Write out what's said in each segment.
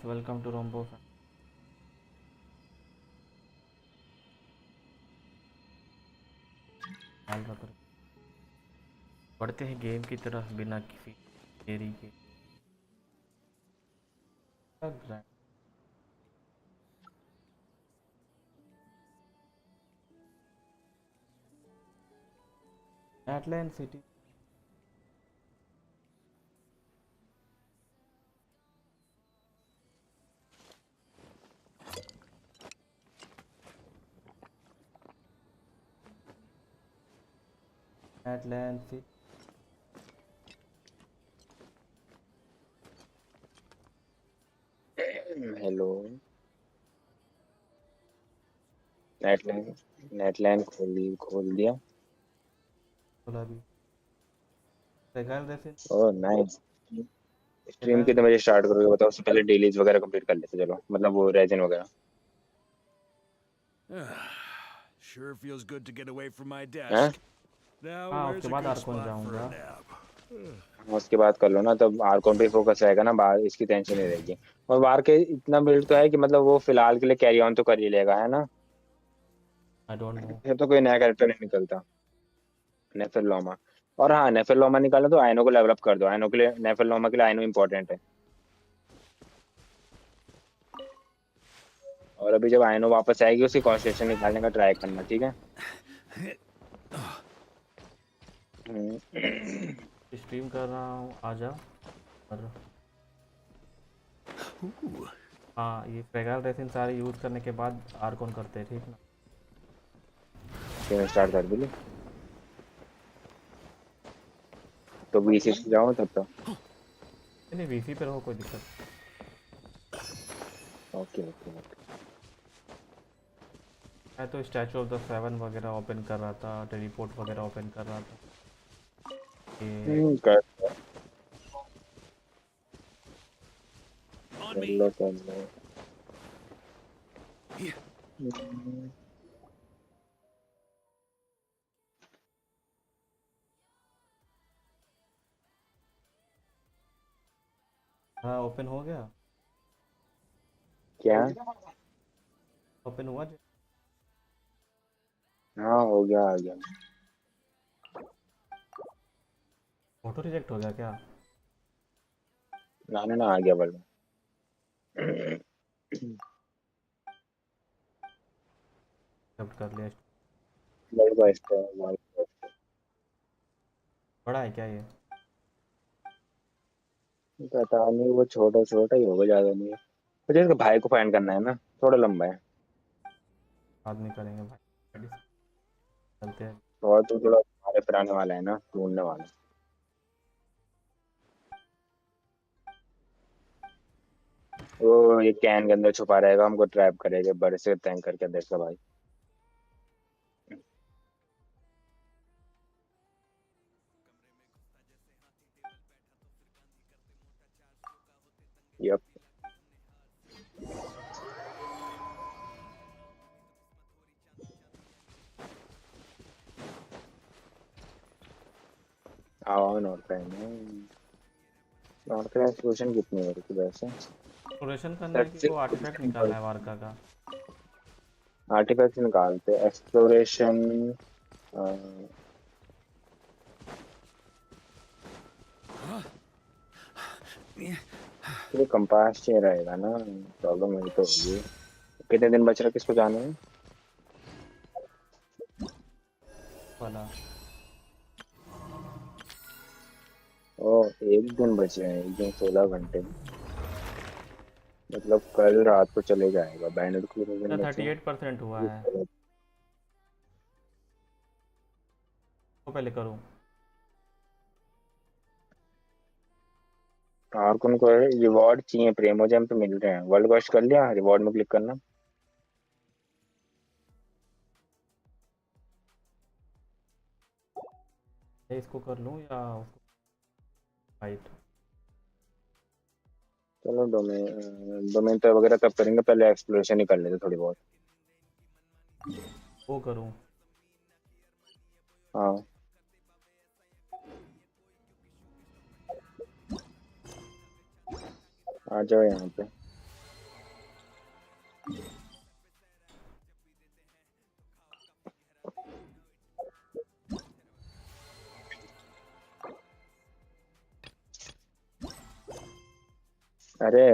Welcome to rhombo. ख्याल रख रहे बढ़ते हैं गेम की तरफ बिना किसी देरी के। एटलांट सिटी एटलांट सिटी हेलो। नेटलैंड नेटलैंड खोल दिया। बोला भी सेगल जैसे ओह नाइस। स्ट्रीम सेगल कितने बजे स्टार्ट करोगे बताओ, उससे पहले डेलीज वगैरह कंप्लीट कर लेते चलो, मतलब वो रेजन वगैरह। Sure feels good to get away from my हैं? desk. Now, हाँ उसके where's a बाद good आरकोन spot for a जाऊंगा। nap? उसके बाद कर लो ना, तब आरकॉन पे फोकस रहेगा ना, बाहर इसकी टेंशन नहीं रहेगी। और बाहर के इतना बिल्ड तो है कि मतलब वो फिलहाल के लिए कैरी ऑन तो कर ही लेगा, है ना। I don't know. फिर तो कोई नया कैरेक्टर नहीं निकलता। नेफेलोमा। और हाँ, नेफेलोमा निकालो तो आयनो को डेवलप कर दो, आयनो के लिए, नेफेलोमा के लिए आयनो इंपॉर्टेंट है। और अभी जब आयनो वापस आएगी उसकी कॉन्स्टेलेशन निकालने का ट्राई करना, ठीक है। हम्म। स्ट्रीम कर रहा हूँ आजा। और Ooh. हाँ ये फ्रेगल रेसिन सारे यूज़ करने के बाद आरकोन करते हैं, ठीक ना। गेम स्टार्ट कर दूँ तो V6 जाऊँ तब तक। नहीं वीसी पे रहो, कोई दिक्कत। Okay okay okay. मैं तो स्टैचू ऑफ द सेवन वगैरह ओपन कर रहा था, टेलीपोर्ट वगैरह ओपन कर रहा था। ये कर On कर me. लो कर लो। Yeah. हाँ ओपन हो गया। क्या? ओपन हुआ। हाँ हो गया, आ गया। ऑटो रिजेक्ट हो गया क्या? ना ना ना, आ गया बल्ब। एक्सेप्ट कर लिया। बल्ब का इस्तेमाल। बड़ा है क्या ये? पता नहीं, वो छोटा छोटा ही होगा, ज्यादा नहीं है। मुझे इसके भाई को फाइंड करना है ना, थोड़ा लंबा है। बाद में करेंगे भाई, चलते हैं। और तो थोड़ा हमारे फिराने वाला है ना, ढूंढने वाला। वो ये कैन के अंदर छुपा रहेगा, हमको ट्रैप करेगा बड़े से टैंकर के अंदर से भाई। यप। आओ नॉर्थ का है ना। नॉर्थ का एक्सप्लोजन कितनी हो रही थी वैसे? एक्सप्लोरेशन करना है कि वो आर्टिफैक्ट निकालना है 36। वारका का? आर्टिफैक्ट निकालते एक्सप्लोरेशन। Yeah. ये कंपास चाहिए रहेगा ना, प्रॉब्लम वही तो होगी। कितने दिन बच रहा है किसको जाने में? वाला ओ, एक दिन बचे हैं, एक दिन 16 घंटे। मतलब कल रात को चले जाएगा, बैंड को कितने दिन बचे हैं? 38% हुआ है। वो पहले करूँ? और कौन को रिवॉर्ड चाहिए? प्रेमोजेम पे मिल रहे हैं। वर्ल्ड वॉश कर लिया, रिवॉर्ड में क्लिक करना। या इसको कर लूँ या उसको? हाइट। चलो डोमेन डोमेन तो वगैरह तब करेंगे, पहले एक्सप्लोरेशन ही कर लेते थोड़ी बहुत। वो करूँ? हाँ। आ जाओ यहाँ पे। अरे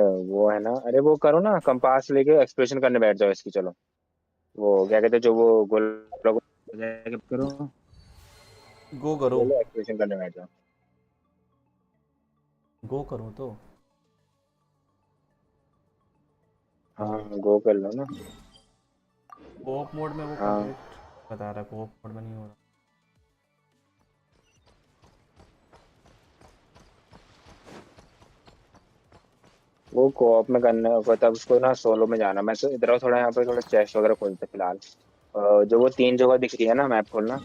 वो है ना, अरे वो करो ना, कंपास लेके एक्सप्रेशन करने बैठ जाओ इसकी। चलो वो क्या कहते हैं, जो वो गोल करो, गो करो। ले लो एक्सप्रेशन करने बैठ जाओ। गो करूँ तो हाँ गो कर लो ना। कोऑप मोड में वो हाँ कंप्लीट बता रहा है, कोऑप मोड में नहीं हो रहा। वो कोऑप में करने होगा तब उसको ना सोलो में जाना। मैं तो इधर थोड़ा, यहाँ पे थोड़ा चेस्ट वगैरह खोलते हैं फिलहाल। जो वो 3 जगह दिख रही है ना, मैप खोलना।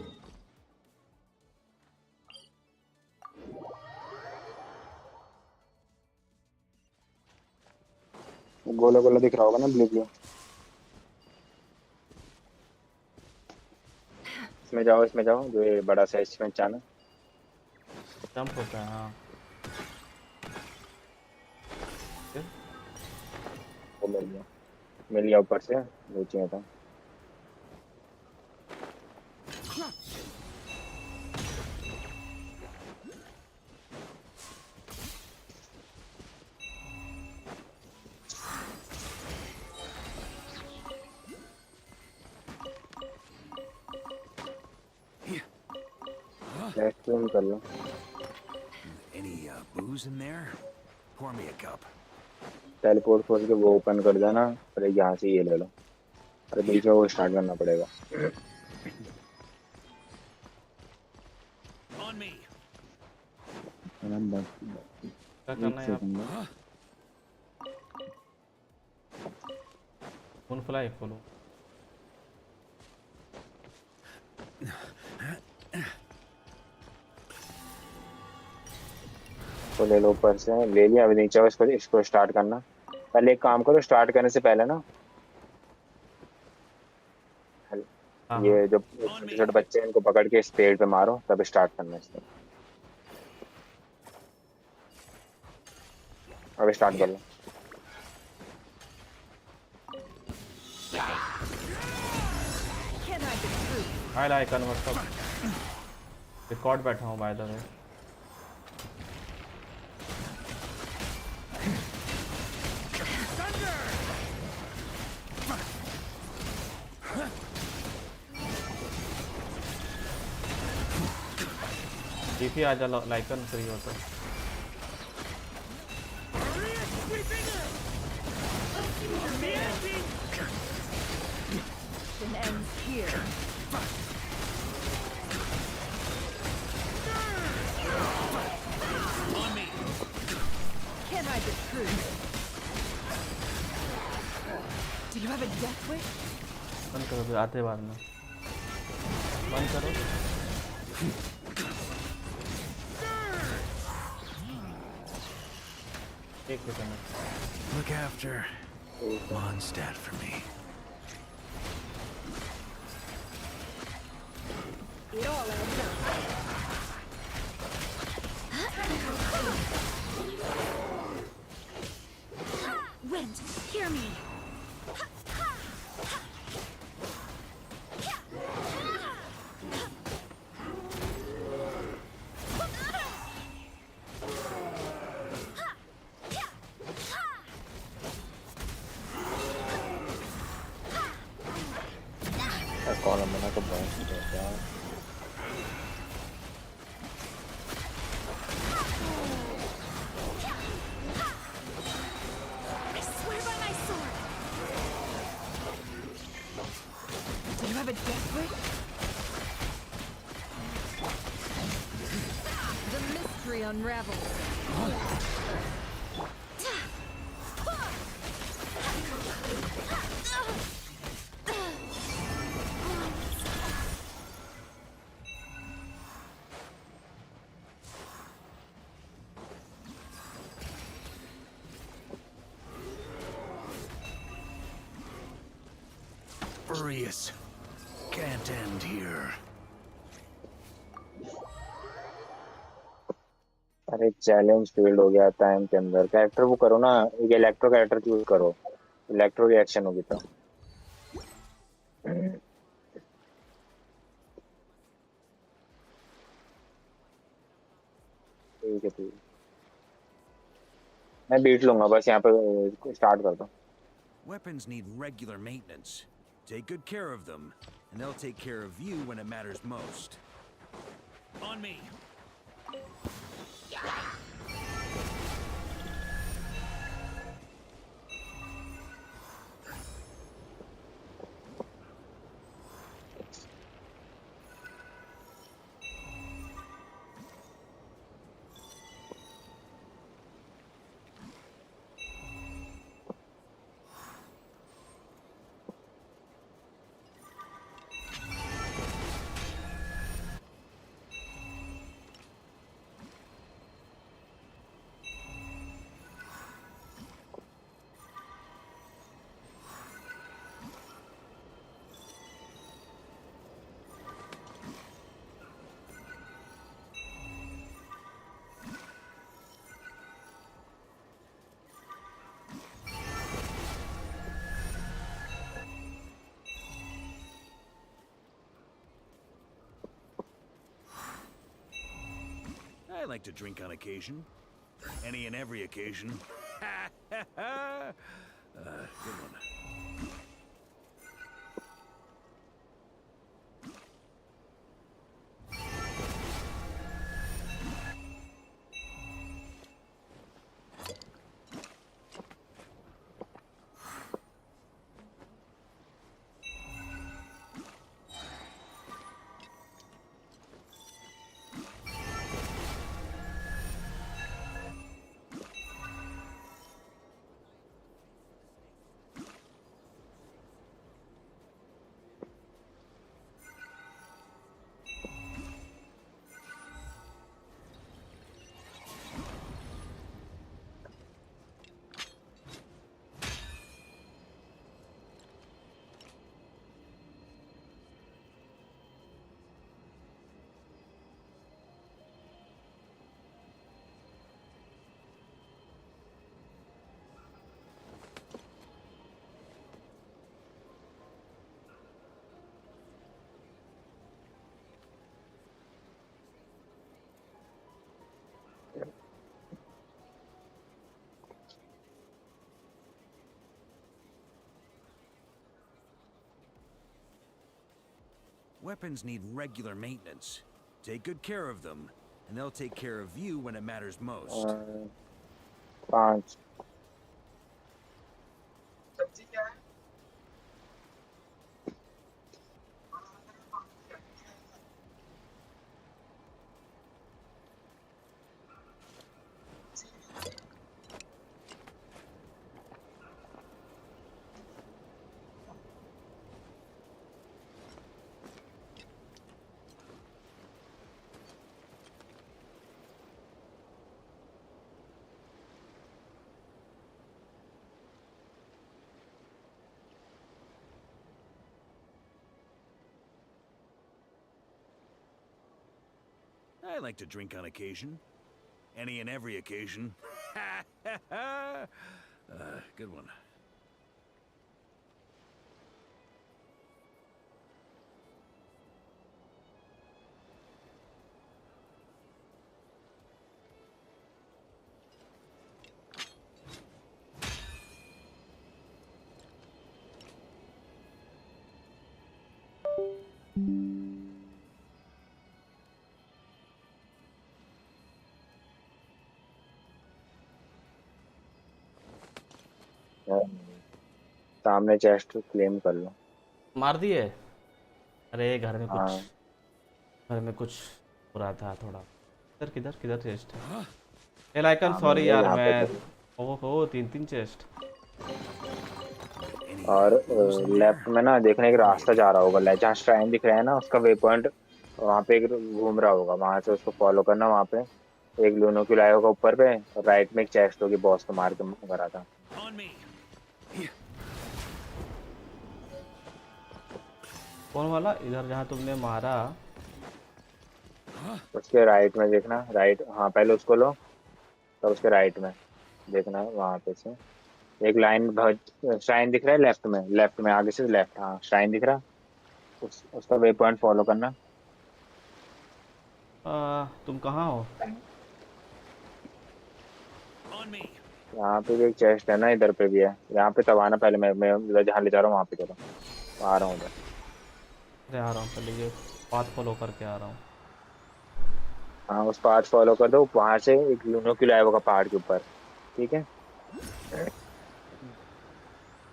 गोला गोला दिख रहा होगा ना, ब्लू ब्लू। इसमें जाओ, इसमें जाओ, जो ये बड़ा सा इसमें जाना। जंप होता है हाँ। फिर वो मिल गया ऊपर से, नीचे में था। रेस्टरूम कर लो। Any booze in there? Pour me a cup. Teleport खोल के वो ओपन कर देना, अरे यहाँ से ये ले लो। अरे बीच में वो स्टार्ट करना पड़ेगा। On me. बस क्या एक करना है आप? सेकंड। फोन फ्लाई खोलो। तो ले लो ऊपर से, ले लिया। अभी नीचे इसको इसको स्टार्ट करना। पहले एक काम करो, स्टार्ट करने से पहले ना, हाँ हाँ। ये जो On छोटे me. छोटे बच्चे हैं इनको पकड़ के इस पेड़ पे मारो, तब स्टार्ट करना है इसको। अब स्टार्ट कर लो। हाय लाइकन व्हाट्सअप। रिकॉर्ड बैठा हूँ बाय द वे। जीपी आ जा लाइकन फ्री हो तो। Ends here. On me. Can't hide the truth. Do you have a death wish? बंद करो फिर आते बाद में। बंद करो। एक second. Look after Mondstadt for me. It all adds up. Wind, hear me. कौन है मना तो बहुत होता है। I swear by my sword. Do you have a death wish? The mystery unravels. Furious. Can't end here. अरे challenge field हो गया टाइम के अंदर। कैरेक्टर वो करो ना, एक इलेक्ट्रो कैरेक्टर चूज करो। इलेक्ट्रो रिएक्शन होगी तो ठीक है ठीक है। मैं बीट लूंगा बस यहाँ पे स्टार्ट करता हूँ। Weapons need regular maintenance. Take good care of them, and they'll take care of you when it matters most. On me. I like to drink on occasion. Any and every occasion. Good one. Weapons need regular maintenance. Take good care of them, and they'll take care of you when it matters most. 5 I like to drink on occasion. Any and every occasion. Good one. सामने chest claim कर लो। मार दिए। अरे हाँ घर में कुछ हो रहा था थोड़ा। किधर किधर किधर चेस्ट है? ए लाइकन सामने सॉरी है यार यहाँ पे मैं। तो। ओहो 3 चेस्ट। Any और booze in there? लेफ्ट में ना देखना एक रास्ता जा रहा होगा, जहाँ श्राइन दिख रहा है ना उसका वे पॉइंट, वहाँ पे एक घूम रहा होगा, वहां से उसको फॉलो करना। वहाँ पे एक लूनो की लाया होगा ऊपर पे, और राइट में एक चेस्ट होगी, बॉस को मार के भरा था। On me. कौन वाला? इधर जहाँ तुमने मारा। उसके राइट में देखना, राइट, हाँ पहले उसको लो, तब उसके राइट में देखना वहां पे से। एक लाइन श्राइन दिख रहा है लेफ्ट में आगे से लेफ्ट, हाँ श्राइन दिख रहा, उसका वे पॉइंट फॉलो करना। तुम कहाँ हो? On me. यहाँ पे भी एक चेस्ट है ना, इधर पे भी है, यहाँ पे तब आना पहले, मैं इधर जहाँ ले जा रहा हूँ वहाँ पे चलो, आ रहा हूँ उधर। अरे आ रहा हूँ, पहले ये पाथ फॉलो करके आ रहा हूँ। हाँ उस पाथ फॉलो कर दो, वहां से एक लूनो क्यों लाया होगा पहाड़ के ऊपर, ठीक है।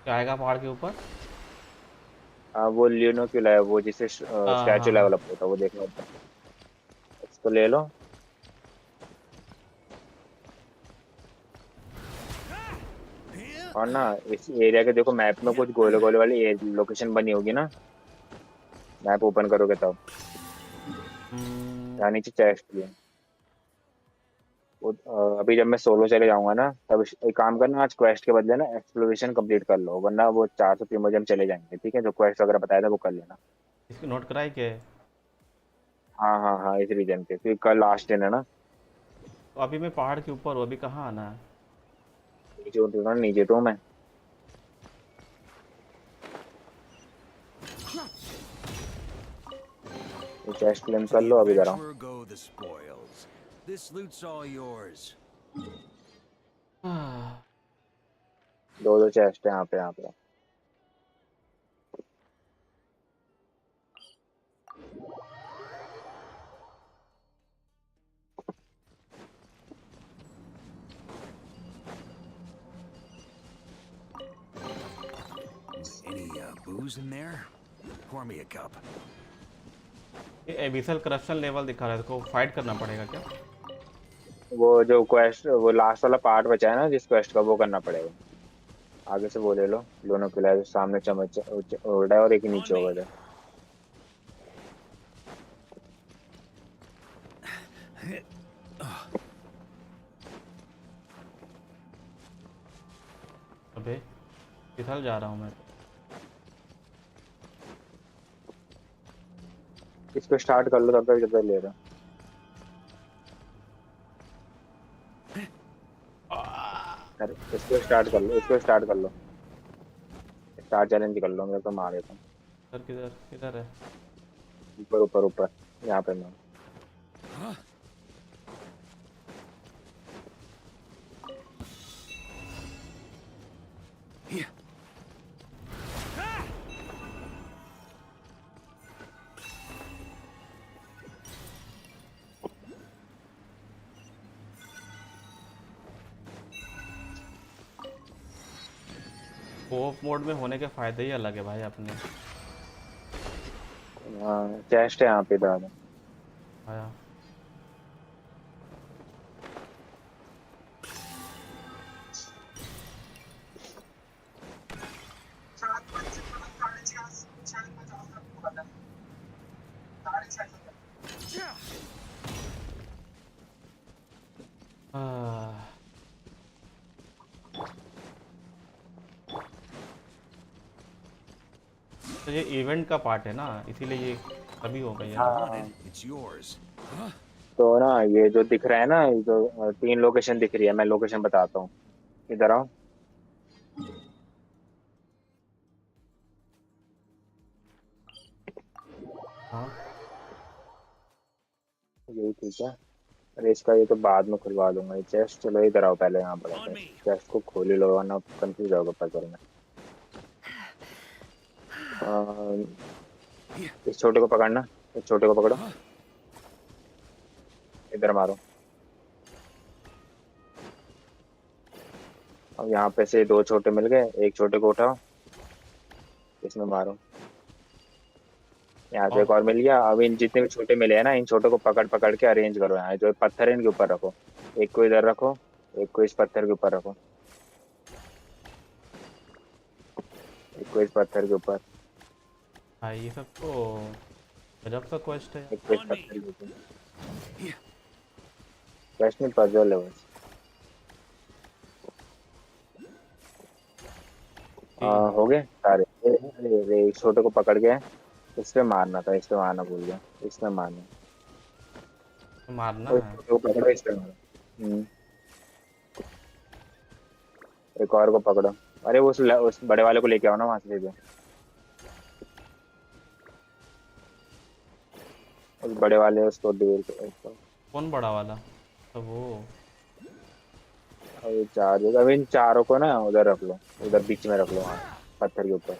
क्या आएगा पहाड़ के ऊपर? हाँ वो लियोनो क्यों लाया, वो जिसे हाँ हाँ स्टैचू हाँ। डेवलप होता है वो देखना होता है, उसको ले लो। और ना इस एरिया के देखो मैप में कुछ गोले गोले वाली लोकेशन बनी होगी ना, मैप ओपन करोगे तब, हम्म, यहाँ नीचे चेस्ट भी है। अभी जब मैं सोलो चले जाऊंगा ना, तब एक काम करना, आज क्वेस्ट के बदले ना एक्सप्लोरेशन कंप्लीट कर लो, वरना वो 400 हम चले जाएंगे, ठीक है, जो क्वेस्ट वगैरह बताया था वो कर लेना। इसकी नोट कराई के? हाँ हाँ हाँ, इस रीजन पे, क्योंकि कल लास्ट दिन है ना। तो अभी मैं पहाड़ के ऊपर हूँ, अभी कहाँ आना है? नीचे उतरो ना, नीचे तो मैं, ये चेस्ट क्लेम To कर the लो, अभी इधर आओ। adventurer go the spoils. This loot's all yours. आह, दो दो चेस्ट है यहाँ पे। Any booze in there? Pour me a cup. ये एबिसल करप्शन लेवल दिखा रहा है, इसको फाइट करना पड़ेगा क्या? वो जो क्वेस्ट, वो लास्ट वाला पार्ट बचा है ना जिस क्वेस्ट का, वो करना पड़ेगा। आगे से वो ले लो, दोनों किला जो सामने चमच उड़ा है और एक ही On नीचे me. होगा इधर। अबे किधर जा रहा हूँ मैं? इसको स्टार्ट कर लो तब तक जब तक ले रहा। अरे इसको स्टार्ट कर लो, इसको स्टार्ट कर लो, स्टार्ट चैलेंज कर लो, मेरे को मार देता हूँ। किधर किधर किधर है? ऊपर ऊपर ऊपर, यहाँ पे मैं। कोऑप मोड में होने के फायदे ही अलग है भाई अपने। हाँ चेस्ट है यहाँ पे इधर। आया। आह, तो ये इवेंट का पार्ट है ना, इसीलिए ये अभी हो गई है ना? Want it? It's yours. तो ना ये जो दिख रहा है ना, ये जो 3 लोकेशन दिख रही है, मैं लोकेशन बताता हूँ, इधर आओ। हाँ। यही ठीक है। अरे इसका ये तो बाद में खुलवा लूंगा ये चेस्ट, चलो इधर आओ पहले, यहाँ पर On आते हैं। me. चेस्ट को खोल ही लो वरना कंफ्यूज होगा पजल में। इस छोटे को पकड़ना, इस छोटे को पकड़ो, इधर मारो। अब यहाँ पे से 2 छोटे मिल गए, एक छोटे को उठाओ, इसमें मारो। यहाँ से और एक और मिल गया। अब इन जितने भी छोटे मिले हैं ना, इन छोटों को पकड़ पकड़ के अरेंज करो, यहाँ जो पत्थर है इनके ऊपर रखो, एक को इधर रखो, एक को इस पत्थर के ऊपर रखो, एक को इस पत्थर के ऊपर, भाई ये सब तो गजब का क्वेस्ट है। एक को इस On me. पत्थर के ऊपर। कैश में पजल है बस। तीन। हो गए सारे। अरे एक छोटे को पकड़ के इस पे मारना था, इस पे मारना भूल गया, इसमें मारना। मारना और इस है? छोटे को पकड़ो, इस पे मारो। एक और को पकड़ो। अरे उस बड़े वाले को लेके आओ ना वहां से सीधे। उस बड़े वाले उसको दूर करो। कौन बड़ा वाला? तो वो अब ये चार, अब इन चारों को ना उधर रख लो, उधर बीच में रख लो, हाँ पत्थर के ऊपर।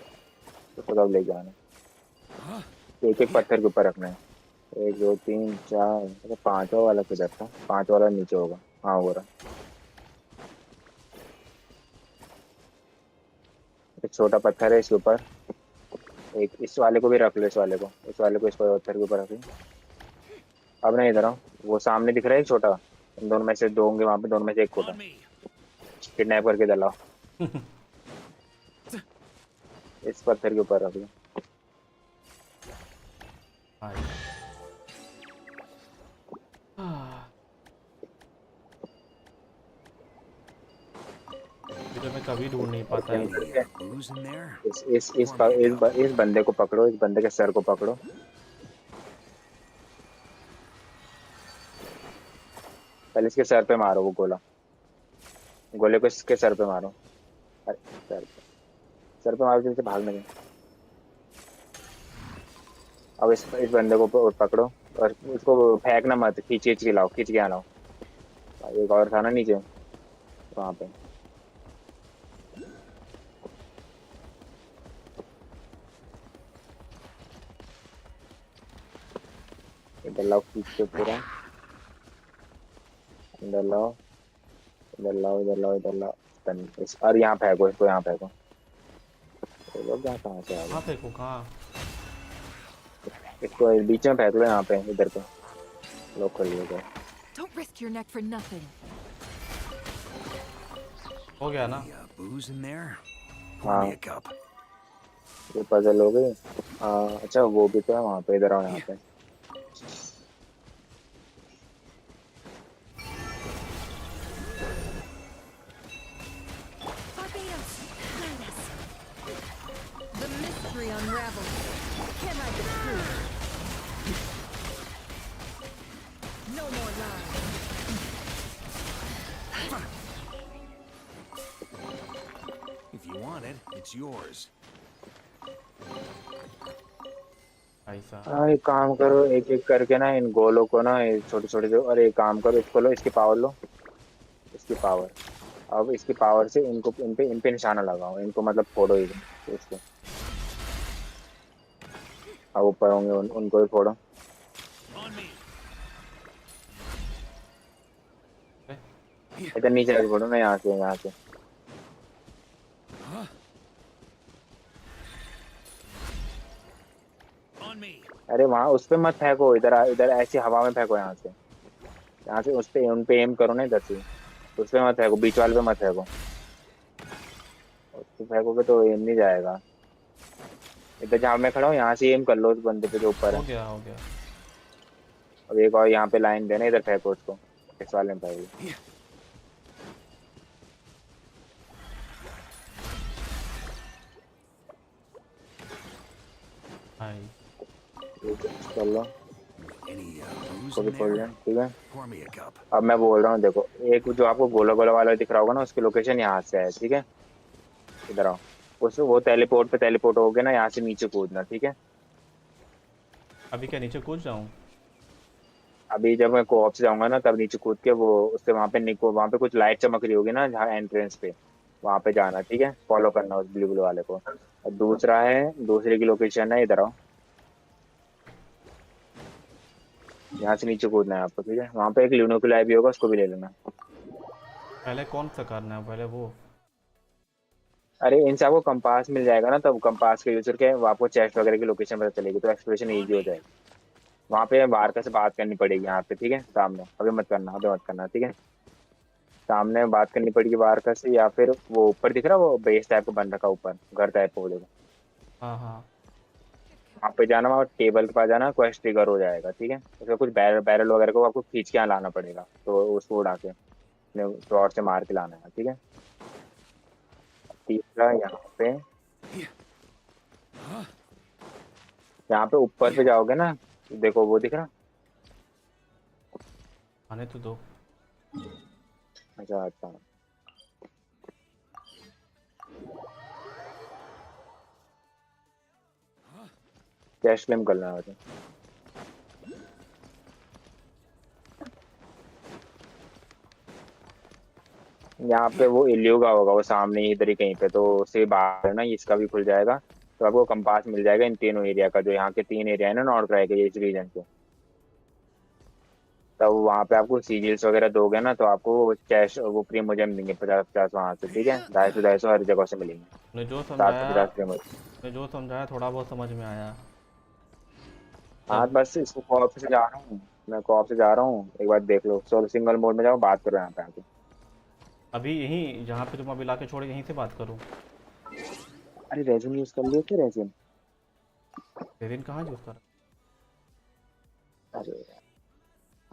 उसको सब लेके आना, एक एक पत्थर के ऊपर रखना है। एक दो तीन चार, अरे पांचवा वाला किधर था? पांच वाला नीचे होगा, हाँ हो रहा। एक छोटा पत्थर है इसके ऊपर। एक इस वाले को भी रख लो, इस वाले को इस पत्थर के ऊपर रख लो। अब नहीं, इधर आओ। वो सामने दिख रहा है एक छोटा, इन दोनों में से दो होंगे वहां पे, दोनों में से एक On छोटा। me. किडनैप करके दलाओ, इस पत्थर के ऊपर रख लो। भाई ये तो मैं कभी ढूंढ नहीं पाता एम है। Any करके booze in there? इस Pour me a cup. इस बंदे को पकड़ो, इस बंदे के सर को पकड़ो। पहले इसके सर पे मारो वो गोला, गोले को इसके सर पे मारो। अरे सर पे मारो, जिनसे भागने में। अब इस बंदे को पकड़ो और उसको फेंकना मत, खींच खींच के लाओ, खींच के आना। एक और था ना नीचे वहां पे। इधर लाओ खींच के पूरा, इधर लाओ, इधर लाओ, इधर लाओ, इधर लाओ। और यहाँ फेंको, इसको यहाँ फेंको। ये लोग यहाँ कहाँ से आ कहाँ गए? फेंकूँ कहाँ? इसको बीच में फेंक लो, यहाँ पे इधर पे लोग कर लिए गए। Don't risk your neck for nothing. हो गया ना? Any booze in there? Pour me हाँ, a cup. ये पजल हो गई। अच्छा वो भी तो है वहाँ पे, इधर आओ यहाँ पे। Barbados, guide us. The mystery unravels. Can I be true? No more lies. If you want it, it's yours. ऐसा हाँ, एक काम करो, एक एक करके ना इन गोलों को ना, छोटे छोटे जो, अरे एक काम करो, इसको लो, इसकी पावर लो, इसकी पावर। अब इसकी पावर से इनको, इन पे निशाना लगाओ, इनको मतलब फोड़ो इसको। अब ऊपर होंगे उनको भी फोड़ो। On me. इधर नीचे आके फोड़ो ना, यहाँ से, यहाँ से। On me. अरे वहां उस पे मत फेंको, इधर इधर ऐसी हवा में फेंको, यहाँ से उस पे, उन पे एम करो ना इधर से। उस पे मत फेंको, बीच वाले पे मत फेंको। उस पे फेंकोगे तो एम नहीं जाएगा। इधर जहाँ मैं खड़ा हूँ, यहाँ से एम कर लो उस बंदे पे जो ऊपर हो है। गया हो गया। अब एक और यहाँ पे लाइन देना, इधर फेंको उसको, इस वाले में फेंको। भाई ये कर लो, Any booze इसको भी in खोल लें, there? ठीक है। Pour me a cup. अब मैं बोल रहा हूँ, देखो, एक जो आपको गोला गोला वाला दिख रहा होगा ना, उसकी लोकेशन यहाँ से है, ठीक है। इधर आओ, उस वो टेलीपोर्ट हो गया ना, यहाँ से नीचे कूदना, ठीक है। अभी क्या नीचे कूद जाऊँ? अभी जब मैं कोऑप से जाऊंगा ना, तब नीचे कूद के वो उससे वहां पे निको, वहां पे कुछ लाइट चमक रही होगी ना जहाँ एंट्रेंस पे, वहां पे जाना, ठीक है। फॉलो करना उस ब्लू ब्लू वाले को। और दूसरा है, दूसरे की लोकेशन है, इधर आओ, यहाँ से नीचे कूदना है आपको, ठीक है। वहां पे एक ल्यूनोकुलाई भी होगा, उसको भी ले लेना। पहले कौन सा करना है? पहले वो अरे इनसे आपको कंपास मिल जाएगा ना, तब कंपास के यूज करके वो आपको चेस्ट वगैरह की लोकेशन पता चलेगी, तो एक्सप्लोरेशन On ईजी हो me. जाएगी। वहां पे वार्ता से बात करनी पड़ेगी यहाँ पे, ठीक है, सामने। अभी मत करना, ठीक है। सामने बात करनी पड़ेगी वार्ता से, या फिर वो ऊपर दिख रहा है, वो बेस टाइप का बन रखा है ऊपर, घर टाइप का, वो देखो। हाँ हाँ वहाँ पे जाना, वहाँ टेबल के पास जाना, क्वेस्ट ट्रिगर हो जाएगा, ठीक है। उसका कुछ बैरल बैरल वगैरह को आपको खींच के यहाँ लाना पड़ेगा, तो उसको उड़ा के शॉर्ट से मार के लाना है, ठीक है। तीसरा यहाँ पे ऊपर पे जाओगे ना, देखो वो दिख रहा। आने तो दो। अच्छा अच्छा, कैश क्लेम करना है मुझे। यहाँ पे वो इलियो का होगा, वो सामने ही इधर ही कहीं पे, तो उससे बाहर है ना, इसका भी खुल जाएगा। तो आपको कंपास मिल जाएगा इन तीनों एरिया का, जो यहाँ के 3 एरिया है ना नॉर्थ ट्राई के इस रीजन के। तब वहाँ पे आपको सीजील्स वगैरह दोगे ना, तो आपको कैश वो प्रीमोजेम देंगे 50-50 वहाँ से, ठीक है। 250-250 हर जगह से मिलेंगे। ने जो 750 समझाया प्रीमोजेम। ने जो समझाया थोड़ा बहुत समझ में आया। हाँ तब बस इसको कॉप से जा रहा हूँ, मैं कॉप से जा रहा हूँ, एक बार देख लो। सोलो सिंगल मोड में जाओ, बात करो यहाँ पे आके। अभी यहीं जहाँ पे तुम अभी ला के छोड़े यहीं से बात करूँ? अरे रेजिन यूज कर लियो क्या रेजिन? दिन कहाँ यूज़ कर?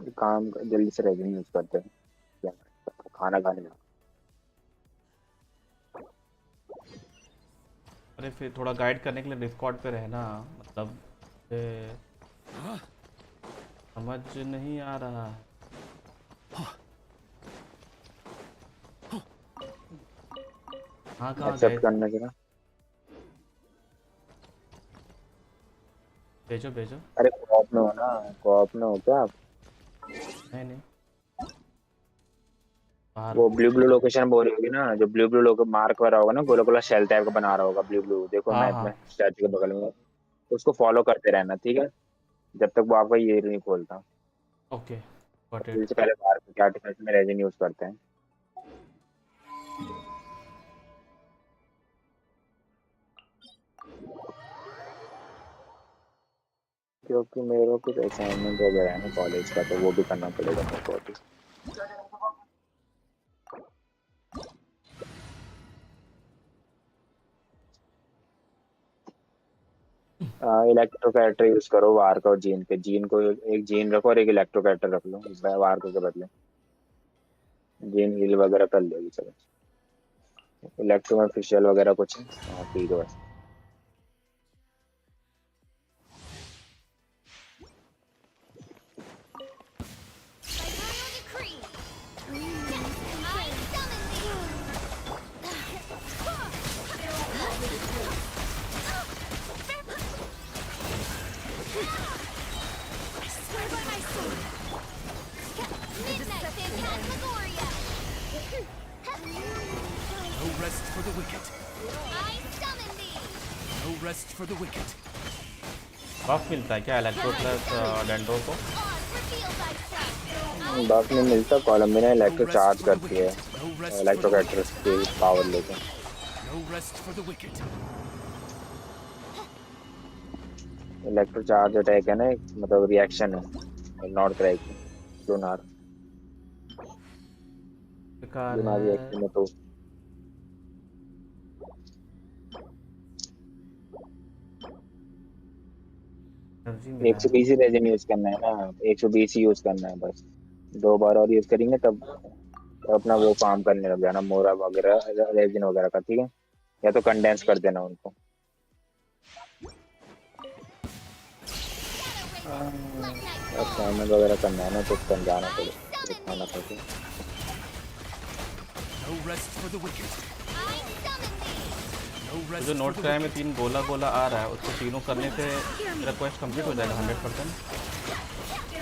अरे काम जल्दी से रेजिन यूज करते हैं, क्या खाना खाने में। अरे फिर थोड़ा गाइड करने के लिए डिस्कॉर्ड पे रहना, मतलब समझ नहीं आ रहा है। हाँ कहाँ गए एक्सेप्ट थे? करना जरा। भेजो भेजो। अरे कोऑप में हो ना, कोऑप में हो क्या आप? नहीं नहीं, बाहर वो हूँ। ब्लू ब्लू लोकेशन बोल रही होगी ना, जो ब्लू ब्लू लोग मार्क हो रहा होगा ना, गोला गोला शेल टाइप का बना रहा होगा ब्लू ब्लू, देखो हाँ मैप हाँ। में स्टैचू के बगल में। उसको फॉलो करते रहना, ठीक है, जब तक वो आपका ये नहीं खोलता। Okay got it. इससे पहले बाहर के आर्टिफैक्ट में रेजिन यूज करते हैं, क्योंकि मेरे को कुछ असाइनमेंट वगैरह है ना कॉलेज का, तो वो भी करना पड़ेगा मेरे को अभी। इलेक्ट्रो कैरेक्टर यूज करो वार्क और जीन के। जीन को एक जीन रखो और एक इलेक्ट्रो कैरेक्टर रख लो वार्क के बदले। जीन हील वगैरह कर लेगी चलो। इलेक्ट्रो में फेशियल वगैरह कुछ है? हाँ ठीक है बस। No rest for the wicked. No rest for the wicked. बफ मिलता है क्या इलेक्ट्रो प्लस डेंडो को? बफ नहीं मिलता, कॉलम में ना No electro rest charge for the करती है, wicked. No rest for electro the character wicked. की पावर लेके। No rest for the wicked. Electro charge attack है ना एक, मतलब रिएक्शन है नॉट क्रैक की, लूनार बेकार लूनार है। रिएक्शन है तो। एनर्जी मिला है। 120 ही रेजिन यूज करना है ना, 120 ही यूज करना है बस। 2 बार और यूज करेंगे तब तो अपना वो काम करने लग जाना, मोरा वगैरह रेजिन वगैरह का, ठीक है। या तो कंडेंस कर देना उनको। असाइनमेंट वगैरह करना है ना, तो समझाना पड़ेगा खाना खा के। No rest for the wicked. No तो rest जो for नोट the कराए में wicked. 3 गोला गोला आ रहा है, उसको तीनों करने से मेरा क्वेस्ट कंप्लीट हो जाएगा 100%?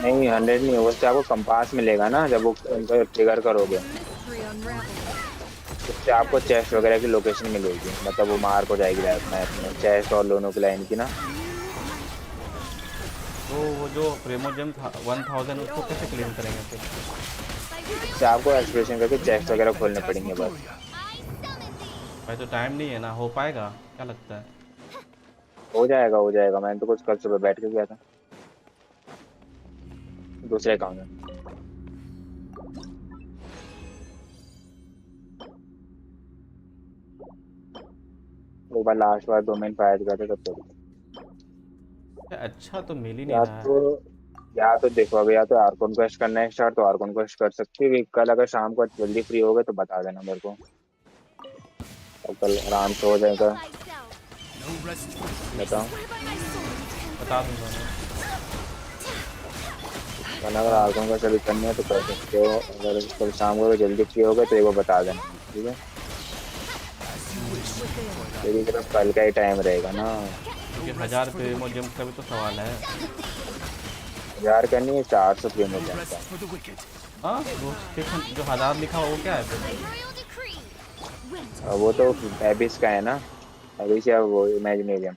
नहीं 100 नहीं होगा, उससे आपको कंपास मिलेगा ना जब वो उनको ट्रिगर करोगे, The mystery unravels. उससे आपको चेस्ट वगैरह की लोकेशन मिलेगी, मतलब वो मार्क हो जाएगी मैप में चेस्ट और लोनों की लाइन की ना। तो वो जो प्रेमोजेम 1000 उसको कैसे क्लेम करेंगे फिर? उससे आपको एक्सप्रेशन करके चेस्ट वगैरह खोलने पड़ेंगे बस। Phantasmagoria. भाई तो टाइम नहीं है ना, हो पाएगा क्या लगता है? हो जाएगा हो जाएगा, मैंने तो कुछ कल सुबह बैठ के किया था दूसरे अकाउंट में। एक बार लास्ट बार डोमेन फायर किया था तब तो। अच्छा तो मिल ही नहीं या रहा तो है। या तो देखो अभी, या तो आर्कोन क्वेस्ट करना है स्टार्ट, तो आर्कोन क्वेस्ट कर सकते हो कल, अगर शाम को जल्दी फ्री हो गए तो बता देना मेरे को, और कल आराम से हो जाएगा। No rest for बताओ, बता दूंगा मैं। वरना अगर आर्कोन क्वेस्ट अभी करनी है तो कर सकते हो, अगर कल शाम को जल्दी फ्री हो गए तो एक बार बता देना, ठीक है। मेरी तरफ कल का ही टाइम रहेगा ना। no क्योंकि No 1000 rest for the Primo wicked. James का भी तो सवाल है। 1000 का नहीं है, 400 प्रीमियम No जैम rest का। for the wicked. हाँ वो जो 1000 लिखा हुआ वो क्या है फिर? Royal decree. Went. वो तो एबिस का है ना, एबिस या वो इमेजिनेरियम।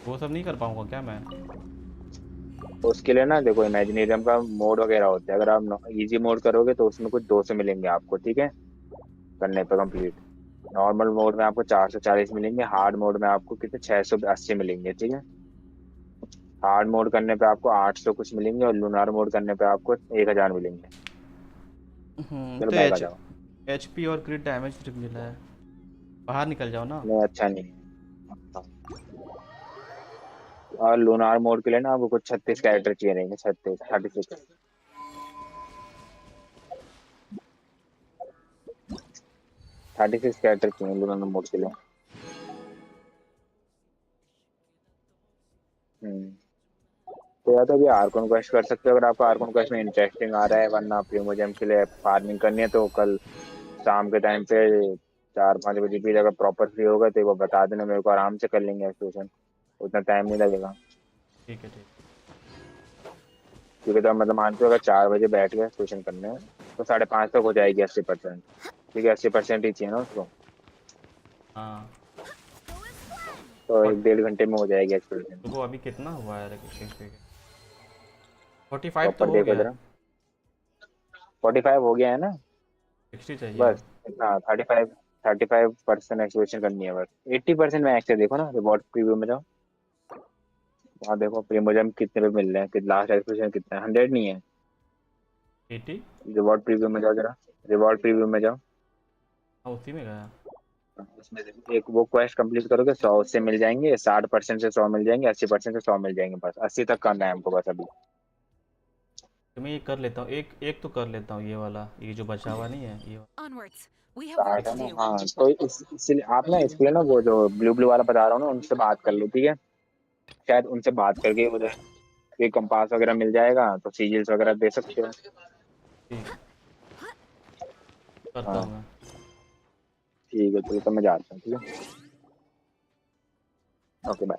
वो सब नहीं कर पाऊंगा क्या मैं? उसके लिए ना देखो, इमेजिनेरियम का मोड वगैरह होता है, अगर आप इजी मोड करोगे तो उसमें कुछ 200 मिलेंगे आपको, ठीक है, करने पे कंप्लीट। नॉर्मल मोड में आपको 440 मिलेंगे, हार्ड मोड में आपको कितने 680 मिलेंगे, ठीक है। हार्ड मोड करने पे आपको 800 कुछ मिलेंगे, और लूनार मोड करने पे आपको 1000 मिलेंगे। चलो तो बैग आ जाओ। एचपी और क्रिट डैमेज सिर्फ मिला है, बाहर निकल जाओ ना। नहीं अच्छा नहीं है। और लूनार मोड के लिए ना आपको कुछ 36 कैरेक्टर चाहिए रहेंगे, 36 36 कैरेक्टर चाहिए लूनार मोड के लिए। हम्म। तो या तो अभी आर्कन क्वेस्ट कर सकते हो, अगर आपको आर्कन क्वेस्ट में इंटरेस्टिंग आ रहा है, वरना प्रीमोजेम के लिए फार्मिंग करनी है तो कल शाम के टाइम पे 4-5 बजे भी अगर प्रॉपर फ्री होगा तो वो बता देना मेरे को, आराम से कर लेंगे एक्सक्लूजन, उतना टाइम नहीं लगेगा। ठीक है ठीक। क्योंकि तो मतलब मानते हो अगर 4 बजे बैठ गए एक्सक्लूजन करने तो 5:30 तक हो जाएगी 80%, क्योंकि 80% ही चाहिए ना उसको। हाँ तो और 1-1.5 घंटे में हो जाएगी एक्सक्लूजन। देखो अभी कितना हुआ है रजिस्ट्रेशन पे? 45 तो प्रॉपर हो देखो गया जरा, है। 45 हो गया है ना। 60 चाहिए अब। बस इतना 35% एक्सक्लूजन करनी है बस। 80% मैक्स है, देखो ना रिवॉर्ड प्रीव्यू में जाओ, वहाँ देखो प्रीमोजम कितने पे मिल रहे हैं, कि लास्ट एक्सक्लूजन कितना है, 100 नहीं है। 80। रिवॉर्ड प्रीव्यू में जाओ जरा, रिवॉर्ड प्रीव्यू में जाओ। हाँ उसी में गया। उसमें देखो, एक वो क्वेस्ट कंप्लीट करोगे 100 उससे मिल जाएंगे, 60% से 100 मिल जाएंगे, 80% से 100 मिल जाएंगे, बस 80 तक करना है हमको बस अभी। तो मैं ये कर लेता हूँ, एक एक तो कर लेता हूँ ये वाला, ये जो बचा हुआ नहीं है ये वाला। Onwards. We have work 60 है to ना, do. हाँ तो इसलिए आप ना इसके लिए ना वो जो ब्लू ब्लू वाला बता रहा हूँ ना, उनसे बात कर लो, ठीक है। शायद उनसे बात करके मुझे कोई कंपास वगैरह मिल जाएगा तो सीजल्स वगैरह दे सकते हो। ठीक करता हाँ हूँ मैं। ठीक है, चलो तो मैं जाता हूँ, ठीक है, okay bye.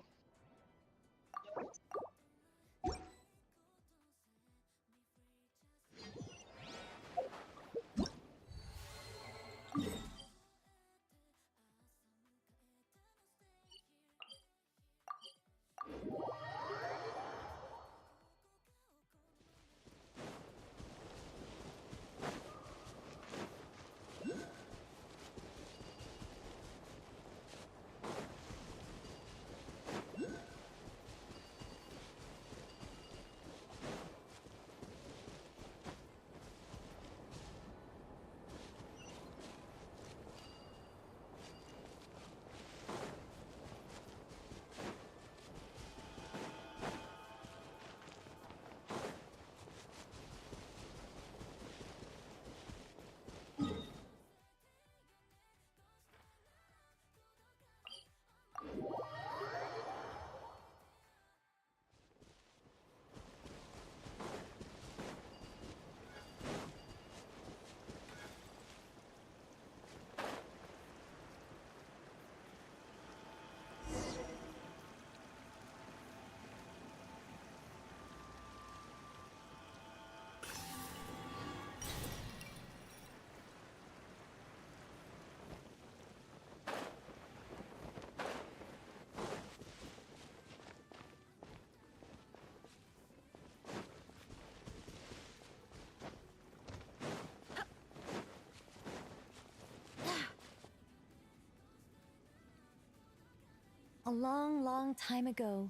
A long, long time ago,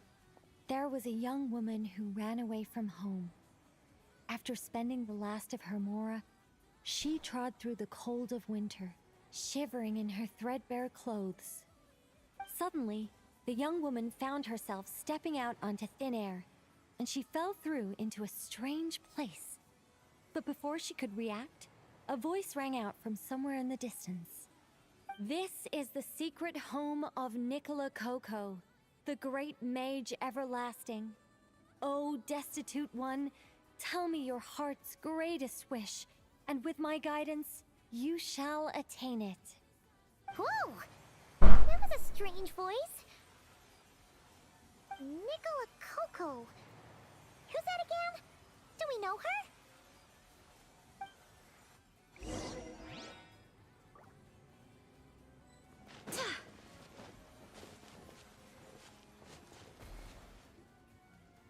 there was a young woman who ran away from home. After spending the last of her mora, she trod through the cold of winter, shivering in her threadbare clothes. Suddenly, the young woman found herself stepping out onto thin air, and she fell through into a strange place. But before she could react, a voice rang out from somewhere in the distance. This is the secret home of Nicola Coco, the great mage everlasting. O destitute one, tell me your heart's greatest wish, and with my guidance, you shall attain it. Whoa! That was a strange voice. Nicola Coco. Who's that again? Do we know her?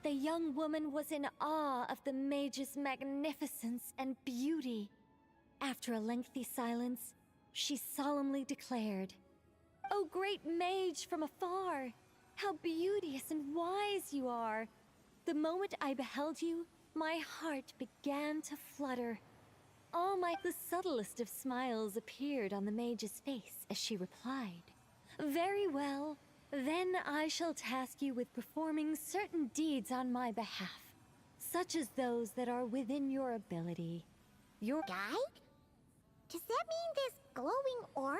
The young woman was in awe of the mage's magnificence and beauty. After a lengthy silence, she solemnly declared, "O great mage from afar, how beauteous and wise you are! The moment I beheld you, my heart began to flutter. The subtlest of smiles appeared on the mage's face as she replied, 'Very well. Then I shall task you with performing certain deeds on my behalf, such as those that are within your ability. Your Guide? Does that mean this glowing orb?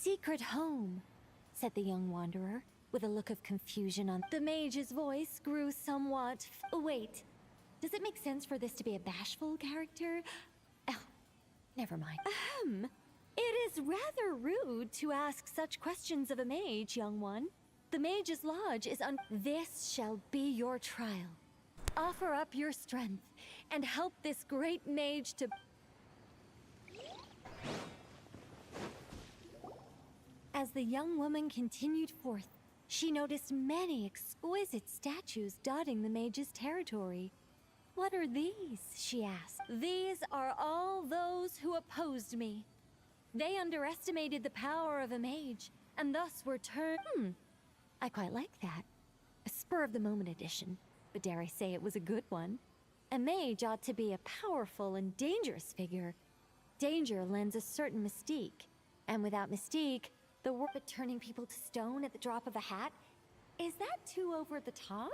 secret home," said the young wanderer, with a look of confusion on the mage's voice grew somewhat. Wait, does it make sense for this to be a bashful character? Oh, never mind. It is rather rude to ask such questions of a mage, young one. The mage's lodge is This shall be your trial. Offer up your strength and help this great mage to... As the young woman continued forth, she noticed many exquisite statues dotting the mage's territory. "What are these?" she asked. "These are all those who opposed me. They underestimated the power of a mage, and thus were turned..." I quite like that. A spur-of-the-moment addition, but dare I say it was a good one. A mage ought to be a powerful and dangerous figure. Danger lends a certain mystique, and without mystique, the work of turning people to stone at the drop of a hat, is that too over the top?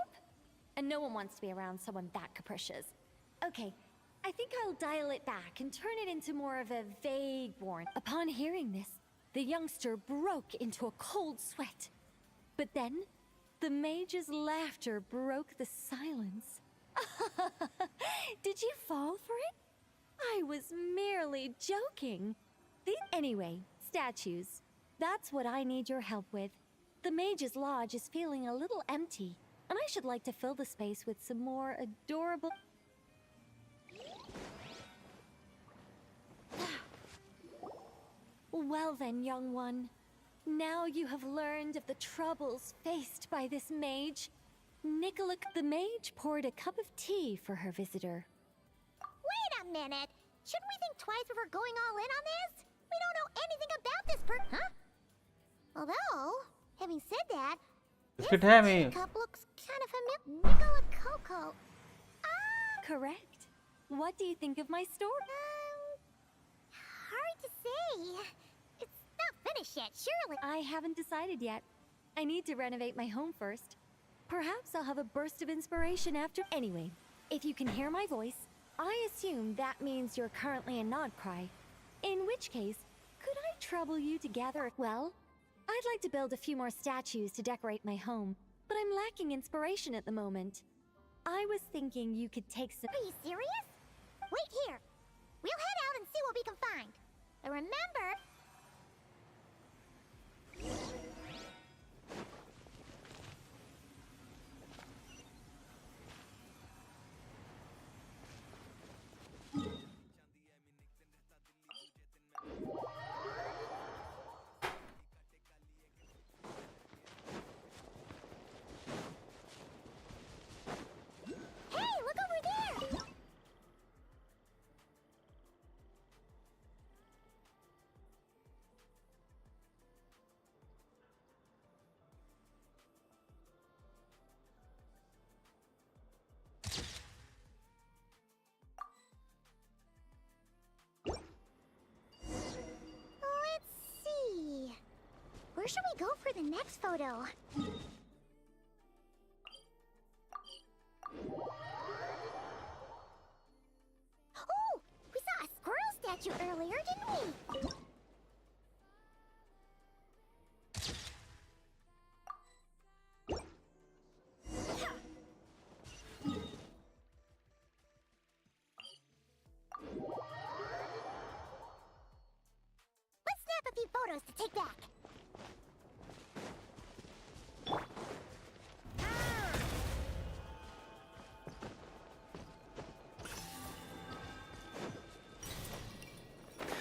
And no one wants to be around someone that capricious. Okay, I think I'll dial it back and turn it into more of a vague warning. Upon hearing this, the youngster broke into a cold sweat. But then, the mage's laughter broke the silence. Did you fall for it? I was merely joking. Anyway, statues. That's what I need your help with. The mage's lodge is feeling a little empty, and I should like to fill the space with some more adorable... Well then, young one. Now you have learned of the troubles faced by this mage. Nicola the mage poured a cup of tea for her visitor. Wait a minute! Shouldn't we think twice before going all in on this? We don't know anything about this huh? Although, having said that, biscuit है मैं cup looks kind of familiar. Nicola Coco. Correct. What do you think of my story? Hard to say. It's not finished yet, surely. I haven't decided yet. I need to renovate my home first. Perhaps I'll have a burst of inspiration after. Anyway, if you can hear my voice, I assume that means you're currently in Nodcry. In which case, could I trouble you to gather... Well, I'd like to build a few more statues to decorate my home, but I'm lacking inspiration at the moment. I was thinking you could take some... Are you serious? Wait here. We'll head out and see what we can find. And remember... Hey, look over there! Let's see. Where should we go for the next photo? Oh, we saw a squirrel statue earlier, didn't we? arrows to take back.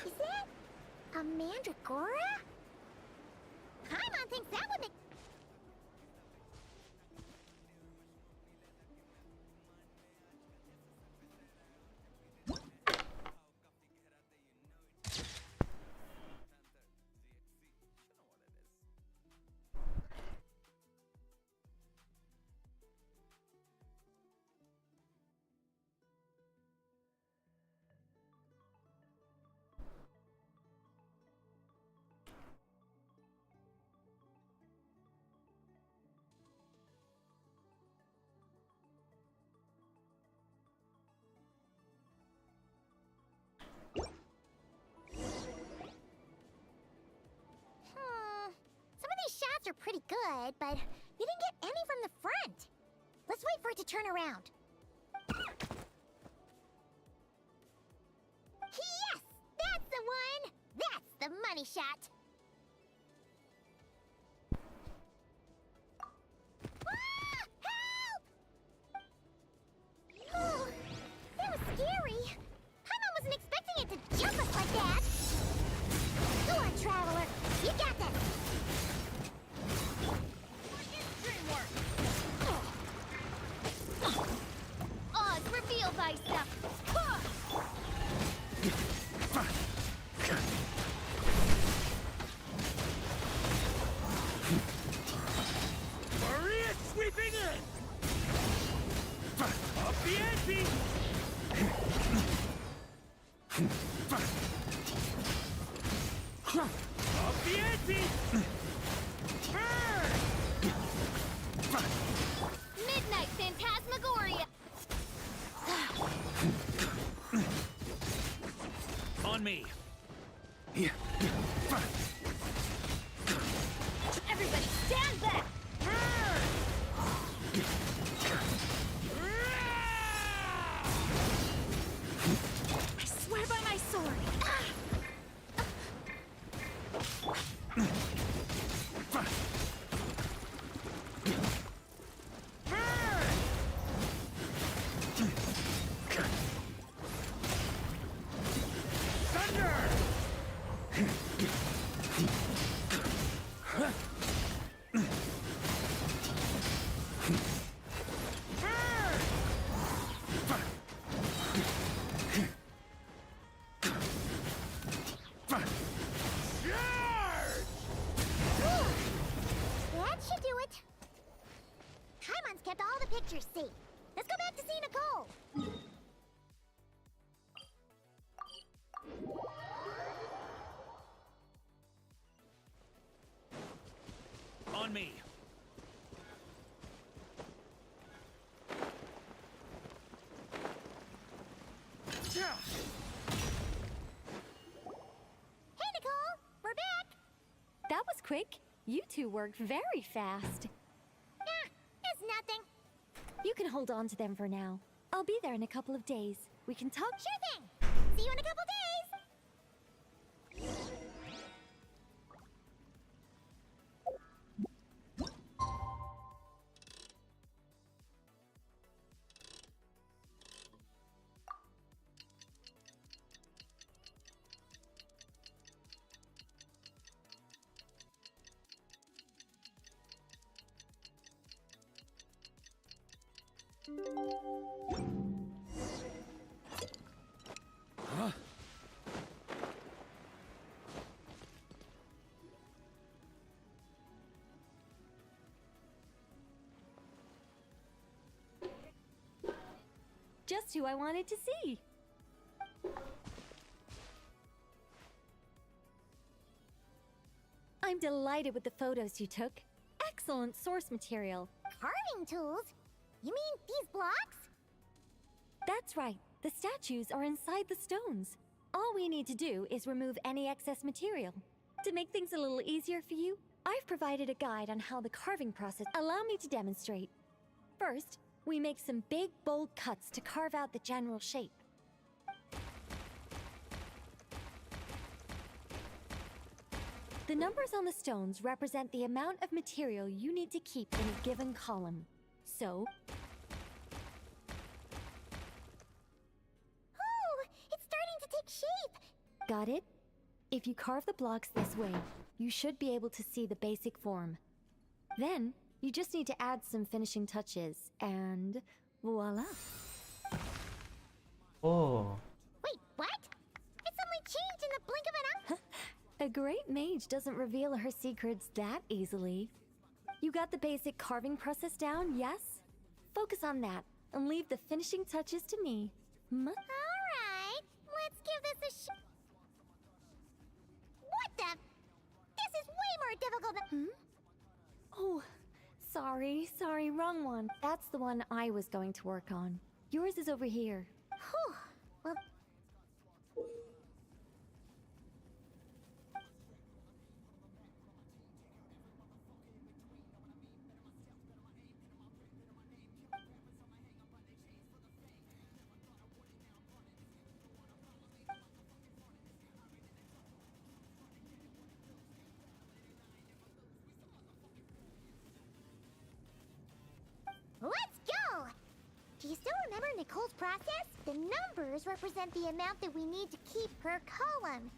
Is that a mandragora? Paimon thinks that would make... Some of these shots are pretty good, but you didn't get any from the front. Let's wait for it to turn around. Yes! That's the one! That's the money shot! Ah! Help! Oh, that was scary. Paimon wasn't expecting it to jump us like that. Go on, Traveler. You got this. Oz, reveal thyself. Maria sweeping in! Up the ante! Up the ante! Burn! Midnight Phantasmagoria. On me! Everybody stand back. I swear by my sword. That should do it. Paimon's kept all the pictures safe. Let's go back to see Nicole. On me! Hey, Nicole. We're back. That was quick. You two worked very fast. Nah, it's nothing. You can hold on to them for now. I'll be there in a couple of days. We can talk. Sure thing. See you in a couple days. Just who I wanted to see. I'm delighted with the photos you took. Excellent source material. Carving tools? You mean these blocks? That's right. The statues are inside the stones. All we need to do is remove any excess material. To make things a little easier for you, I've provided a guide on how the carving process. Allow me to demonstrate. First, we make some big, bold cuts to carve out the general shape. The The numbers on the stones represent the amount of material you need to keep in a given column. So, Oh, it's starting to take shape. got it? If you carve the blocks this way, you should be able to see the basic form. Then, you just need to add some finishing touches, and voila. Oh, Wait, what? It suddenly changed in the blink of an eye. A great mage doesn't reveal her secrets that easily. You got the basic carving process down, yes? Focus on that, and leave the finishing touches to me. Alright, let's give this a What the? This is way more difficult than. Oh, sorry, wrong one. That's the one I was going to work on. Yours is over here. Whew. Well, let's go! Do you still remember Nicole's process? The numbers represent the amount that we need to keep per column.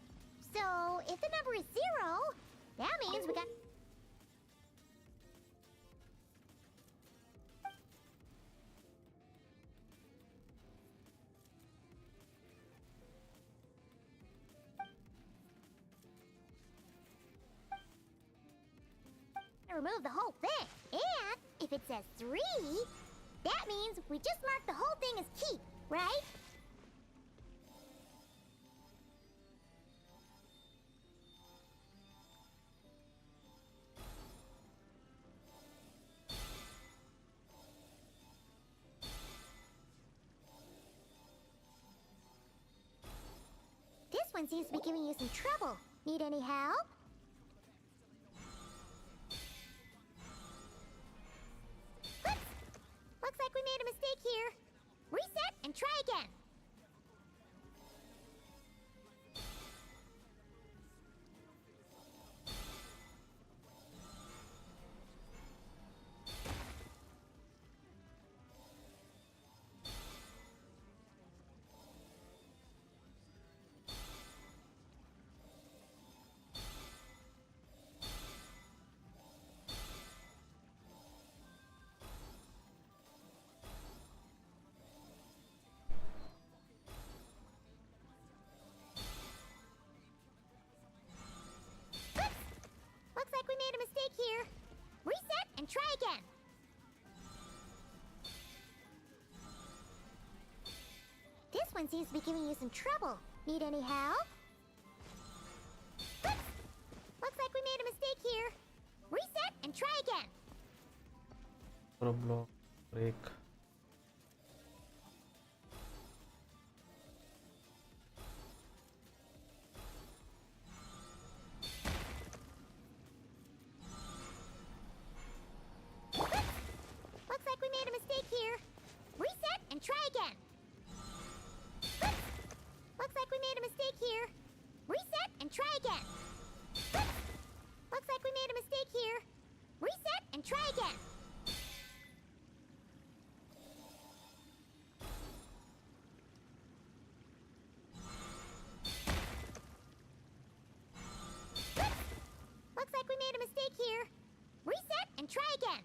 So, if the number is 0, that means we got... remove the whole thing. And if it says 3, that means we just mark the whole thing as keep, right? This one seems to be giving you some trouble. Need any help? Looks like we made a mistake here. Reset and try again. Looks like we made a mistake here. Reset and try again. This one seems to be giving you some trouble. Need any help? Looks like we made a mistake here. Reset and try again. block break. Looks like we made a mistake here. Reset and try again. Looks like we made a mistake here. Reset and try again. Looks like we made a mistake here. Reset and try again. Looks like we made a mistake here. Reset and try again.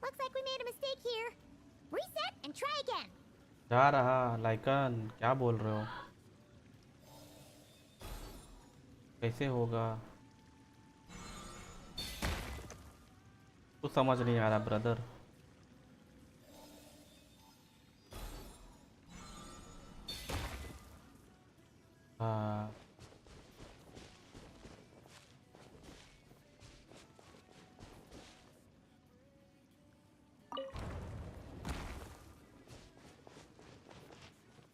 Looks like we made a mistake here. Reset and try again. जा रहा lichen, क्या बोल रहे हो? कैसे होगा? कुछ समझ नहीं आ रहा ब्रदर. हाँ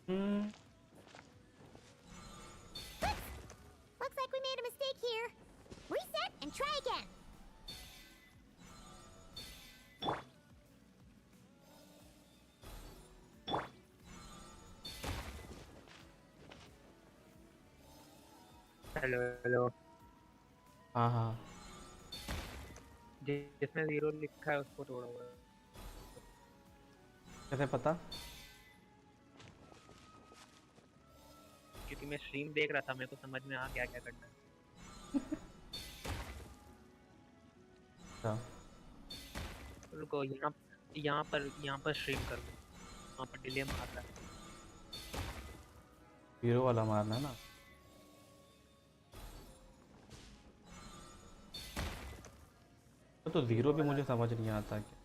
Looks like we made a mistake here. Reset and try again. Hello hello. हाँ हाँ जिसमें 0 लिखा है उसको तोड़ा हुआ है। कैसे पता? क्योंकि मैं स्ट्रीम देख रहा था, मेरे को समझ में आ गया क्या करना है। अच्छा रुको, यहाँ पर स्ट्रीम करो, वहाँ पर डिले मारता है। हीरो वाला मारना है ना। तो जीरो भी मुझे समझ नहीं आता क्या।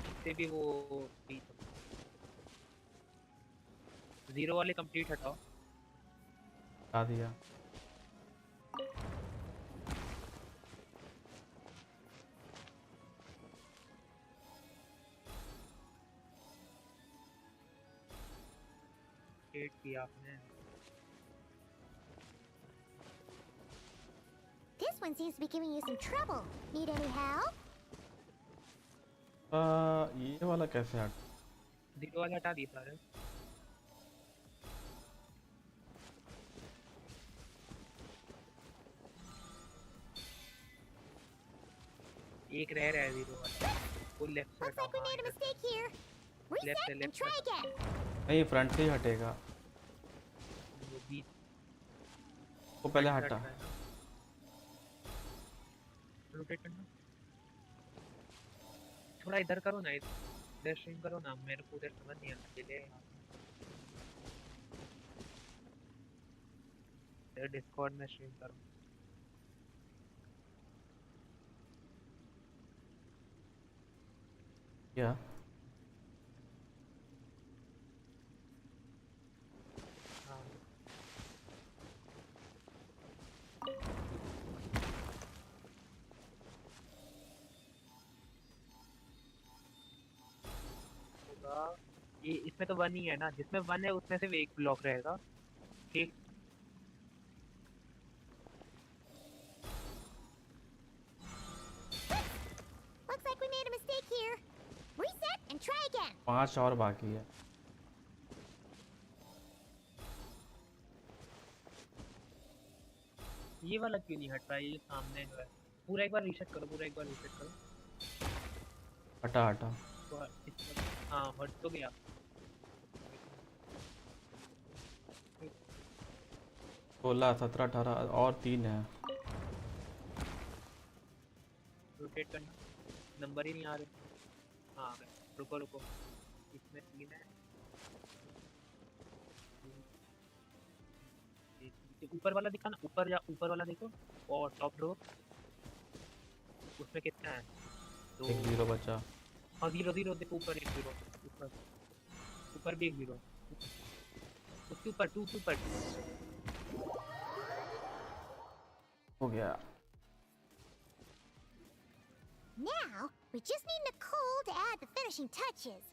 इससे भी वो 0 वाले कंप्लीट हटाओ। बता दिया। क्रिएट किया आपने। This one seems to be giving you some trouble. Need any help? ये वाला कैसे हट? 0 वाला हटा दिया सारे। एक रह रहा है 0 वाला, वो लेफ्ट से Looks हटाओ। like we made a mistake here. Left Reset and left try again. नहीं, फ्रंट से ही हटेगा। वो बीच वो पहले हटा। रोटेट करना, थोड़ा इधर करो ना, इधर स्ट्रीम करो ना, मेरे को उधर समझ नहीं आता डिले। इधर डिस्कॉर्ड में स्ट्रीम करो। क्या? हाँ ये इसमें तो 1 ही है ना, जिसमें 1 है उसमें सिर्फ एक ब्लॉक रहेगा। ठीक, Looks like we made a mistake here. Reset and try again. 5 और बाकी है। ये वाला क्यों नहीं हट रहा है? ये सामने जो है, पूरा एक बार रीसेट करो, पूरा एक बार रीसेट करो। हटा हटा। तो हाँ हट तो गया। 16 17 18 और 3 है। रोटेट करना, नंबर ही नहीं आ रहे। हाँ आ गए। रुको रुको, इसमें 3 है। ऊपर वाला दिखा ना, ऊपर या ऊपर वाला देखो, और टॉप रो उसमें कितना है? तो एक 0 बचा। हाँ 0 0 देखो, ऊपर एक 0, ऊपर ऊपर भी एक 0, उसके ऊपर 2 के ऊपर 2। हो गया। Now, we just need Nicole to add the finishing touches.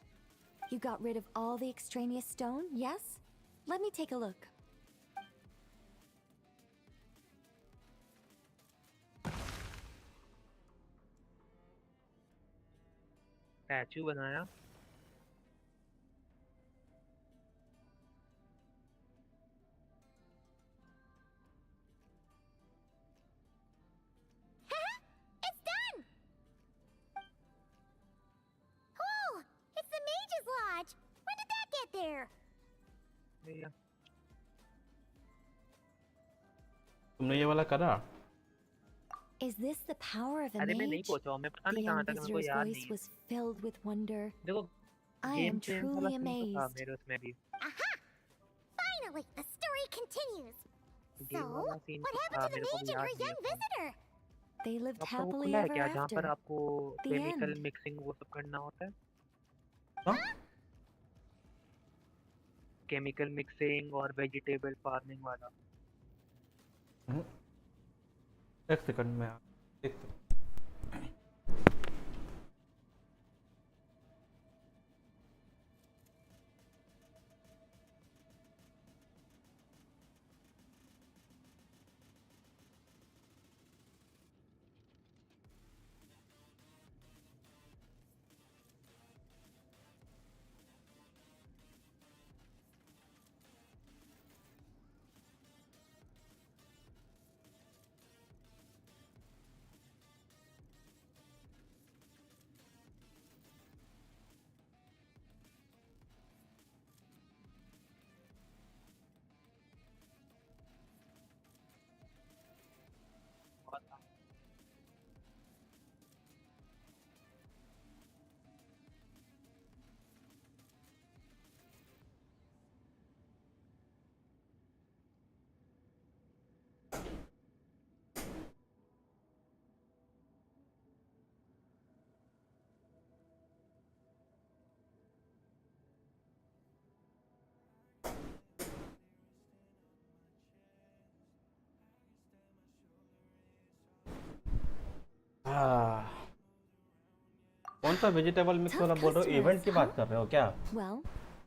You got rid of all the extraneous stone, yes? Let me take a look. Statue बनाया। It's done! Oh, it's the Mage's Lodge! When did that get there? तुमने ये वाला करा? Is this the power of a अरे मैं नहीं mage? पहुंचा हूँ, मैं पता The नहीं young कहाँ तक, मेरे को visitor's याद voice नहीं है। was filled with wonder. देखो I गेम am चेंज वाला truly सीन तो था amazed. मेरे उसमें भी। Aha! Finally, the story continues. So, game वाला सीन what तो happened था, to the मेरे को भी mage and her याद नहीं young है। visitor? They lived अब तो वो happily खुला है ever क्या, जहाँ पर after. आपको The केमिकल end. मिक्सिंग वो सब करना होता है? हाँ? केमिकल मिक्सिंग और वेजिटेबल फार्मिंग वाला। एक सेकंड में देखते। सा वेजिटेबल मिक्स वाला बोल रहे हो, इवेंट की बात कर रहे हो क्या? Well,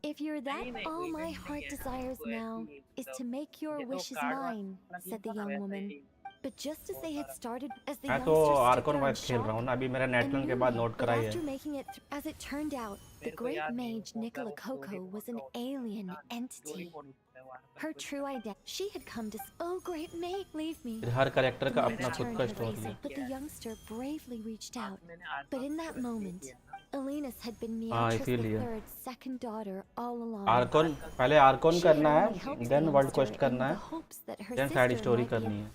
if you're that नहीं all कोई my इवेंट नहीं heart है ना, desires तो now ऐसे ही is to मतलब make your ये तो wishes कार्ड mine, वाला गेम said the था ना young वैसे woman. He But just as बहुत they had सारा started, as the मैं तो youngster stood आर्कोन there in wise खेल रहा shock, हूँ ना, अभी मेरा नेट and रन के knew बाद नोट that कराई है। after making it, as it turned out, the मेरे को great याद नहीं mage कौन सा Nicola वो स्टोरी Coco मोड was का an होता alien है ना, स्टोरी entity. मोड होता है वो आर्कन Her कोई true identity. She had come to. Oh, great mage, leave me. Her character The का mage अपना खुद turned का her स्टोरी face, है। but the youngster bravely reached out. मैंने But in आर्कन that को moment, किया ना, Elenus had been हाँ Neatra's इसीलिए III's second daughter all along. आर्कोन, पहले आर्कोन She had करना only है, helped the then world youngster quest in करना the है, hopes that her then side sister story might be करनी है।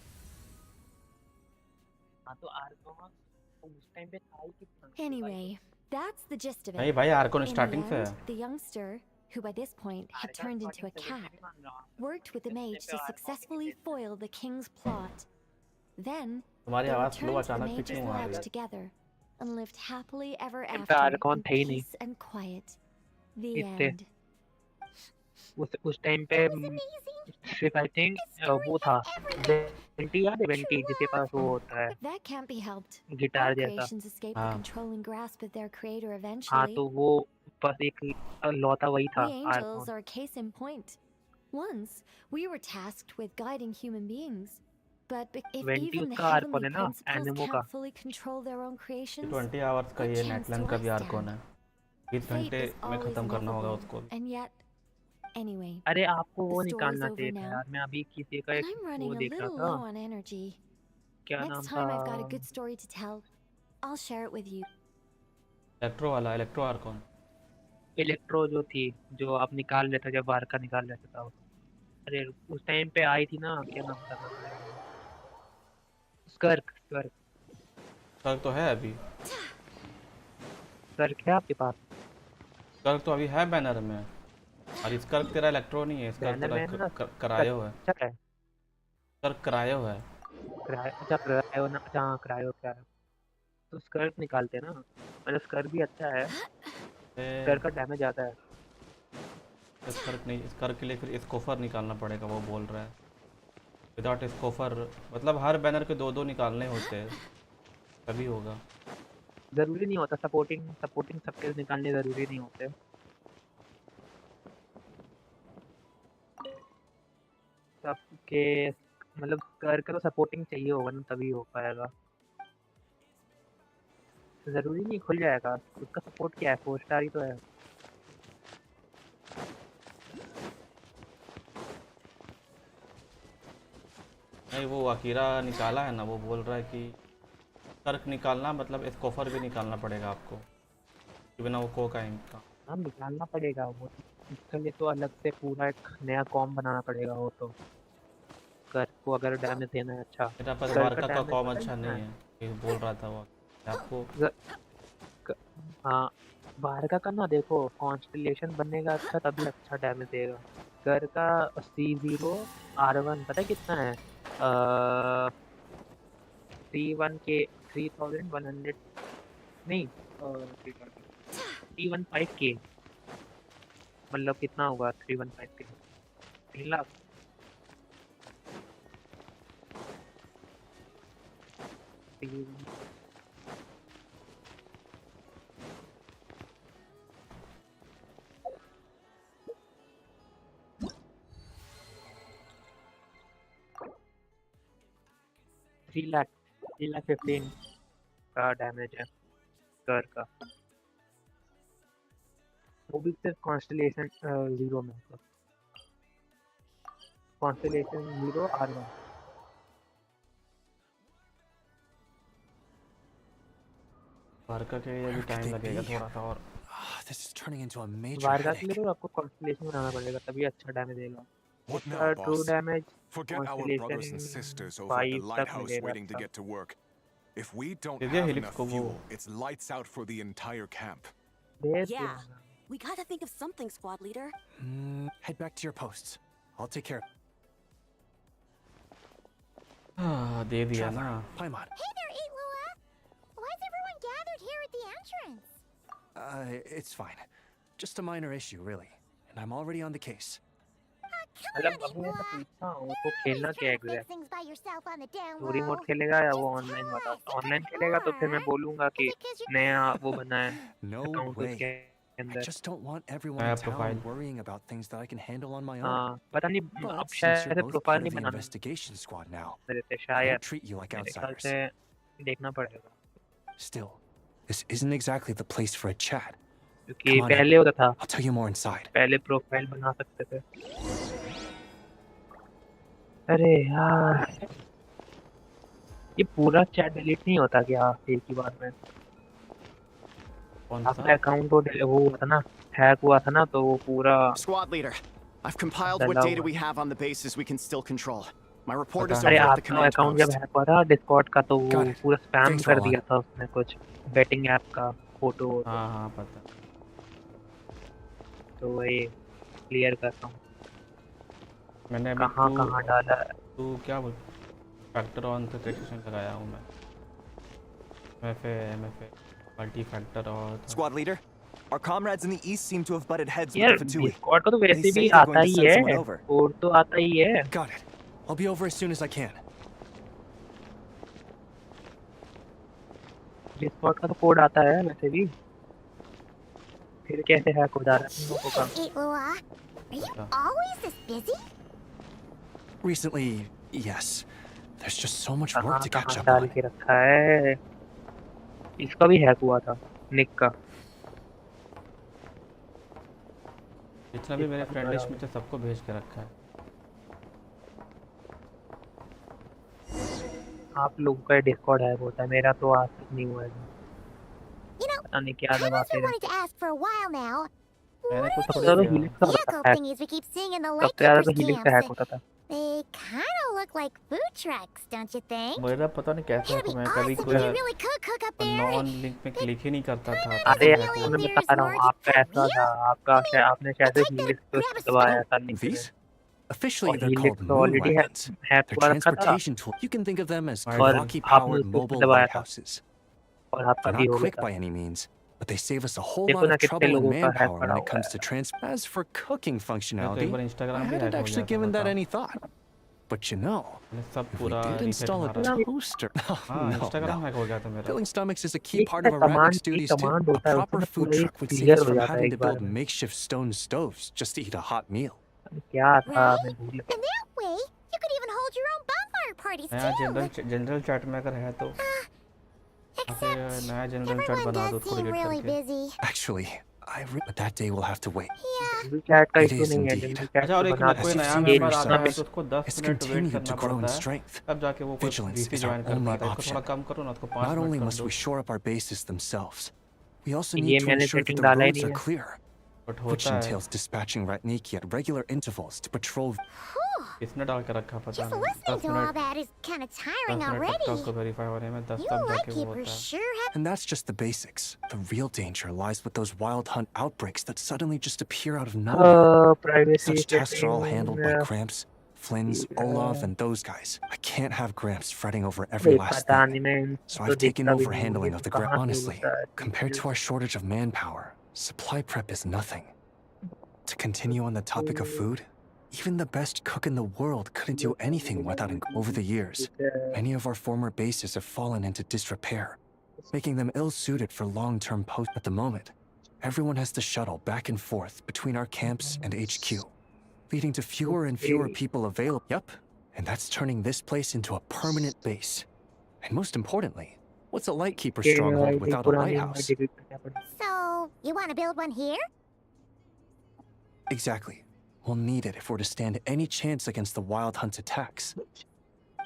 हाँ तो आर्कन तो उस टाइम पे था ही कितना। Anyway, that's the gist of नहीं it. भाई आर्कोन In the स्टार्टिंग से end, है। the youngster, who by this point had Arkan turned into a starting से cat, मैं भी मान रहा हूँ, worked with the इस mage पे to आर्कन successfully नहीं foil the king's plot. Then, तुम्हारी they आवाज़ स्लो returned to the अचानक से mage's क्यों आ रही lodge है? together and lived happily ever इन पे after आर्कन in थे ही नहीं peace and quiet. The इतने end. उस टाइम पे It was amazing. सिर्फ आई थिंक This story वो था had everything. वेंटी याद है True वेंटी जिसके love. पास वो होता है That can't be helped. Guitar All जैसा। creations escape the हाँ controlling grasp of their creator हाँ eventually. तो वो बस एक लौता वही था We angels Arkan. are case in point. Once, we were tasked with guiding human beings. But if vanity even the उसका आर्कन heavenly है ना principles एनिमो का। can't fully control their own creations, 20 hours का what ये chance नेटलैंड do का I भी आर्कोन stand? है, 20 Fate घंटे is में always ख़त्म करना होगा inevitable, उसको। and yet, anyway, अरे आपको the वो story's निकालना over चाहिए था now, यार, मैं अभी किसी का and एक I'm वो running a देख रहा little था, low on energy. क्या Next नाम था, time I've got a good story to tell, I'll share it with you. Electro वाला, इलेक्ट्रो आर्कोन। इलेक्ट्रो जो थी जो आप निकाल लेते जब बाहर का निकाल लेता था। अरे उस टाइम पे आई थी ना, क्या नाम था स्कर्क स्कर्क स्कर्क तो है अभी, स्कर्क है आपके पास? स्कर्क तो अभी है बैनर में। और स्कर्क तेरा इलेक्ट्रो नहीं है, स्कर्क बैनर तेरा में ना करायो है, अच्छा है स्कर्क करायो है। अच्छा क्रायो ना, अच्छा हाँ क्रायो क्रायो, तो स्कर्क निकालते हैं ना, मतलब स्कर्क भी अच्छा है, स्कर्क का डैमेज आता है। स्कर्क नहीं, स्कर्क के लिए फिर स्कोफर निकालना पड़ेगा, वो बोल रहा है। विदाउट स्कोफर मतलब हर बैनर के दो दो निकालने होते हैं, तभी होगा। जरूरी नहीं होता, सपोर्टिंग सपोर्टिंग सबके निकालने जरूरी नहीं होते। सबके मतलब स्कर्क तो सपोर्टिंग चाहिए होगा ना तभी हो पाएगा, जरूरी नहीं खुल जाएगा। उसका सपोर्ट क्या है, 4 स्टार ही तो है। नहीं वो अकीरा निकाला है ना, वो बोल रहा है कि स्कर्क निकालना मतलब स्कोफर भी निकालना पड़ेगा आपको, कि बिना वो को का इनका। हाँ निकालना पड़ेगा वो, इसके लिए तो अलग से पूरा एक नया कॉम बनाना पड़ेगा वो तो, स्कर्क को अगर डैमेज देना है अच्छा। मेरा पर स्कर्क का वारका का डैमेज कॉम पता है अच्छा कितना नहीं है? है, ये बोल रहा था वो आपको। हाँ बारका का ना देखो, कॉन्स्टलेशन बनेगा अच्छा तभी अच्छा डैमेज देगा। स्कर का C0 R1 पता है कितना है? अ 31K 3100 नहीं, 315K, मतलब कितना होगा 315K, 3 लाख। थ्री लाख 3,15,000 का डैमेज है स्कर का, वो भी सिर्फ कॉन्स्टलेशन 0 में, मतलब कॉन्स्टलेशन 0 R1। वारका के लिए भी Where could टाइम they लगेगा be? थोड़ा सा और। This is turning into a major वारगा के लिए headache. तो आपको कॉन्स्टलेशन बनाना पड़ेगा तभी अच्छा डैमेज देगा। What now, उसका true boss? Damage Forget our brothers and sisters over at the 5 तक lighthouse मिलेगा waiting to अच्छा। get to work. If we don't दे दिया have हेलिक्स enough को वो। fuel, it's lights out for the entire camp. They Yeah. दिया। We gotta think of something, squad leader. Head back to your posts. I'll take care. हाँ दे दिया ना। Traveler, Paimon. Hey there, Eitlua! Why is everyone gathered here at the entrance? It's fine. Just a minor issue, really. And I'm already on the case. Come मतलब on, अब मैं Eitlua! तो पूछता हूँ तो You're खेलना always क्या है trying to fix exact? things by yourself on the down story mode low. खेलेगा या वो Just ऑनलाइन tell वाला? us, ऑनलाइन it's खेलेगा तो फिर मैं Lorr. बोलूंगा Is कि it 'cause you're नया वो बना है No अकाउंट उसके way. I अंदर। just don't want everyone नया in town profile worrying about things that I can handle on my own. हाँ पता नहीं अब But since शायद you're both प्रोफाइल part नहीं of the banana investigation squad now, मेरे से I शायद won't treat you like मेरे ख्याल outsiders. से देखना पड़ेगा Still, this isn't exactly the place for a chat. क्योंकि Come on in. पहले होता था I'll tell you more inside. पहले प्रोफाइल बना सकते थे। अरे यार ये पूरा चैट डिलीट नहीं होता क्या एक ही बार में? कौन आपका सा? अकाउंट वो हुआ था ना, हैक हुआ था ना, तो वो पूरा Squad leader, I've compiled what डला data हुआ we have on the bases we can still control. My report is पता over अरे नहीं। at the आपका command अकाउंट जब post. हैक हुआ था डिस्कॉर्ड का तो वो Got it. पूरा स्पैम Thanks, कर Valorant. दिया था उसने कुछ बेटिंग ऐप का फोटो हाँ हाँ पता। तो वही क्लियर कर रहा हूँ मैंने अभी कहाँ कहाँ डाला है। तू क्या बोल फैक्टर ऑन ऑथेंटिकेशन लगाया हूँ मैं MFA मल्टी फैक्टर और Squad leader, our comrades in the east seem to have butted heads with यार the Fatui. डिस्कॉर्ड का तो वैसे They say भी they're आता going to ही send है, someone over. कोड तो आता ही है। Got it. I'll be over as soon as I can. Discord का तो कोड आता है वैसे भी, फिर कैसे हैक हो जा रहा है तुम लोगों का? Hey, Lua, are you always this busy? Recently, yes. There's just so much कहाँ work to catch कहाँ up डाल on. के रखा है? इसका भी हैक हुआ था निक का। जितना भी मेरे फ्रेंड लिस्ट में थे सबको भेज के रखा है। आप लोगों का डिस्कॉर्ड हैक होता है, मेरा तो आज तक नहीं हुआ है। You know, पता नहीं क्या I've also दबाते wanted to ask for a while now. मैंने What कुछ are सबसे बोल ज्यादा these दिया। हीलिक्स का होता vehicle था hack, thingies we keep seeing in the सबसे ज्यादा तो lightkeepers' हीलिक्स का हैक camps? होता था। They kind of look like food trucks, don't you think? मेरा पता नहीं कैसे It'd है be मैं कभी awesome कोई if you really could cook up there. Non link में क्लिक ही नहीं करता था अरे तभी हैक really हुआ। मैं there's बता रहा हूँ more आपका for ऐसा था, आपने शायद I'll take them, helix grab a दबाया था निक में, These? Officially, और they're हीलिक्स called तो moon already wagons. Hack They're हुआ रखा था transportation tools. You can think of them as और और Kavaki-powered आपने उसको mobile दबाया था lighthouses. और आपका They're भी not हो गया quick था। by any means, but they save us a whole देखो lot ना of कितने trouble and लोगों का हैक manpower पड़ा when it हुआ comes है। to As for cooking मैं तो एक functionality, बार I इंस्टाग्राम भी hadn't हैक हो actually गया था given that बताओ। any thought. But you know, मैंने सब if we पूरा did रीसेट install a मारा। toaster, हाँ no, इंस्टाग्राम no. हैक हो गया था मेरा। Filling stomachs is a key एक part ना of a कमांड Ratnik's की duties too. कमांड A होता है उससे proper ना food पूरा truck would save clear us हो from जाता है having एक to बार build में। makeshift stone stoves just to eat a hot meal. क्या था Right? मैं भूल And that way, you could even hold your own bonfire parties नया too. जनरल चैट में अगर है तो यहाँ पे Except नया जनरल चैट everyone बना दो does थोड़ी seem लेट really करके। busy. Actually, but that day will have to wait. Yeah. General chat का It इशू is नहीं है, indeed. जनरल चैट अच्छा तो और एक बना कोई As you've नया seen ये for मेंबर आता है yourselves, तो उसको 10 it's मिनट वेट continued करना to grow in पड़ता है strength. तब जाके वो कोई Vigilance VC is our join कर only पाता है। इसको option. थोड़ा कम करो ना, उसको 5 Not मिनट only कर must दो। we shore up our bases themselves, we also ये need to मैंने ensure that सेटिंग the डाला ही roads नहीं are है। clear, बट which होता है entails dispatching Ratniki at regular intervals to patrol. किसने डाल के रखा पता Just नहीं। listening 10 to all minute that is kind of 10 tiring minute लगता है already. उसको वेरीफाई होने में 10 You तब जाके वो lightkeepers होता है। sure have. And that's just the basics. The real danger lies with those wild hunt outbreaks that suddenly just appear out of nowhere. Privacy Such tasks are all handled by setting Gramps, Flynn's, Olaf, and those guys. I can't have Gramps fretting over every भाई last पता thing. नहीं, मैं So तो I've taken देखता भी over नहीं हूँ handling ये of the कहाँ से Honestly, होता है। compared to our shortage of manpower, supply prep is nothing. To continue on the topic of food, even the best cook in the world couldn't do anything without over the years. Many of our former bases have fallen into disrepair, making them ill-suited for long-term posts at the moment. Everyone has to shuttle back and forth between our camps and HQ, leading to fewer and fewer people available. Yep, and that's turning this place into a permanent base. And most importantly, what's a lightkeeper stronghold without a lighthouse? So, you want to build one here? Exactly. We'll need it if we're to stand any chance against the wild hunt attacks.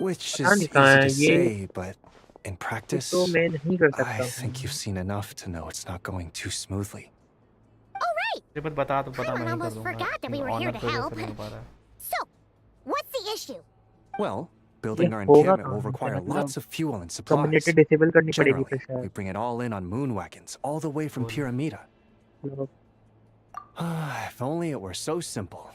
Which is easy to say, but in practice, तो मैं नहीं कर सकता I think you've seen enough to know it's not going too smoothly. Oh, right. ये बात बता तो पता मैं ही कर almost दूंगा। forgot that we were here honour to की वजह help. से नहीं हो पा रहा है। So, what's the issue? Well, building our होगा encampment will कहाँ? require मतलब lots of fuel and community supplies. Disable करनी पड़ेगी फिर Generally, we bring it all in on moon wagons, all the way from Pyramida. शायद। If only it were so simple.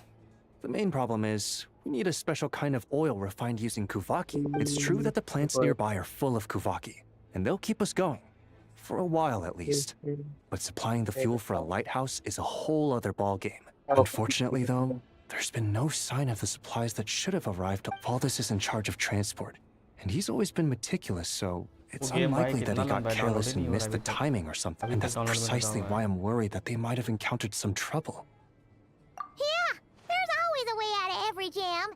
The main problem is, we need a special kind of oil refined using Kuvaki. It's true that the plants nearby are full of Kuvaki, and they'll keep us going. For a while at least. But supplying the fuel for a lighthouse is a whole other ballgame. Unfortunately though, There's been no sign of the supplies that should have arrived. Valdis is in charge of transport, and he's always been meticulous, so it's game भाई unlikely that कितना he got लंबा है, careless download ही नहीं and हो रहा missed अभी the तक। timing or something. अभी And तक that's download में लगा precisely हुआ है। why I'm worried that they might have encountered some trouble. Yeah, there's always a way out of every jam.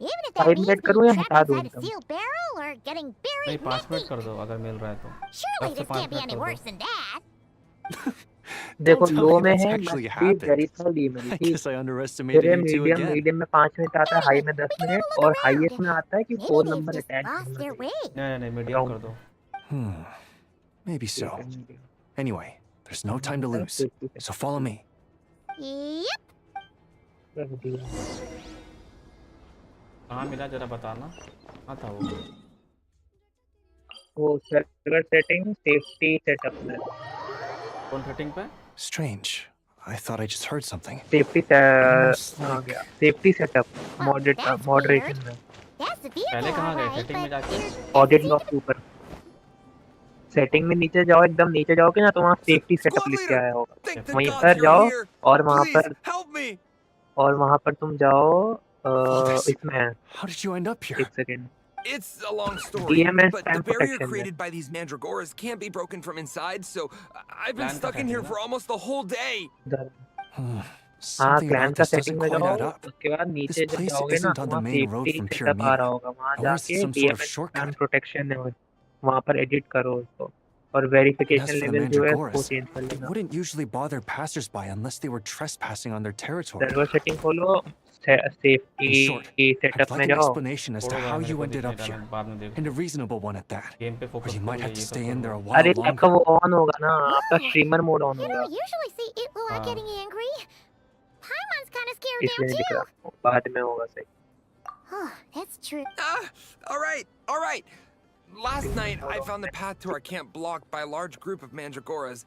Even if that 5 means minute करूँ being या trapped हटा दूँ inside a एकदम? sealed barrel or getting buried नहीं 5 minute knee कर दो अगर मिल रहा है तो। Surely 10 से this 5 can't be minute any कर worse दो। than that. देखो Don't tell लो me में that's है actually must happened. Very slowly मेरी I ठीक। guess I फिर underestimated ये you two medium again. Medium में 5 मिनट आता है, हाई में 10 We gotta मिनट, look और around. हाईएस्ट में आता है कि Maybe 4 they've number just attach lost their way. नहीं मीडियम कर दो। Maybe so. Anyway, there's no time to lose, so follow me. Yep. कहाँ मिला जरा बताना। कहाँ था वो? वो सर्वर सेटिंग सेफ्टी सेटअप में कौन सेटिंग पे? Strange. I thought I just heard something. Safety Almost आ like गया safety setup Well, that's moderation weird. में That's the vehicle, पहले कहाँ गए? alright, सेटिंग में but जाके? there audit doesn't lock seem के ऊपर सेटिंग में नीचे जाओ, एकदम नीचे जाओगे ना तो वहाँ सेफ्टी सेटअप Squad लिख के leader! आया होगा, Thank the वहीं gods पर you're जाओ here! और वहाँ Please, पर help me! तुम जाओ Valdis, इसमें how did you end up here? एक second It's a long story, DMS but spam the barrier protection created by these mandragoras can't be broken from inside, so I've been Plan stuck in का here setting for almost the whole day. Hmm, हाँ Something clan about का this setting doesn't में quite जाओ, add up. उसके बाद नीचे जब place जाओगे ना isn't तो on the वहाँ main road safety from setup आ Pyramida. रहा होगा, वहाँ Nor is it जाके some sort of DMS shortcut. Spam protection है वहाँ पर एडिट करो उसको, और And verification as for the level जो है उसको Mandragoras, चेंज कर they लेना। wouldn't usually bother passersby unless they were trespassing on their territory. Server setting खोलो, safety In short, setup I'd में like an जाओ। explanation as to छोड़ो भाई how मेरे you को ended दिख up नहीं रहा, here, मैं बाद में देखूँ। and a reasonable one at that. Game पे Or फोकस you might करो, have to ये सब stay in there करो। a while अरे आपका longer. वो ऑन होगा ना, आपका Oh, streamer mode on you होगा, don't usually see Itloa हाँ। getting angry. Paimon's kind of scared इसलिए now नहीं दिख too. रहा, बाद में होगा सही। Oh, that's true. All right. Last night, I found the path to our camp blocked by a large group of mandragoras.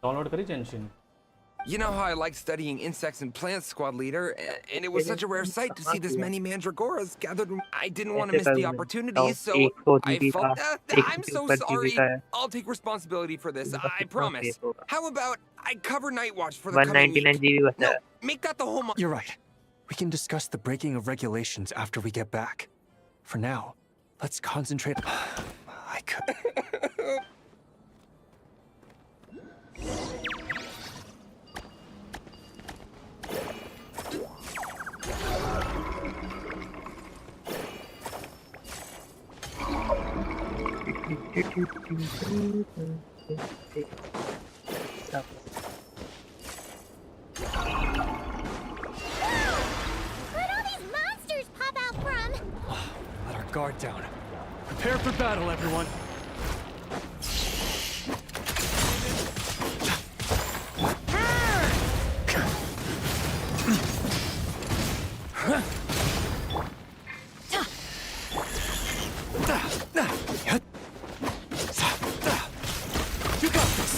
Download करी जेंशिन। You know how I like studying insects and plants, squad leader, and it was such a rare sight to see this many mandragoras gathered. I didn't want to miss the opportunity, so I felt I'm so sorry. I'll take responsibility for this. I promise. How about I cover night watch for the coming 199 week? GB बचा No, है। make that the whole month. You're right. We can discuss the breaking of regulations after we get back. For now, let's concentrate. I could. Where'd all these monsters pop out from? Let our guard down. Prepare for battle, everyone. You got this.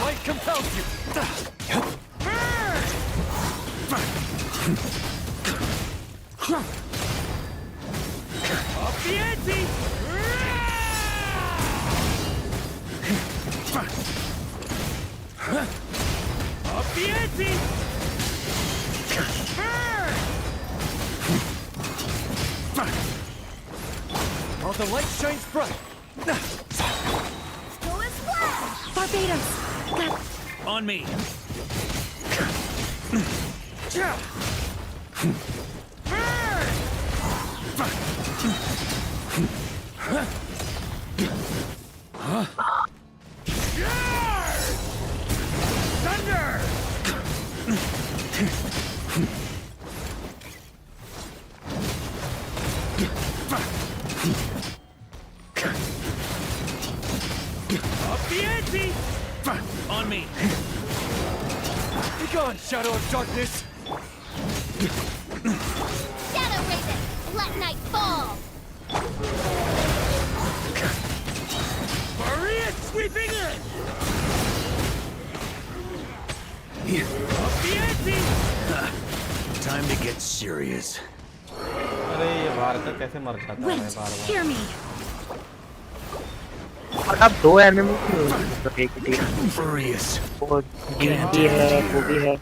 Might compels you. Up the ante! Up the ante! While the light shines bright. Barbados! On me. Thunder! Up the ante! On me. Be gone, Shadow of Darkness! Shadow Raven, let night fall. Maria sweeping in! Up the ante! Time to get serious. अरे ये बाहर का कैसे मर जाता है Wait, बार-बार। hear me. और अब 2 एमएम तो एक ही Furious. वो भी है, वो भी है।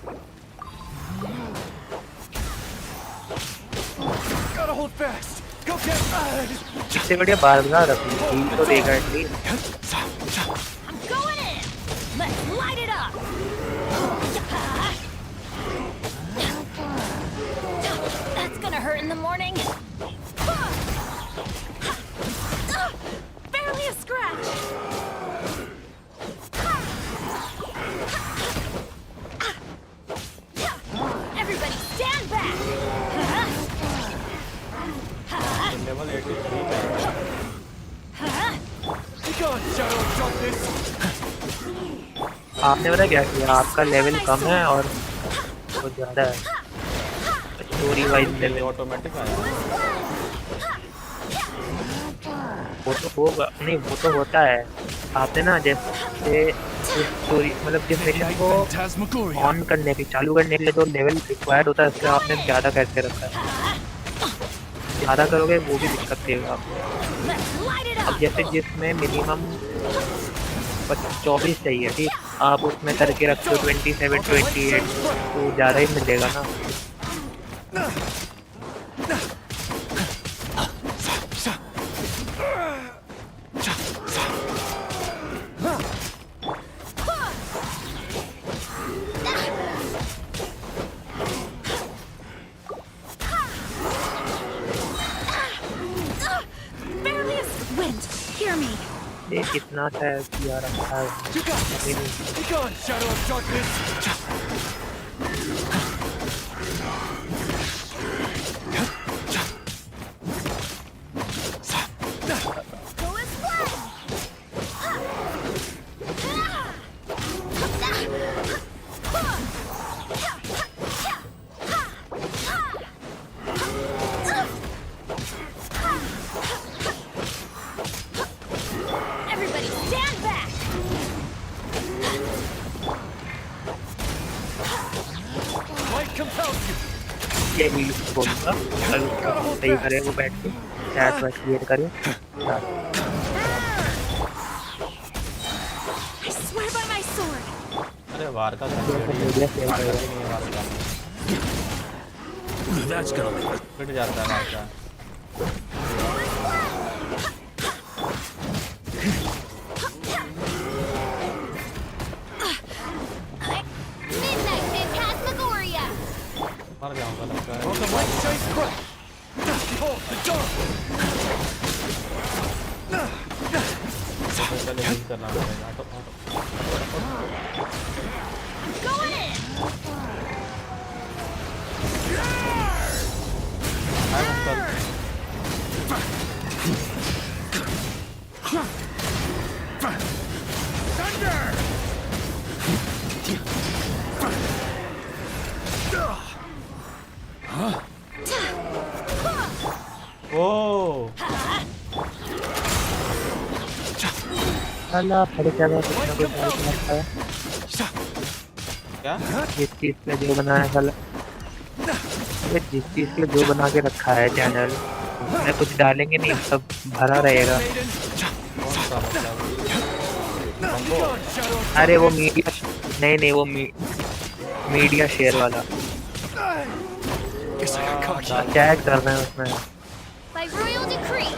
hold fast. Go get. इससे बढ़िया बारगाह रख ली, हील तो देगा at least. I'm going in. Let's light it up. That's gonna hurt in the morning. Barely a scratch. Everybody stand back. Level 83 पे Be gone, Sharon. Drop this. आपने पता क्या किया, आपका लेवल कम है और वो ज़्यादा है स्टोरी वाइज ये लेवल। ऑटोमेटिक आया। वो तो होगा नहीं, वो तो होता है। आपने ना जैसे स्टोरी मतलब जिस मिशन को Phantasmagoria. ऑन करने के चालू करने के लिए जो लेवल रिक्वायर्ड होता है उससे आपने ज़्यादा करके रखा है। ज़्यादा करोगे वो भी दिक्कत देगा आपको। अब जैसे जिसमें मिनिमम 24 चाहिए, ठीक, आप उसमें करके रखते हो 27 28 तो ज़्यादा ही मिलेगा ना। ये कितना था किया रखा है। You got this. Be gone, Shadow of Darkness. Everybody stand back. Light compels you. ये भी बोलूँगा अगर उसको सही करे वो बैठ के चैट वैट क्रिएट करे। I swear by my sword. अरे वार का मीडिया सेव करेगा। That's gonna leave us. पिट जाता है वार का। Midnight Phantasmagoria! मर जाऊंगा लगता है। On the light shines bright. Behold the dark. तो पहले यूज करना पड़ेगा। Going in. मैं उसका Thunder. ओ अल्लाह फिर क्या कुछ ना कुछ लगता है। क्या जिस चीज़ पे जो बनाया है साला, ये जिस चीज़ पे जो बना के रखा है चैनल में कुछ डालेंगे नहीं, सब भरा रहेगा। कौन सा मतलब Be gone, Shadow of अरे वो मीडिया नहीं वो मीडिया शेयर वाला Guess I got caught. Chat कर रहे हैं उसमें। By royal decree!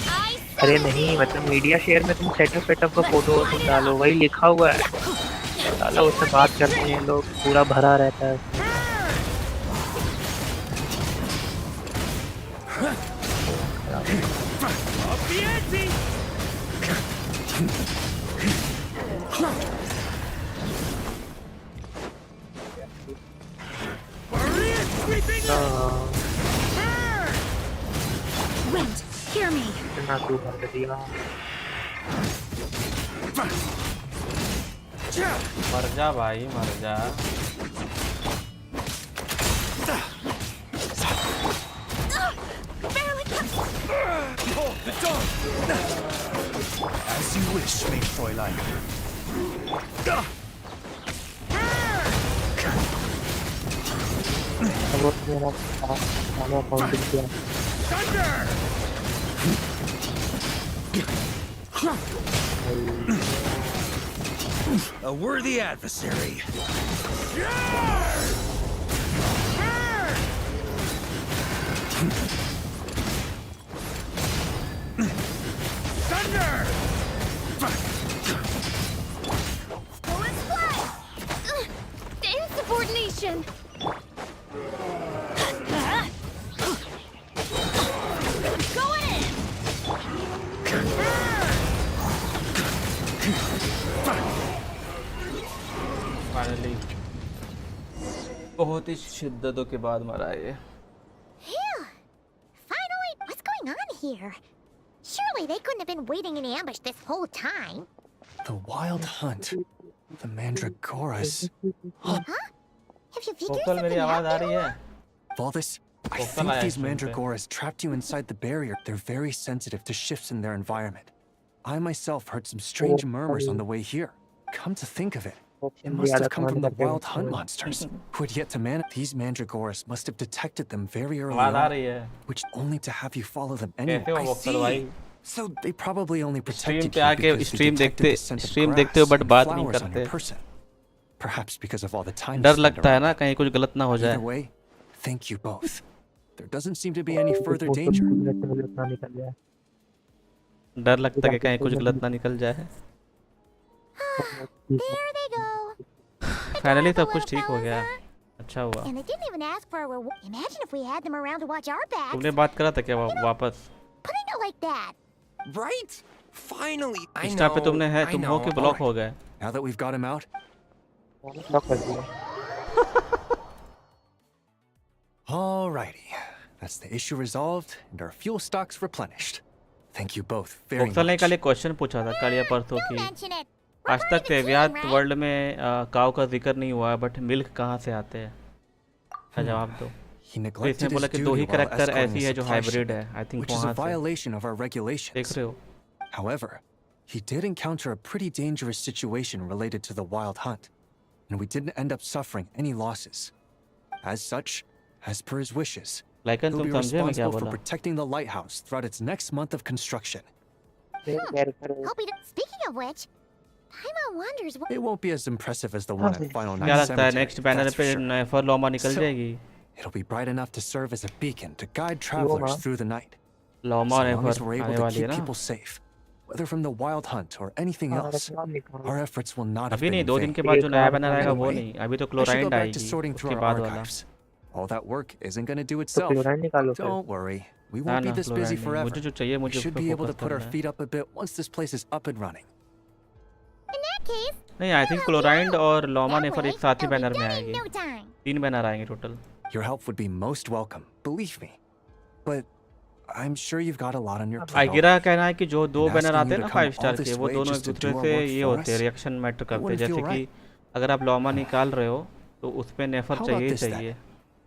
I अरे नहीं मतलब मीडिया शेयर में तुम सेटअप का फोटो तुम डालो, वही लिखा हुआ है डालो, उससे बात करते हैं लोग, पूरा भरा रहता है। Up the ante. Maria sweeping in. Wind, hear me. इतना तू भर दिया। मर जा भाई मर जा। Behold the dark. As you wish, mate Fräulein. अब वो मेरा सारा अकाउंट दिया। Thunder. A worthy adversary. Thunder! Go and splash! Insubordination! Going in! Finally बहुत ही शिद्दतों के बाद मरा ये। Phew! Finally, what's going on here? Surely they couldn't have been waiting in ambush this whole time. The wild hunt. The Mandragoras. Huh? Have you figured focal मेरी something आवाज out आ रही yet? है? Valdis, I Focal think आया these stream पे। Mandragoras trapped you inside the barrier. They're very sensitive to shifts in their environment. I myself heard some strange murmurs on the way here. Come to think of it, it must have come from the wild hunt monsters, who had yet to These Mandragoras must have detected them very early आवाज आ on, रही है? which only to have you follow them कैसे anyway. वो focal भाई? So They probably only stream protected पे you आके because they stream detected देखते the scent of stream grass देखते हो बट and बात नहीं flowers on your करते। person. Perhaps because of all the time you डर spend लगता है around ना them. कहीं कुछ गलत ना हो Either जाए। way, thank you both. There doesn't seem to be any further danger. डर लगता है कि कहीं कुछ गलत ना निकल जाए। There they go. फाइनली सब Adorable कुछ ठीक हो little गया। fellas, huh? अच्छा हुआ। And they didn't even ask for a reward. Imagine if we had them around to watch our backs. तुमने बात करा था क्या वापस? Putting it like that. right? Finally, I Insta पे तुमने है I तुम हो know. कि ब्लॉक हो गए? Now that we've got him out, block कर दिया। alrighty. That's the issue resolved and our fuel stocks replenished. Thank you both very focal ने much. कल एक क्वेश्चन पूछा था कल या परसों Don't की mention it. We're आज part तक of the team, तेवियात right? World में काव का जिक्र नहीं हुआ बट मिल्क कहाँ से आते हैं? का जवाब दो। He तो neglected इसने his बोला कि दो duty ही while कैरेक्टर escorting ऐसी a है जो supply हाइब्रिड ship, है। I think which is a वहाँ से violation of our देख regulations. रहे हो? However, he did encounter a pretty dangerous situation related to the wild hunt, and we didn't end up suffering any losses. As such, as per his wishes, लाइकन he'll तुम be समझे मैं क्या responsible for बोला? protecting the lighthouse throughout its next month of construction. Hope we don't. Speaking of which, Paimon wonders what. It won't be as impressive as the one at Final क्या Night लगता है Cemetery, next banner that's for पे sure. नेफर लोमा निकल So- जाएगी? It'll be bright enough to serve as a beacon to guide travelers through the night. Loma So long as नेफर we're आने able to वाली है keep ना? people safe, whether from the wild hunt or anything else, our efforts will not have अभी been नहीं in 2 दिन vain. के बाद जो नया बैनर आएगा वो Anyway, नहीं अभी तो I should go क्लोराइंड back to आएगी sorting through उसके our बाद वाला। archives. All that work isn't going to do तो itself. क्लोराइन निकालो फिर। Don't worry, we ना won't be ना this busy क्लोराइंड नहीं forever. मुझे जो चाहिए We मुझे उस should पे be able to focus put our करना है। feet up a bit once this place is up and running. In that case, नहीं आई थिंक क्लोराइंड और लोमा that नेफर way, एक साथ ही it'll be बैनर में done in आएगी। no time. 3 बैनर आएंगे total. Your help would be most welcome, believe me. But I'm sure you've got a lot on your plate. आगिरा का कहना है कि जो 2 And बैनर asking आते you हैं ना to come 5 स्टार all के this वो way दोनों एक just to दूसरे do our से work ये for होते हैं us? रिएक्शन मैटर करते हैं wouldn't जैसे feel कि अगर आप लोमा निकाल रहे हो तो उस पे नेफर How about चाहिए ही this then? चाहिए।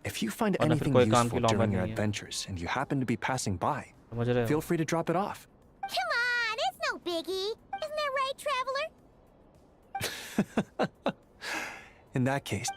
If you find वरना फिर anything कोई काम की useful लॉमा during your नहीं है। adventures and you happen to be passing by, समझ रहे हो? feel free to drop it off. Come on, it's no biggie. Isn't that right, traveler? In that case,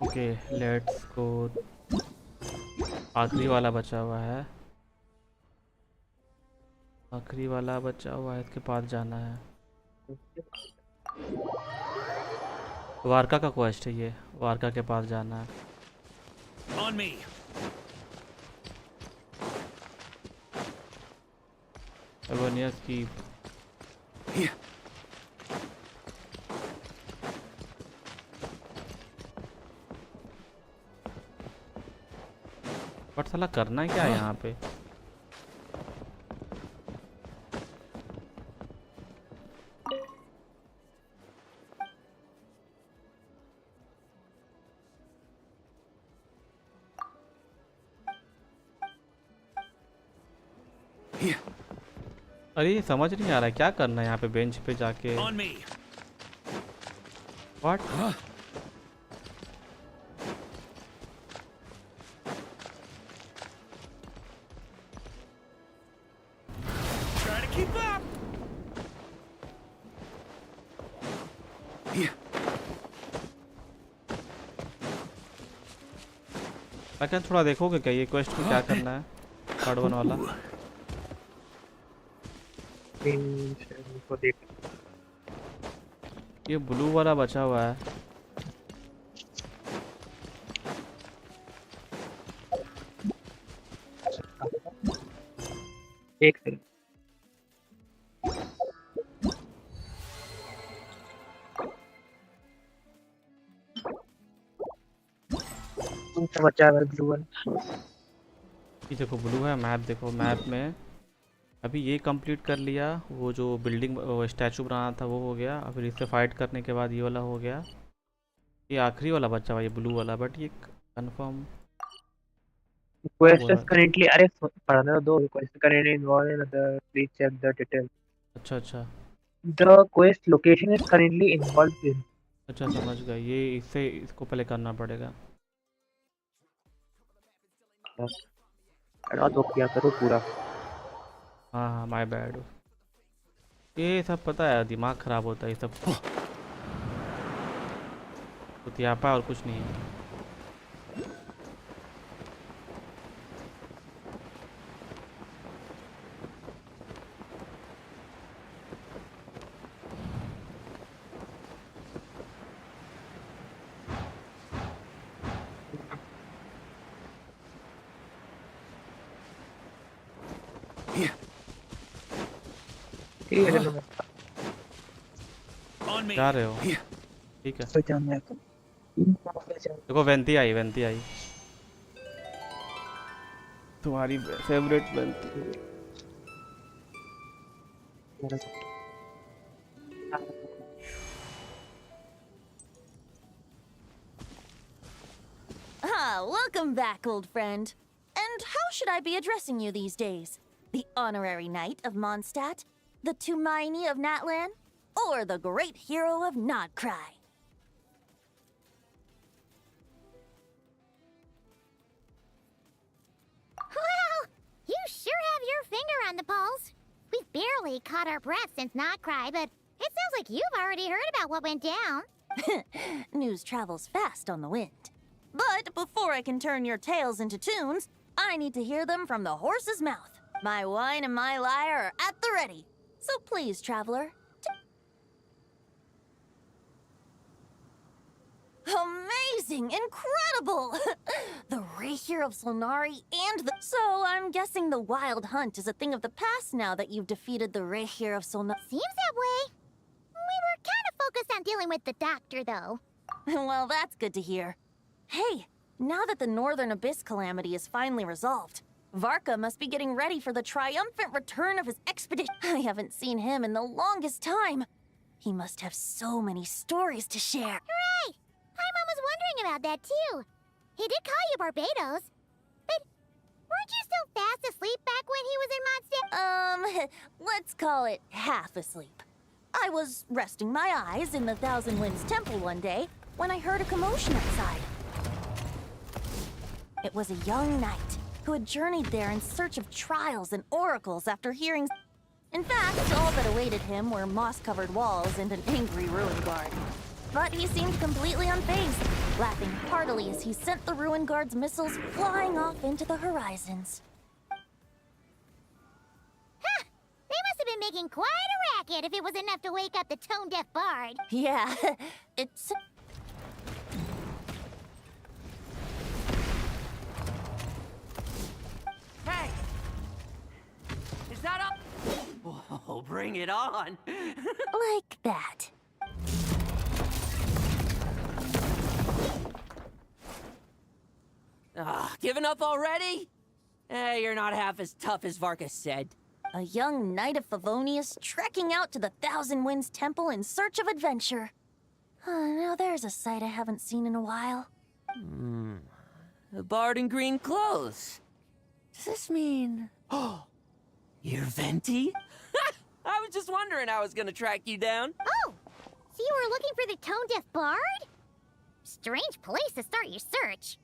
okay let's go. आखिरी वाला बचा हुआ है, आखिरी वाला बचा हुआ है, इसके पास जाना है। वारका का क्वेस्ट है ये, वारका के पास जाना है। On me. एवोनियस की बट साला करना क्या है यहाँ पे? अरे ये समझ नहीं आ रहा है क्या करना है यहाँ पे बेंच पे जाके। On me. What? Try to keep up. क्या थोड़ा देखोगे क्या ये क्वेस्ट में क्या करना है थर्ड वन वाला? को देख ये ब्लू वाला बचा हुआ है। एक सेकंड। बचा है ब्लू वन। ये देखो ब्लू है, मैप देखो, मैप में अभी ये कंप्लीट कर लिया, वो जो बिल्डिंग स्टैचू बनाना था वो हो गया, फिर इससे फाइट करने के बाद ये वाला हो गया, ये आखिरी वाला बच्चा हुआ ये ब्लू वाला, बट ये कंफर्म Request is currently अरे पढ़ने दो। Request is currently involved in the please check the details. अच्छा अच्छा The quest location is currently involved in. अच्छा समझ गया, ये इससे इसको पहले करना पड़ेगा। अरे तो क्या करो पूरा। हाँ हाँ माय बैड, ये सब पता है दिमाग ख़राब होता है ये सब कुतियापा और कुछ नहीं है। ठीक है चलो On me. जा रहे हो? ठीक है तो जाना है। देखो वेंती आई तुम्हारी favourite वेंती। Ah, welcome back, old friend. And how should I be addressing you these days? The honorary knight of Mondstadt? The Tumaini of Natlan? Or the great hero of Nodcry? Well, you sure have your finger on the pulse. We've barely caught our breath since Nodcry, but it sounds like you've already heard about what went down. News travels fast on the wind. But before I can turn your tales into tunes, I need to hear them from the horse's mouth. My wine and my lyre are at the ready. So please, traveler. Amazing! Incredible! The Rahier of Solnari and the... So I'm guessing the Wild Hunt is a thing of the past now that you've defeated the Rahier of Solnari. Seems that way. We were kind of focused on dealing with the doctor, though. Well, that's good to hear. Hey, now that the Northern Abyss calamity is finally resolved, Varka must be getting ready for the triumphant return of his expedition. I haven't seen him in the longest time. He must have so many stories to share. Hooray! My mom was wondering about that, too. He did call you Barbados. But weren't you still fast asleep back when he was in Mondstadt? Let's call it half asleep. I was resting my eyes in the Thousand Winds Temple one day when I heard a commotion outside. It was a young knight who had journeyed there in search of trials and oracles after hearing... In fact, all that awaited him were moss-covered walls and an angry ruin guard. But he seemed completely unfazed, laughing heartily as he sent the ruin guard's missiles flying off into the horizons. Huh! They must have been making quite a racket if it was enough to wake up the tone-deaf bard. Yeah, it's... Hey! Is that up? Whoa, bring it on! like that. Giving up already? You're not half as tough as Varka said. A young knight of Favonius trekking out to the Thousand Winds Temple in search of adventure. Now there's a sight I haven't seen in a while. A bard in green clothes. Does this mean... You're Venti? I was just wondering how I was gonna track you down. Oh, so you were looking for the tone-deaf bard? Strange place to start your search.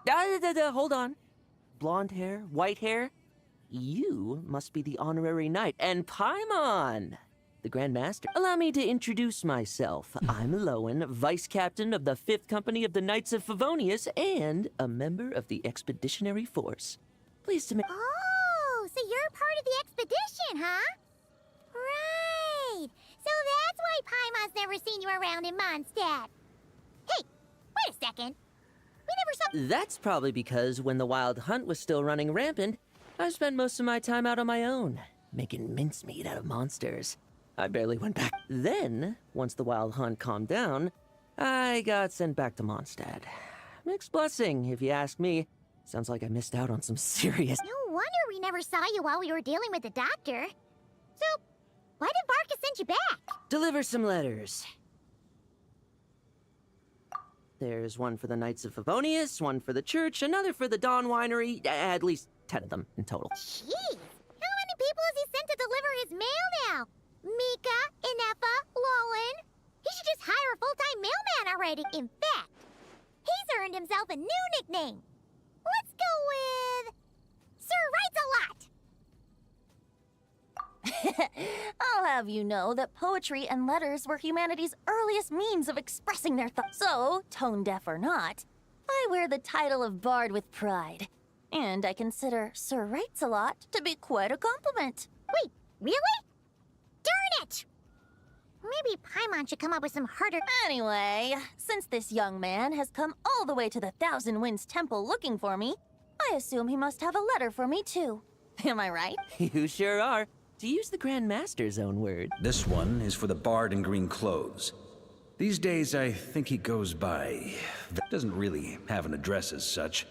Hold on. Blonde hair, white hair. You must be the honorary knight. And Paimon, the Grand Master. Allow me to introduce myself. I'm Lowen, Vice Captain of the 5th Company of the Knights of Favonius and a member of the Expeditionary Force. Pleased to meet... Oh, so you're part of the expedition, huh? Right. So that's why Paimon's never seen you around in Mondstadt. Hey, wait a second. We never saw... That's probably because when the Wild Hunt was still running rampant, I spent most of my time out on my own, making mincemeat out of monsters. I barely went back. Then, once the Wild Hunt calmed down, I got sent back to Mondstadt. Mixed blessing, if you ask me. Sounds like I missed out on some serious... No wonder we never saw you while we were dealing with the doctor. So, why did Varka send you back? Deliver some letters. There's one for the Knights of Favonius, one for the church, another for the Dawn Winery, at least 10 of them in total. Jeez, how many people has he sent to deliver his mail now? Mika, Inefa, Lowen. He should just hire a full-time mailman already. In fact, he's earned himself a new nickname. Let's go with... Sir Writes a Lot. I'll have you know that poetry and letters were humanity's earliest means of expressing their thoughts. So, tone deaf or not, I wear the title of Bard with pride. And I consider Sir Writes a Lot to be quite a compliment. Wait, really? Darn it! Maybe Paimon should come up with some harder... Anyway, since this young man has come all the way to the Thousand Winds Temple looking for me, I assume he must have a letter for me too. Am I right? You sure are. To use the Grand Master's own word. This one is for the bard in green clothes. These days, I think he goes by... Doesn't really have an address as such.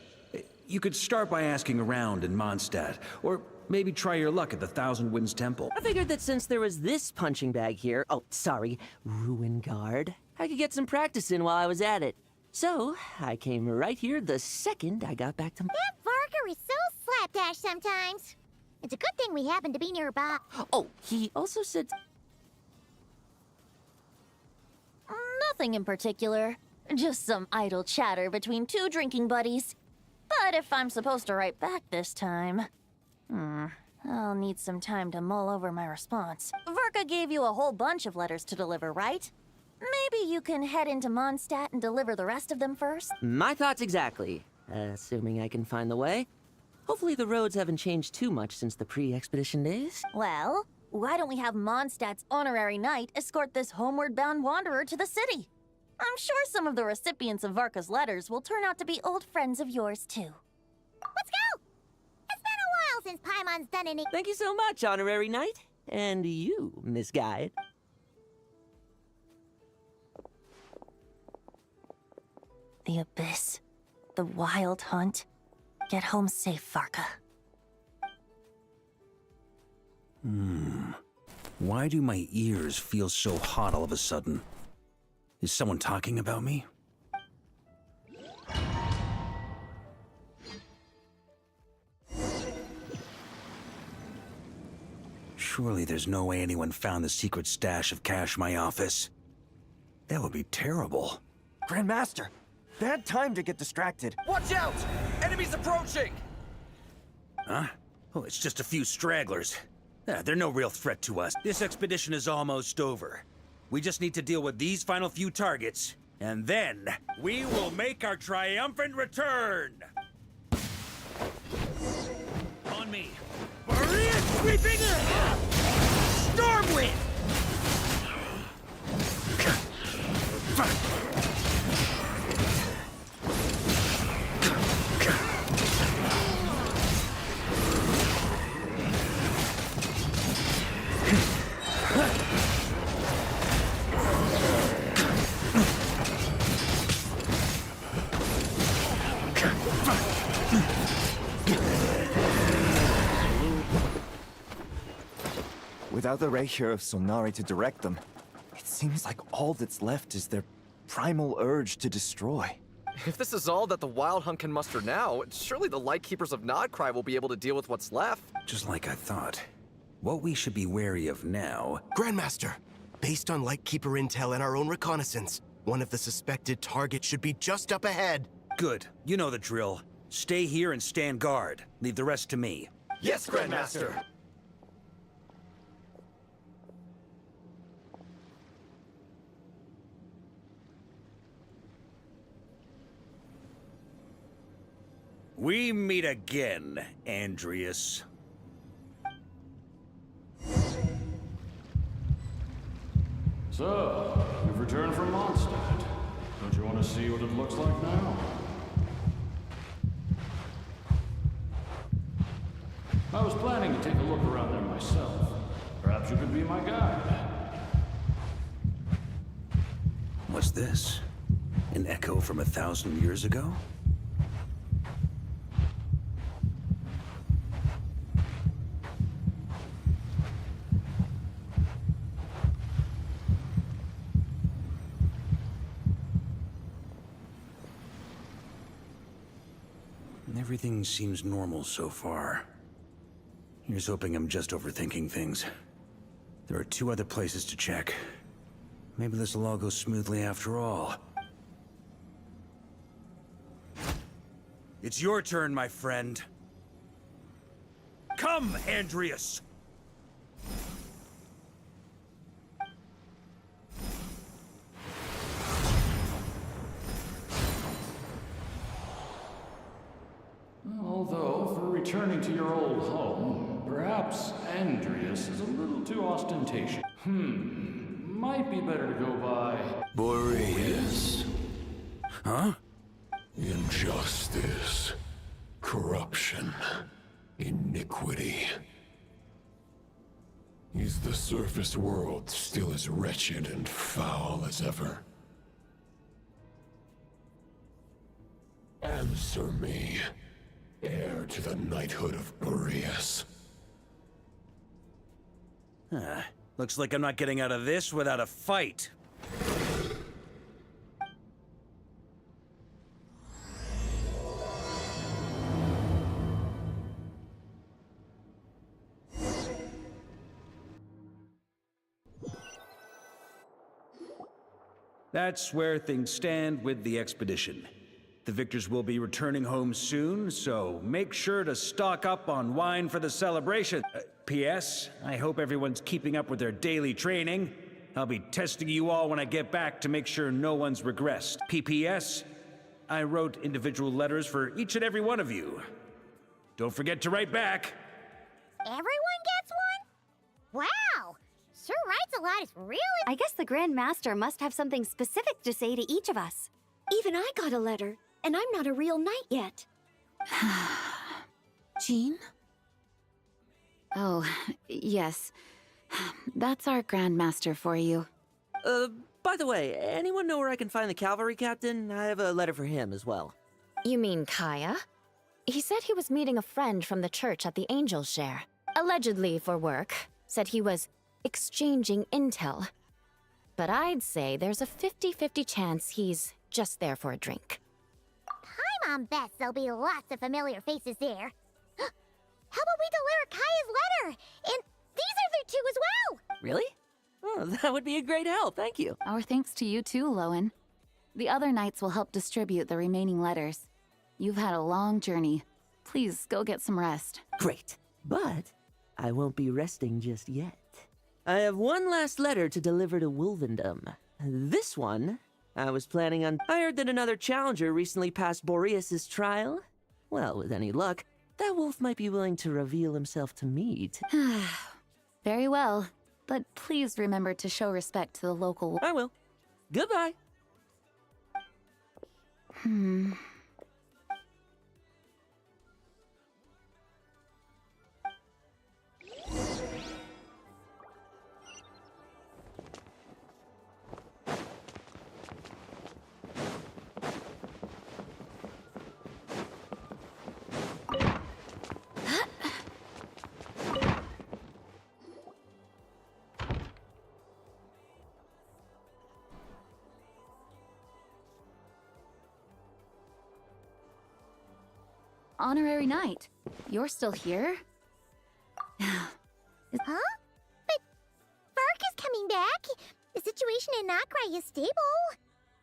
You could start by asking around in Mondstadt, or maybe try your luck at the Thousand Winds Temple. I figured that since there was this punching bag here, Ruin Guard, I could get some practice in while I was at it. So, I came right here the second I got back to... That Varka is so slapdash sometimes. It's a good thing we happen to be nearby. Oh, he also said... Nothing in particular. Just some idle chatter between two drinking buddies. But if I'm supposed to write back this time... I'll need some time to mull over my response. Varka gave you a whole bunch of letters to deliver, right? Maybe you can head into Mondstadt and deliver the rest of them first? My thoughts exactly. Assuming I can find the way. Hopefully the roads haven't changed too much since the pre-expedition days. Well, why don't we have Mondstadt's honorary knight escort this homeward-bound wanderer to the city? I'm sure some of the recipients of Varka's letters will turn out to be old friends of yours, too. Let's go! It's been a while since Paimon's done any... Thank you so much, honorary knight. And you, Miss Guide. The Abyss. The Wild Hunt. Get home safe, Varka. Why do my ears feel so hot all of a sudden? Is someone talking about me? Surely there's no way anyone found the secret stash of cash in my office. That would be terrible. Grandmaster, bad time to get distracted. Watch out! Enemies approaching! Huh? Oh, it's just a few stragglers. They're no real threat to us. This expedition is almost over. We just need to deal with these final few targets, and then we will make our triumphant return! On me. Maria sweeping! Stormwind! Without the Rahier of Solnari to direct them, it seems like all that's left is their primal urge to destroy. If this is all that the Wild Hunt can muster now, surely the Lightkeepers of Nodcry will be able to deal with what's left. Just like I thought. What we should be wary of now... Grandmaster, based on Lightkeeper intel and our own reconnaissance, one of the suspected targets should be just up ahead. Good. You know the drill. Stay here and stand guard. Leave the rest to me. Yes, Grandmaster! We meet again, Andreas. So, you've returned from Mondstadt. Don't you want to see what it looks like now? I was planning to take a look around there myself. Perhaps you could be my guide. What's this? An echo from 1,000 years ago? Everything seems normal so far. Here's hoping I'm just overthinking things. There are 2 other places to check. Maybe this will all go smoothly after all. It's your turn, my friend. Come, Andreas! Although, for returning to your old home, perhaps Andreas is a little too ostentatious. Might be better to go by... Boreas. Huh? Injustice. Corruption. Iniquity. Is the surface world still as wretched and foul as ever? Answer me. Heir to the knighthood of Boreas. Looks like I'm not getting out of this without a fight. That's where things stand with the expedition. The victors will be returning home soon, so make sure to stock up on wine for the celebration. P.S. I hope everyone's keeping up with their daily training. I'll be testing you all when I get back to make sure no one's regressed. P.P.S. I wrote individual letters for each and every one of you. Don't forget to write back. Everyone gets one? Wow! Sure writes a lot is really... I guess the Grand Master must have something specific to say to each of us. Even I got a letter, and I'm not a real knight yet. Jean? Oh, yes. That's our Grand Master for you. By the way, anyone know where I can find the cavalry captain? I have a letter for him as well. You mean Kaya? He said he was meeting a friend from the church at the Angel's Share. Allegedly for work. Said he was exchanging intel. But I'd say there's a 50-50 chance he's just there for a drink. Paimon bets there'll be lots of familiar faces there. How about we deliver Kaya's letter? And these are there too as well! Really? Oh, that would be a great help, thank you. Our thanks to you too, Lowen. The other knights will help distribute the remaining letters. You've had a long journey. Please go get some rest. Great, but I won't be resting just yet. I have one last letter to deliver to Wolvendom. This one, I was planning on... I heard that another challenger recently passed Boreas' trial. Well, with any luck, that wolf might be willing to reveal himself to me. Very well, but please remember to show respect to the local... I will. Goodbye. Honorary Knight, you're still here? Huh? But Vark is coming back. The situation in Nokrai is stable.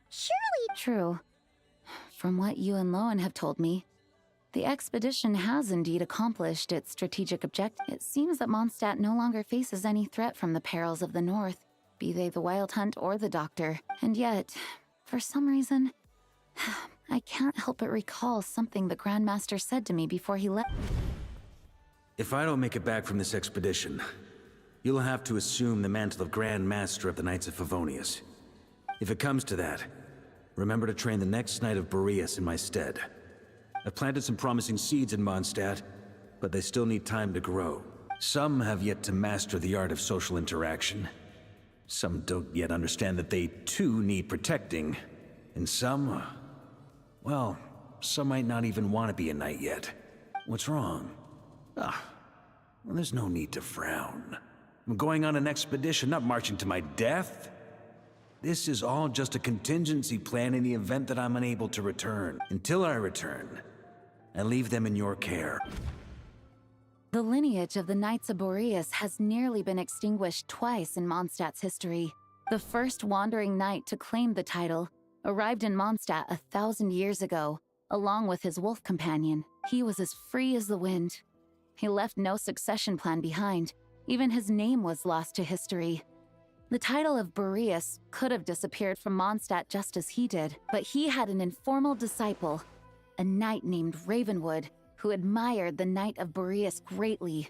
Surely. True. From what you and Lowen have told me, the expedition has indeed accomplished its strategic objective. It seems that Mondstadt no longer faces any threat from the perils of the North, be they the Wild Hunt or the Doctor. And yet, for some reason, I can't help but recall something the Grandmaster said to me before he left. If I don't make it back from this expedition, you'll have to assume the mantle of Grand Master of the Knights of Favonius. If it comes to that, remember to train the next Knight of Boreas in my stead. I've planted some promising seeds in Mondstadt, but they still need time to grow. Some have yet to master the art of social interaction. Some don't yet understand that they too need protecting. And some, well, some might not even want to be a knight yet. What's wrong? Well, there's no need to frown. I'm going on an expedition, not marching to my death. This is all just a contingency plan in the event that I'm unable to return. Until I return, I leave them in your care. The lineage of the Knights of Boreas has nearly been extinguished twice in Mondstadt's history. The first wandering knight to claim the title arrived in Mondstadt 1,000 years ago, along with his wolf companion. He was as free as the wind. He left no succession plan behind. Even his name was lost to history. The title of Boreas could have disappeared from Mondstadt just as he did, but he had an informal disciple, a knight named Ravenwood, who admired the Knight of Boreas greatly.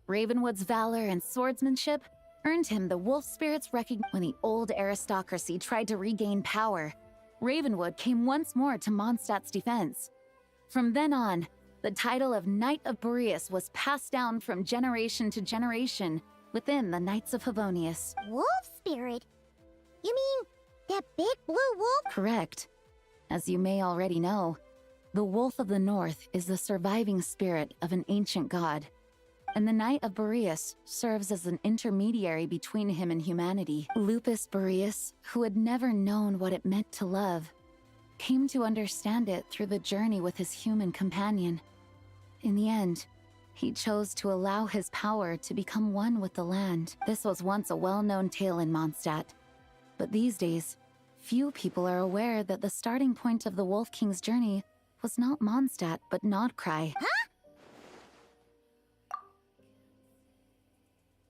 Ravenwood's valor and swordsmanship earned him the wolf spirit's recognition. When the old aristocracy tried to regain power, Ravenwood came once more to Mondstadt's defense. From then on, the title of Knight of Boreas was passed down from generation to generation within the Knights of Favonius. Wolf spirit? You mean that big blue wolf? Correct. As you may already know, the Wolf of the North is the surviving spirit of an ancient god, and the Knight of Boreas serves as an intermediary between him and humanity. Lupus Boreas, who had never known what it meant to love, came to understand it through the journey with his human companion. In the end, he chose to allow his power to become one with the land. This was once a well-known tale in Mondstadt, but these days, few people are aware that the starting point of the Wolf King's journey was not Mondstadt, but Nodcry. Huh?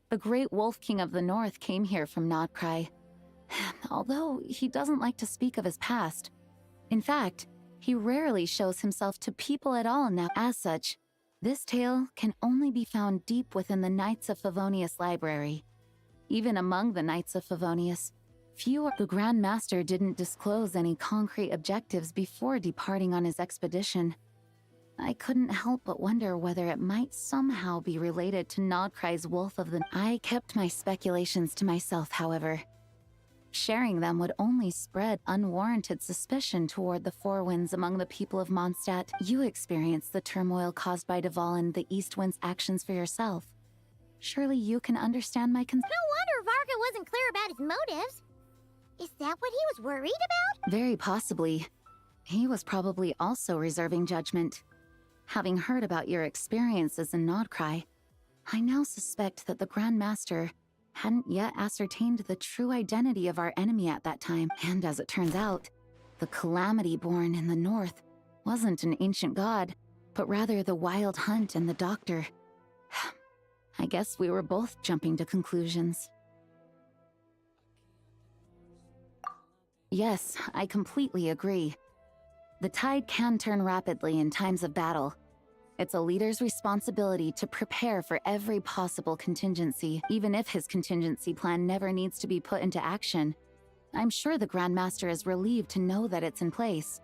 The great Wolf King of the North came here from Nodcry, although he doesn't like to speak of his past. In fact, he rarely shows himself to people at all now. As such, this tale can only be found deep within the Knights of Favonius library. Even among the Knights of Favonius, the Grand Master didn't disclose any concrete objectives before departing on his expedition. I couldn't help but wonder whether it might somehow be related to Nodcry's Wolf of the... I kept my speculations to myself, however. Sharing them would only spread unwarranted suspicion toward the Four Winds among the people of Mondstadt. You experienced the turmoil caused by Deval and the East Wind's actions for yourself. Surely you can understand my concern. No wonder Varga wasn't clear about his motives. Is that what he was worried about? Very possibly. He was probably also reserving judgment. Having heard about your experiences in Nodcry, I now suspect that the Grand Master hadn't yet ascertained the true identity of our enemy at that time. And as it turns out, the calamity born in the north wasn't an ancient god, but rather the Wild Hunt and the Doctor. I guess we were both jumping to conclusions. Yes, I completely agree. The tide can turn rapidly in times of battle. It's a leader's responsibility to prepare for every possible contingency, even if his contingency plan never needs to be put into action. I'm sure the Grand Master is relieved to know that it's in place.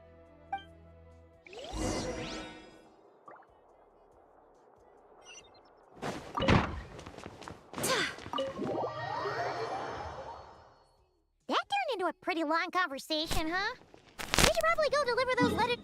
That turned into a pretty long conversation, huh? We should probably go deliver those letters.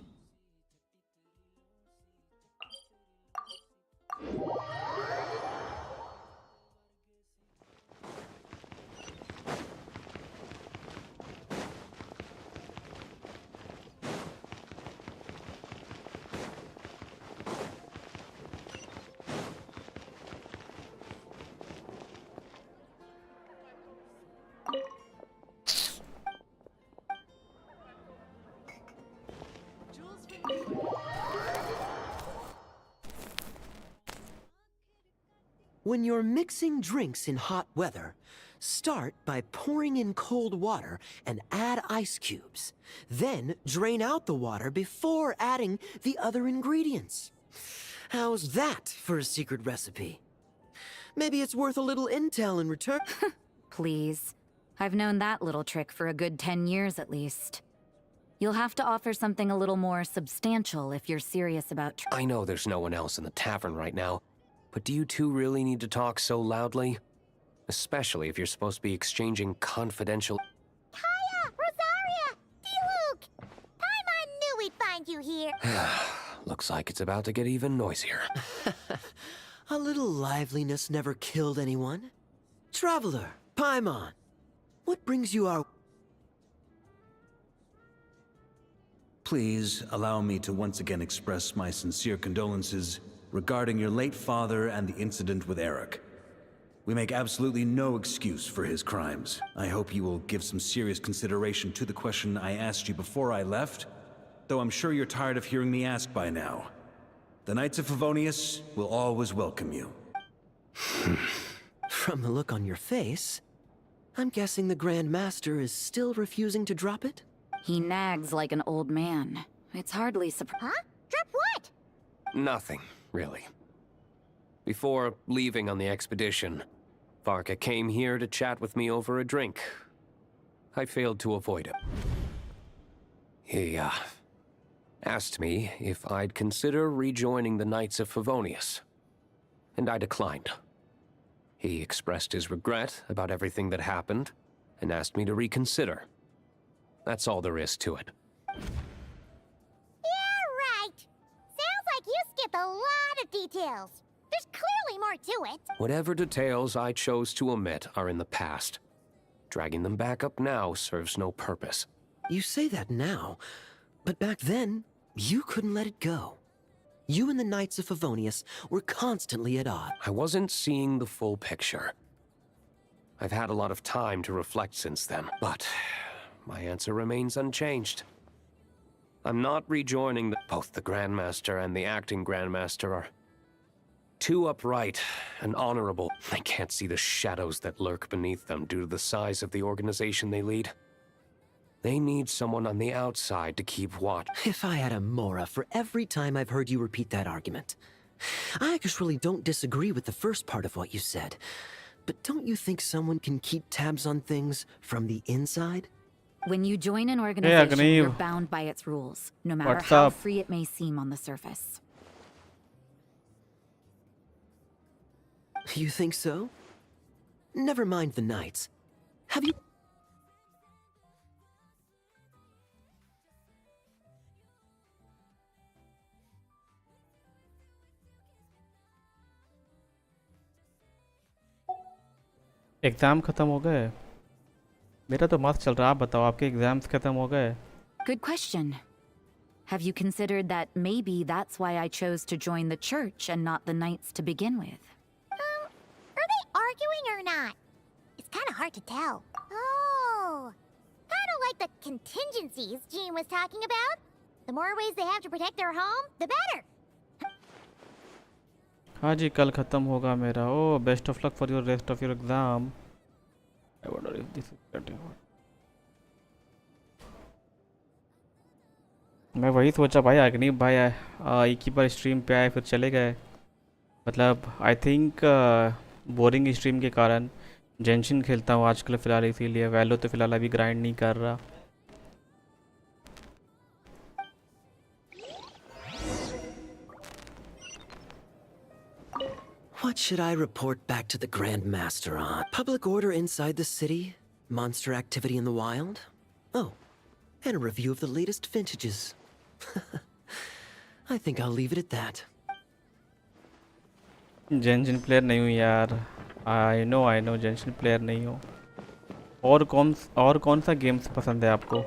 When you're mixing drinks in hot weather, start by pouring in cold water and add ice cubes. Then drain out the water before adding the other ingredients. How's that for a secret recipe? Maybe it's worth a little intel in return. Please. I've known that little trick for a good 10 years at least. You'll have to offer something a little more substantial if you're serious about... I know there's no one else in the tavern right now, but do you two really need to talk so loudly? Especially if you're supposed to be exchanging confidential... Hiya! Rosaria! D-Luke! Paimon knew we'd find you here! Looks like it's about to get even noisier. A little liveliness never killed anyone. Traveler, Paimon, what brings you our... Please allow me to once again express my sincere condolences regarding your late father and the incident with Eric. We make absolutely no excuse for his crimes. I hope you will give some serious consideration to the question I asked you before I left, though I'm sure you're tired of hearing me ask by now. The Knights of Favonius will always welcome you. From the look on your face, I'm guessing the Grand Master is still refusing to drop it? He nags like an old man. It's hardly surprising. Huh? Drop what? Nothing, really. Before leaving on the expedition, Varka came here to chat with me over a drink. I failed to avoid him. He, asked me if I'd consider rejoining the Knights of Favonius, and I declined. He expressed his regret about everything that happened, and asked me to reconsider. That's all there is to it. Yeah, right. Sounds like you skipped a lot of details. There's clearly more to it. Whatever details I chose to omit are in the past. Dragging them back up now serves no purpose. You say that now, but back then, you couldn't let it go. You and the Knights of Favonius were constantly at odds. I wasn't seeing the full picture. I've had a lot of time to reflect since then, but my answer remains unchanged. I'm not rejoining both the Grandmaster and the acting Grandmaster are too upright and honorable. I can't see the shadows that lurk beneath them due to the size of the organization they lead. They need someone on the outside to keep watch. If I had a Mora for every time I've heard you repeat that argument. I actually don't disagree with the first part of what you said. But don't you think someone can keep tabs on things from the inside? When you join an organization, you're bound by its rules, no matter how free it may seem on the surface. You think so? Never mind the Knights. Have you... exam खत्म हो गए मेरा तो मस्त चल रहा आप बताओ आपके एग्जाम्स खत्म हो गए Good question. Have you considered that maybe that's why I chose to join the church and not the Knights to begin with? Are they arguing or not? It's kind of hard to tell. Oh, kind of like the contingencies Jean was talking about. The more ways they have to protect their home, the better. हाँ जी कल ख़त्म होगा मेरा oh best of luck for your rest of your exam I wonder if this is cutting मैं वही सोचा भाई अग्नि भाई एक ही बार स्ट्रीम पे आए फिर चले गए मतलब आई थिंक बोरिंग स्ट्रीम के कारण जेंशिन खेलता हूँ आजकल फ़िलहाल इसीलिए वैलो तो फ़िलहाल अभी ग्राइंड नहीं कर रहा What should I report back to the Grand Master on? Public order inside the city? Monster activity in the wild? Oh, and a review of the latest vintages. I think I'll leave it at that. Genshin player नहीं हूँ यार I know जेंशिन player नहीं हूँ और कौन सा games पसंद है आपको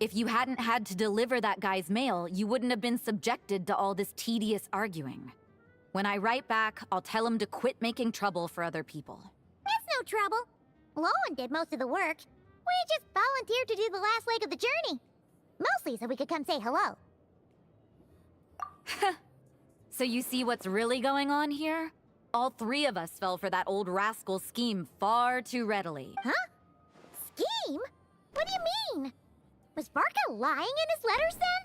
If you hadn't had to deliver that guy's mail, you wouldn't have been subjected to all this tedious arguing. When I write back, I'll tell him to quit making trouble for other people. That's no trouble. Lowen did most of the work. We just volunteered to do the last leg of the journey. Mostly so we could come say hello. So you see what's really going on here? All three of us fell for that old rascal's scheme far too readily. Huh? Scheme? What do you mean? Was Varka lying in his letters then?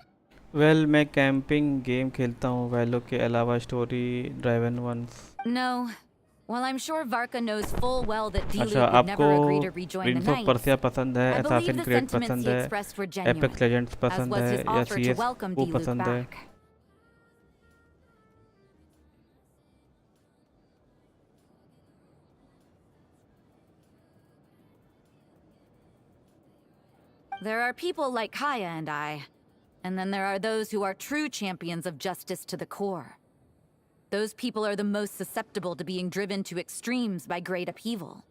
Well, मैं camping game खेलता हूँ वैलो के अलावा story driven ones. No. Well, I'm sure Varka knows full well that अच्छा, Diluc would never आपको agree to rejoin the Prince of Knights. Persia पसंद है, I believe assassin the creed sentiments पसंद he है, expressed were genuine, apex legends as पसंद was है his या offer to CS welcome को Diluc पसंद है. back. There are people like Kaya and I, and then there are those who are true champions of justice to the core. Those people are the most susceptible to being driven to extremes by great upheaval.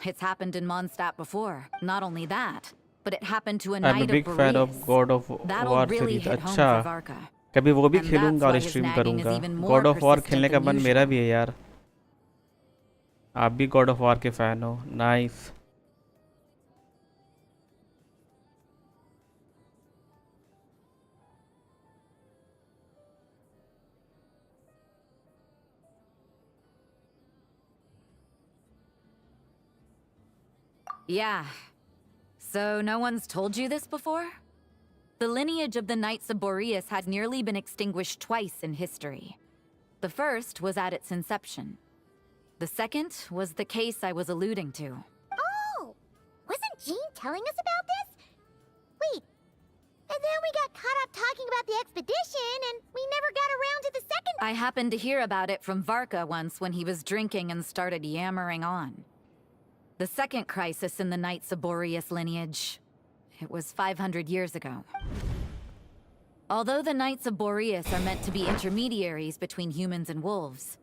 It's happened in Mondstadt before. Not only that, but it happened to a I'm a knight big of fan of Boreas. God of That'll War really series. hit home अच्छा, for Varka. कभी वो भी And खेलूंगा that's और why his stream nagging is करूंगा. even more God of war persistent खेलने का than मन मेरा usual. भी है यार. आप भी गॉड ऑफ वॉर के फैन हो. Nice. Yeah. So no one's told you this before? The lineage of the Knights of Boreas had nearly been extinguished twice in history. The first was at its inception. The second was the case I was alluding to. Oh! Wasn't Jean telling us about this? Wait. And then we got caught up talking about the expedition, and we never got around to the second. I happened to hear about it from Varka once when he was drinking and started yammering on. The second crisis in the Knights of Boreas lineage. It was 500 years ago. Although the Knights of Boreas are meant to be intermediaries between humans and wolves,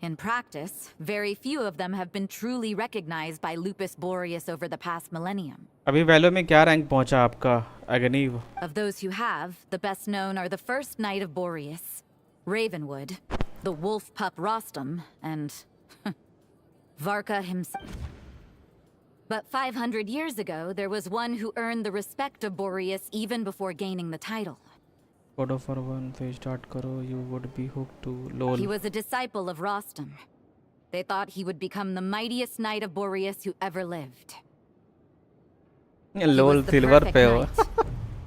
in practice, very few of them have been truly recognized by Lupus Boreas over the past millennium. अभी वैलो में क्या rank पहुंचा आपका Agniv? Of those who have, the best known are the first Knight of Boreas, Ravenwood, the wolf pup Rostam, and Varka himself. But 500 years ago, there was one who earned the respect of Boreas even before gaining the title. God of War 1 से start करो, you would be hooked to LOL. He was a disciple of Rostam. They thought he would become the mightiest knight of Boreas who ever lived. LOL silver पे हो.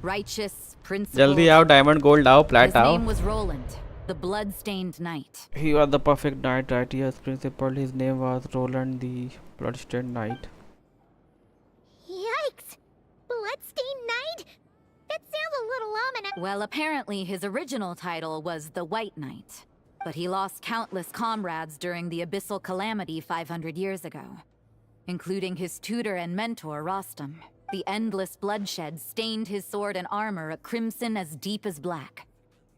Righteous, principled. जल्दी आओ, diamond, gold आओ, plat His आओ. name was Roland, the blood-stained knight. He was the perfect knight, right? Yes, principal. His name was Roland, the bloodstained knight. Yikes! Bloodstained Knight? That sounds a little ominous. Well, apparently his original title was the White Knight, but he lost countless comrades during the Abyssal Calamity 500 years ago, including his tutor and mentor, Rostam. The endless bloodshed stained his sword and armor a crimson as deep as black,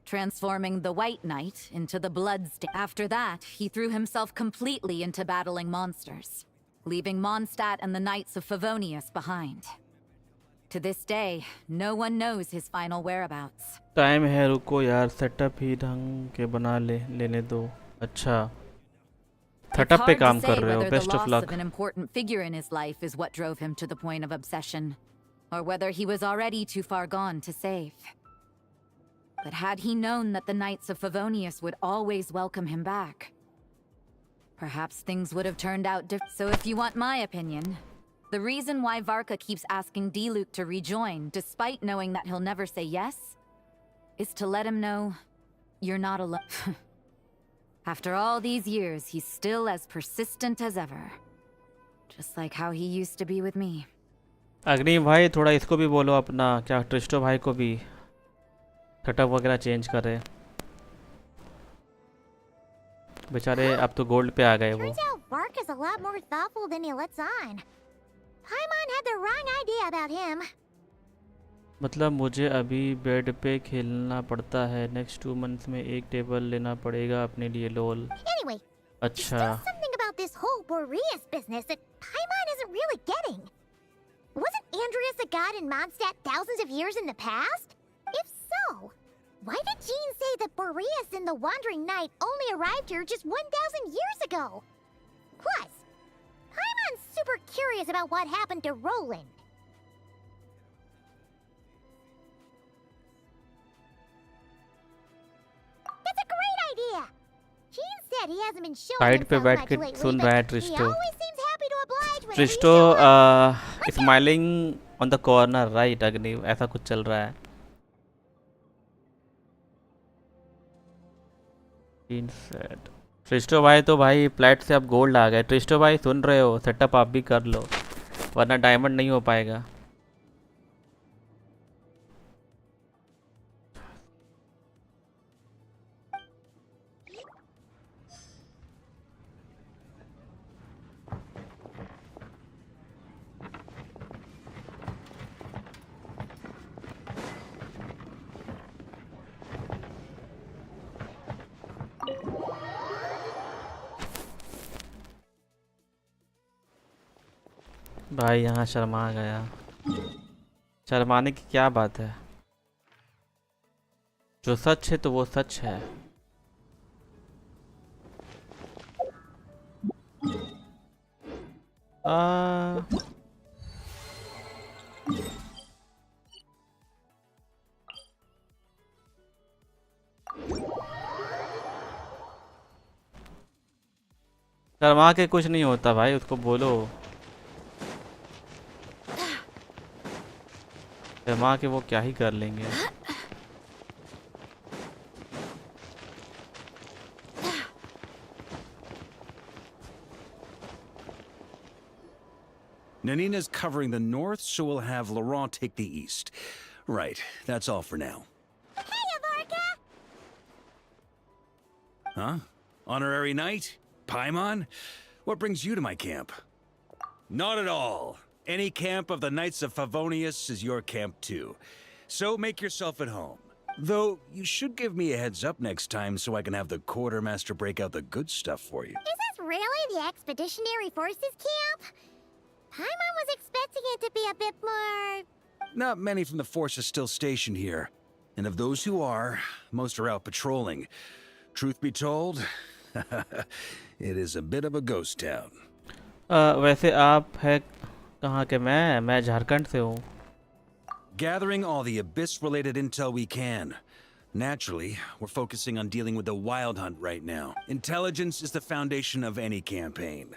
transforming the White Knight into the Bloodstain. After that, he threw himself completely into battling monsters, leaving Mondstadt and the Knights of Favonius behind. To this day, no one knows his final whereabouts. Time है, रुको यार, setup ही ढंग के बना लेने दो. अच्छा, setup पे काम कर रहे हो. Best of luck. An important figure in his life is what drove him to the point of obsession, or whether he was already too far gone to save. But had he known that the Knights of Favonius would always welcome him back, perhaps things would have turned out different. So if you want my opinion, the reason why Varka keeps asking Diluc to rejoin, despite knowing that he'll never say yes, is to let him know you're not alone. After all these years, he's still as persistent as ever. Just like how he used to be with me. अग्नि भाई, थोड़ा इसको भी बोलो अपना, क्या ट्रिस्टो भाई को भी सेटअप वगैरह चेंज करे. बेचारे अब तो गोल्ड पे आ गए वो. Turns out Varka's a lot more thoughtful than he lets on. Paimon had the wrong idea about him. मतलब मुझे अभी बेड पे खेलना पड़ता है. नेक्स्ट 2 मंथ्स में एक टेबल लेना पड़ेगा अपने लिए. लोल. Anyway, अच्छा. there's something about this whole Boreas business that Paimon isn't really getting. Wasn't Andreas a god in Mondstadt thousands of years in the past? If so, why did Jean say that Boreas and the Wandering Knight only arrived here just 1,000 years ago? Plus, Paimon's super curious about what happened to Roland. That's a great idea! Keen said he hasn't been showing side पे himself बैठ much के lately, soon but रहा है he ट्रिस्टो. always seems happy to oblige whenever you ट्रिस्टो show up. Smiling on the corner right अग्नि, ऐसा कुछ चल रहा है. ट्रिस्टो भाई तो भाई प्लेट से अब गोल्ड आ गए. ट्रिस्टो भाई सुन रहे हो, सेटअप आप भी कर लो वरना डायमंड नहीं हो पाएगा. भाई यहाँ शर्मा गया. शर्माने की क्या बात है, जो सच है तो वो सच है. शर्मा के कुछ नहीं होता भाई, उसको बोलो. शर्मा के वो क्या ही कर लेंगे. Nanina's covering the north, so we'll have Laurent take the east. Right, that's all for now. Hey, Avarka! Huh? Honorary knight? Paimon? What brings you to my camp? Not at all. Any camp of the Knights of Favonius is your camp too. So make yourself at home. Though, you should give me a heads up next time so I can have the quartermaster break out the good stuff for you. Is this really the Expeditionary Forces camp? Paimon was expecting it to be a bit more... Not many from the force are still stationed here. And of those who are, most are out patrolling. Truth be told, it is a bit of a ghost town. वैसे आप है कहाँ के? मैं झारखंड से हूँ. Gathering all the Abyss-related intel we can. Naturally, we're focusing on dealing with the Wild Hunt right now. Intelligence is the foundation of any campaign.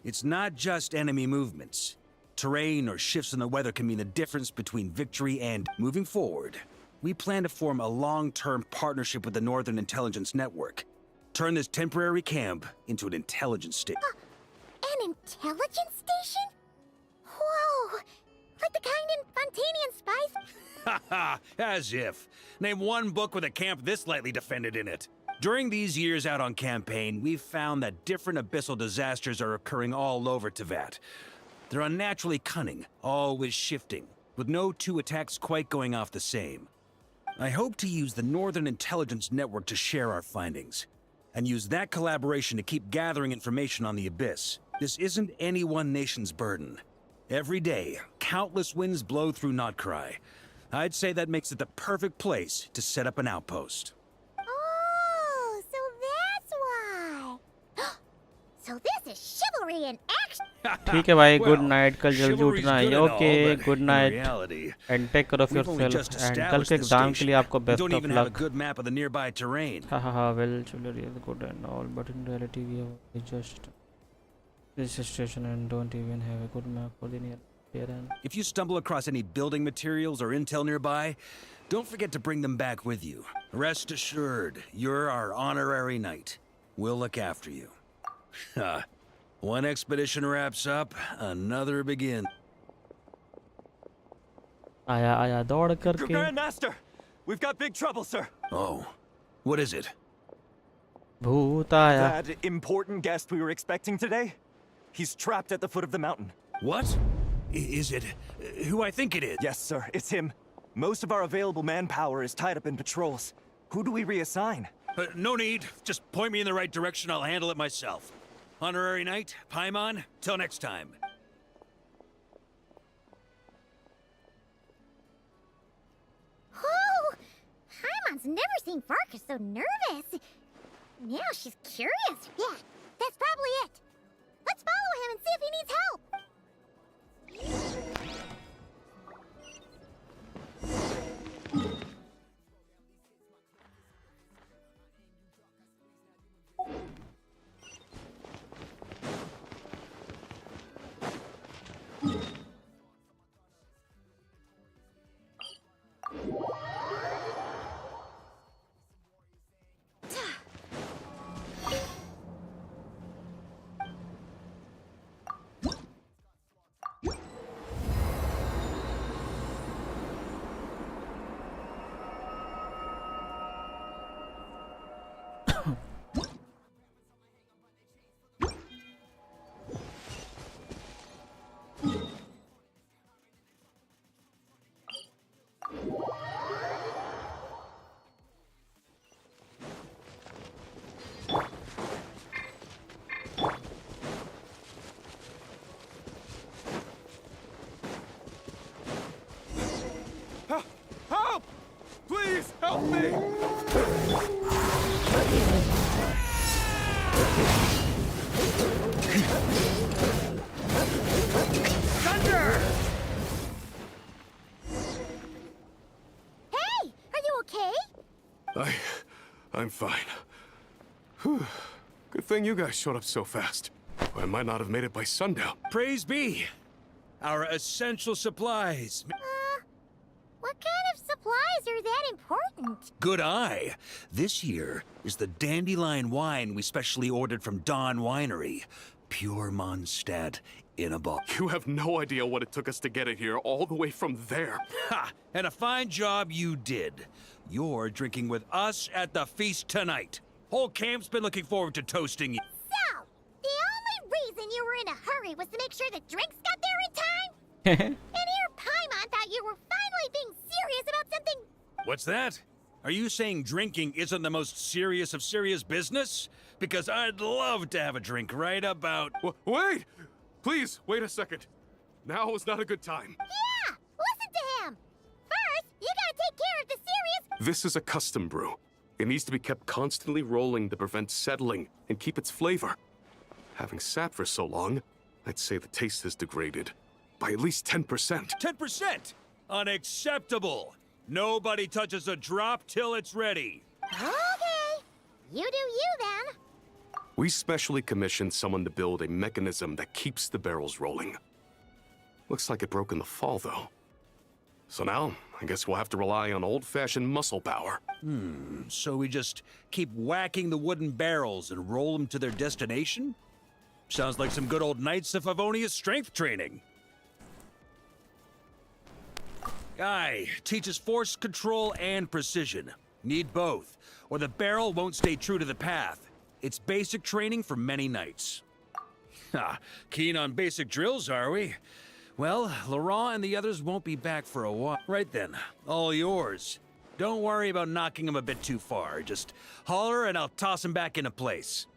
It's not just enemy movements. Terrain or shifts in the weather can mean the difference between victory and moving forward. We plan to form a long-term partnership with the Northern Intelligence Network. Turn this temporary camp into an intelligence station. An intelligence station? Whoa! Like the kind in Fontanian Spice? Haha, as if. Name one book with a camp this lightly defended in it. During these years out on campaign, we've found that different abyssal disasters are occurring all over Teyvat. They're unnaturally cunning, always shifting, with no two attacks quite going off the same. I hope to use the Northern Intelligence Network to share our findings, and use that collaboration to keep gathering information on the Abyss. This isn't any one nation's burden. Every day, countless winds blow through Notcry. I'd say that makes it the perfect place to set up an outpost. Oh, so that's why. So this is chivalry in action. ठीक है भाई, good night. कल जल्दी उठना है. Okay, good night and take care of yourself. And कल के exam के लिए आपको बेस्ट ऑफ लक. हाँ हाँ, well chivalry is good and all, but in reality we have just this station and don't even have a good map for the near end. If you stumble across any building materials or intel nearby, don't forget to bring them back with you. Rest assured, you're our honorary knight. We'll look after you. One expedition wraps up, another begins. आया दौड़ करके. Grandmaster, we've got big trouble, sir. Oh, what is it? भूत आया. That important guest we were expecting today? He's trapped at the foot of the mountain. What? Is it who I think it is? Yes, sir, it's him. Most of our available manpower is tied up in patrols. Who do we reassign? No need. Just point me in the right direction. I'll handle it myself. Honorary Knight, Paimon, till next time. Oh! Paimon's never seen Farkas so nervous. Now she's curious. Yeah, that's probably it. Let's follow him and see if he needs help. Help me! Thunder! Hey! Are you okay? I'm fine. Whew. Good thing you guys showed up so fast. I might not have made it by sundown. Praise be! Our essential supplies. What kind of supplies are that important? Good eye. This here is the dandelion wine we specially ordered from Dawn Winery. Pure Mondstadt in a bottle. You have no idea what it took us to get it here, all the way from there. Ha! And a fine job you did. You're drinking with us at the feast tonight. Whole camp's been looking forward to toasting you. So, the only reason you were in a hurry was to make sure the drinks got there in time? And here Paimon thought you were finally being serious about something. What's that? Are you saying drinking isn't the most serious of serious business? Because I'd love to have a drink right about... Wait! Please, wait a second. Now is not a good time. Yeah! Listen to him! First, you gotta take care of the serious... This is a custom brew. It needs to be kept constantly rolling to prevent settling and keep its flavor. Having sat for so long, I'd say the taste has degraded by at least 10%. 10%? Unacceptable! Nobody touches a drop till it's ready. Okay. You do you, then. We specially commissioned someone to build a mechanism that keeps the barrels rolling. Looks like it broke in the fall, though. So now, I guess we'll have to rely on old-fashioned muscle power. So we just keep whacking the wooden barrels and roll them to their destination? Sounds like some good old Knights of Favonia's strength training. Aye, teaches force control and precision. Need both, or the barrel won't stay true to the path. It's basic training for many knights. Ha, keen on basic drills, are we? Well, Laurent and the others won't be back for a while. Right then, all yours. Don't worry about knocking him a bit too far. Just holler and I'll toss him back into place.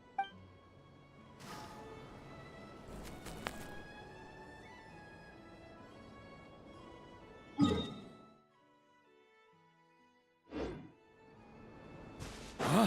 Huh?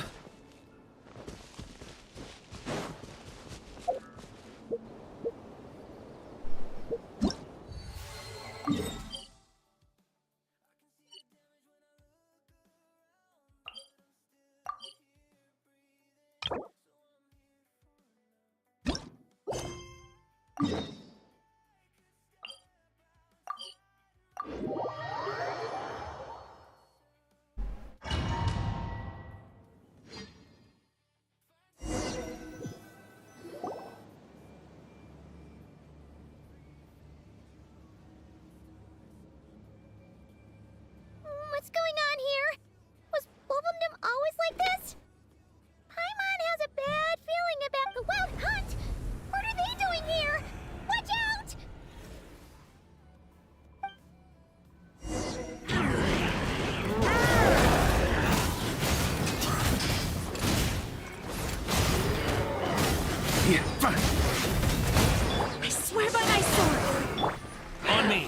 What's going on here? Was Wolfendom always like this? Paimon has a bad feeling about the Wild Hunt. What are they doing here? Watch out! I swear by my sword! On me!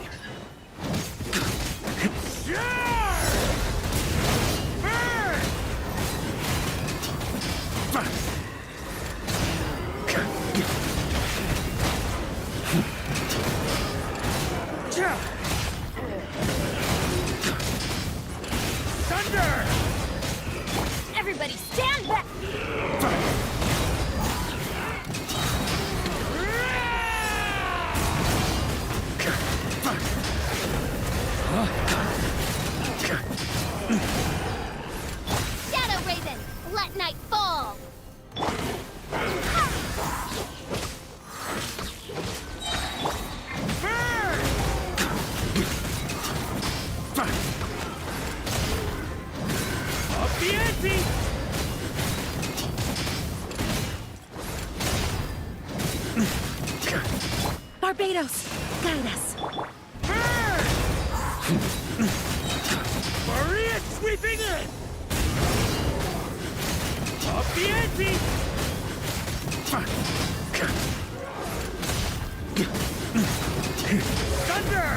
Thunder! Everybody stand back! Shadow Raven, let night fall! Up the ante! Barbados, guide us. Maria sweeping in! Up the ante! Thunder!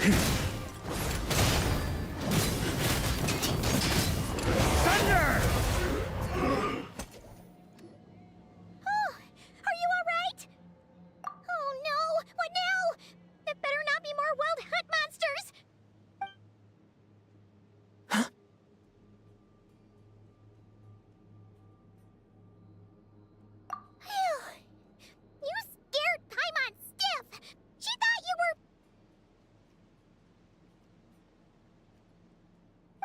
Oh, are you alright? Oh no, what now? It better not be more wild hunt monsters! Phew. You scared Paimon stiff! She thought you were...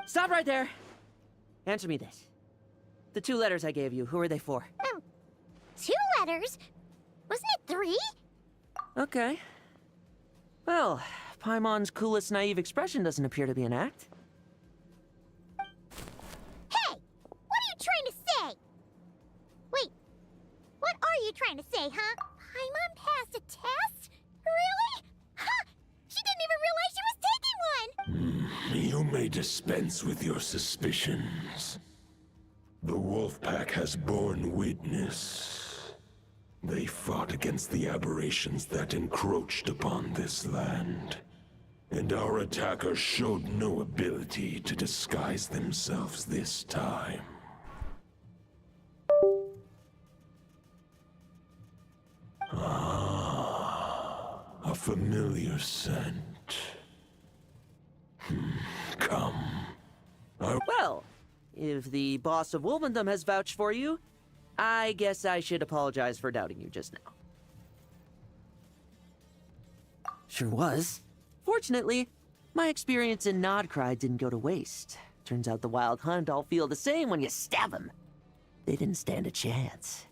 Stop right there! Answer me this. The 2 letters I gave you, who are they for? 2 letters? Wasn't it 3? Okay. Well, Paimon's coolest naive expression doesn't appear to be an act. Hey! What are you trying to say? Wait, what are you trying to say, huh? Paimon passed a test? Really? Ha! She didn't even realize she was taking one! You may dispense with your suspicions. The Wolfpack has borne witness. They fought against the aberrations that encroached upon this land. And our attackers showed no ability to disguise themselves this time. Ah, a familiar scent. Come. Well, if the boss of Wolvendom has vouched for you, I guess I should apologize for doubting you just now. Sure was. Fortunately, my experience in Nodcry didn't go to waste. Turns out the Wild Hunt all feel the same when you stab them. They didn't stand a chance.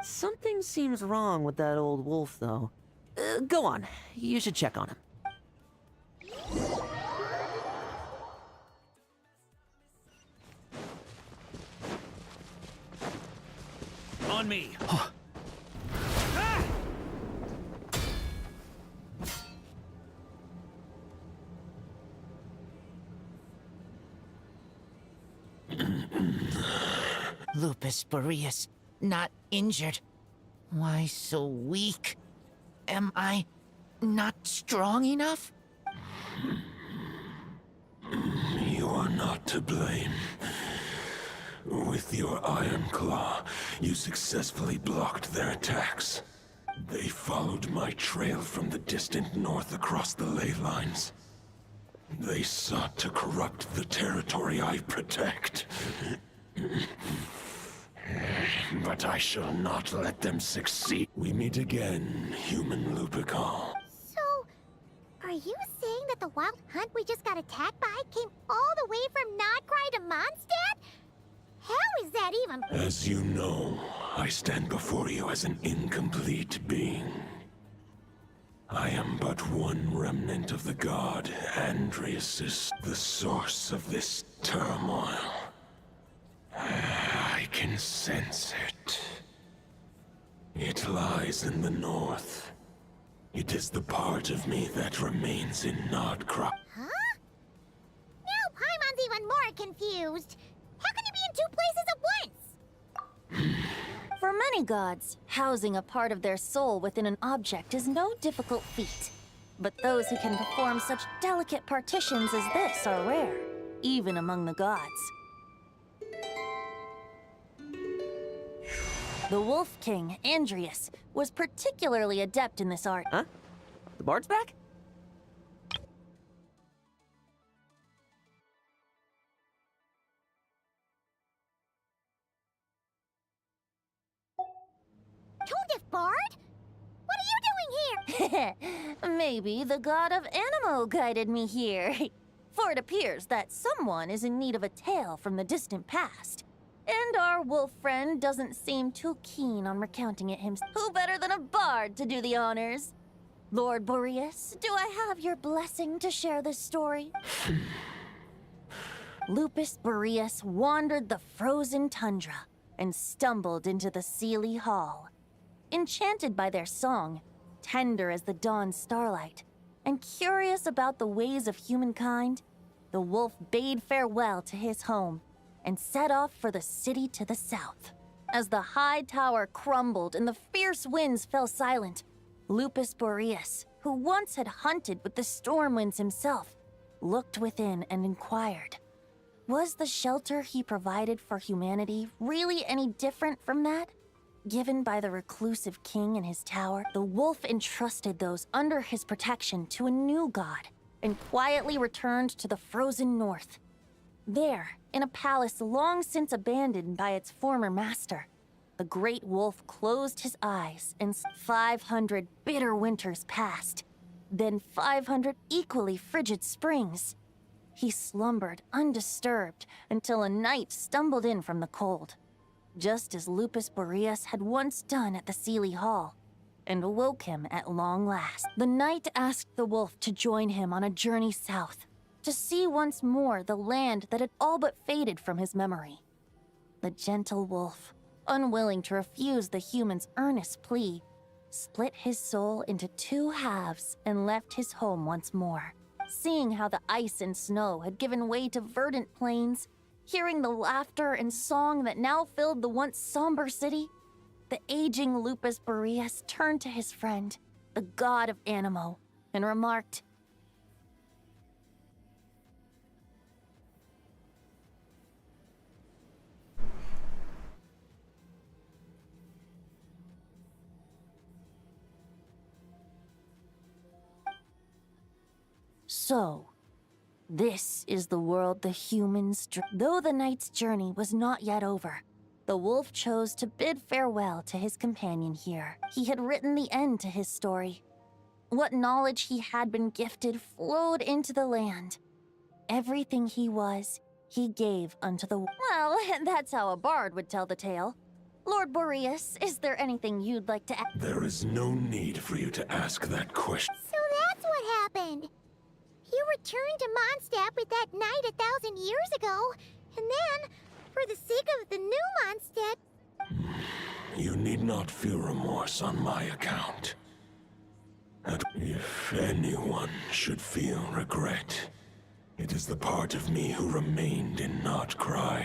Something seems wrong with that old wolf, though. Go on. You should check on him. On me. Lupus Boreas, not injured. Why so weak? Am I not strong enough? You are not to blame. With your Iron Claw, you successfully blocked their attacks. They followed my trail from the distant north across the ley lines. They sought to corrupt the territory I protect. But I shall not let them succeed. We meet again, human Lupical. So, are you saying that the wild hunt we just got attacked by came all the way from Notcry to Mondstadt? How is that even? As you know, I stand before you as an incomplete being. I am but one remnant of the god Andrius, the source of this turmoil. I can sense it. It lies in the north. It is the part of me that remains in Notcry. Huh? Now Paimon's even more confused. How can he be in two places at once? For many gods, housing a part of their soul within an object is no difficult feat. But those who can perform such delicate partitions as this are rare, even among the gods. The Wolf King, Andrius, was particularly adept in this art. Huh? The bard's back? Toadif Bard? What are you doing here? Maybe the god of Animo guided me here. For it appears that someone is in need of a tale from the distant past. And our wolf friend doesn't seem too keen on recounting it himself. Who better than a bard to do the honors? Lord Boreas, do I have your blessing to share this story? Lupus Boreas wandered the frozen tundra and stumbled into the Sealy Hall. Enchanted by their song, tender as the dawn starlight, and curious about the ways of humankind, the wolf bade farewell to his home and set off for the city to the south. As the high tower crumbled and the fierce winds fell silent, Lupus Boreas, who once had hunted with the storm winds himself, looked within and inquired, was the shelter he provided for humanity really any different from that given by the reclusive king in his tower? The wolf entrusted those under his protection to a new god and quietly returned to the frozen north. There, in a palace long since abandoned by its former master, the great wolf closed his eyes and 500 bitter winters passed, then 500 equally frigid springs. He slumbered undisturbed until a night stumbled in from the cold, just as Lupus Boreas had once done at the Sealy Hall, and awoke him at long last. The night asked the wolf to join him on a journey south, to see once more the land that had all but faded from his memory. The gentle wolf, unwilling to refuse the human's earnest plea, split his soul into two halves and left his home once more. Seeing how the ice and snow had given way to verdant plains, hearing the laughter and song that now filled the once somber city, the aging Lupus Boreas turned to his friend, the god of Animo, and remarked, "So, this is the world the humans Though the night's journey was not yet over, the wolf chose to bid farewell to his companion here. He had written the end to his story. What knowledge he had been gifted flowed into the land. Everything he was, he gave unto the... Well, that's how a bard would tell the tale. Lord Boreas, is there anything you'd like to add? There is no need for you to ask that question. So that's what happened. You returned to Mondstadt with that knight 1,000 years ago, and then, for the sake of the new Mondstadt... You need not feel remorse on my account. And if anyone should feel regret, it is the part of me who remained in Notcry.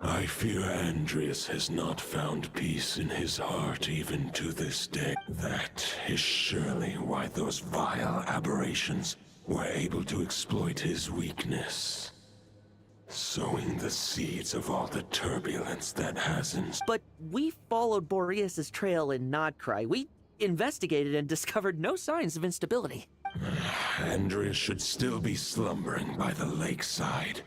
I fear Andreas has not found peace in his heart even to this day. That is surely why those vile aberrations were able to exploit his weakness, sowing the seeds of all the turbulence that hasn't. But we followed Boreas' trail in Notcry. We investigated and discovered no signs of instability. Andreas should still be slumbering by the lakeside.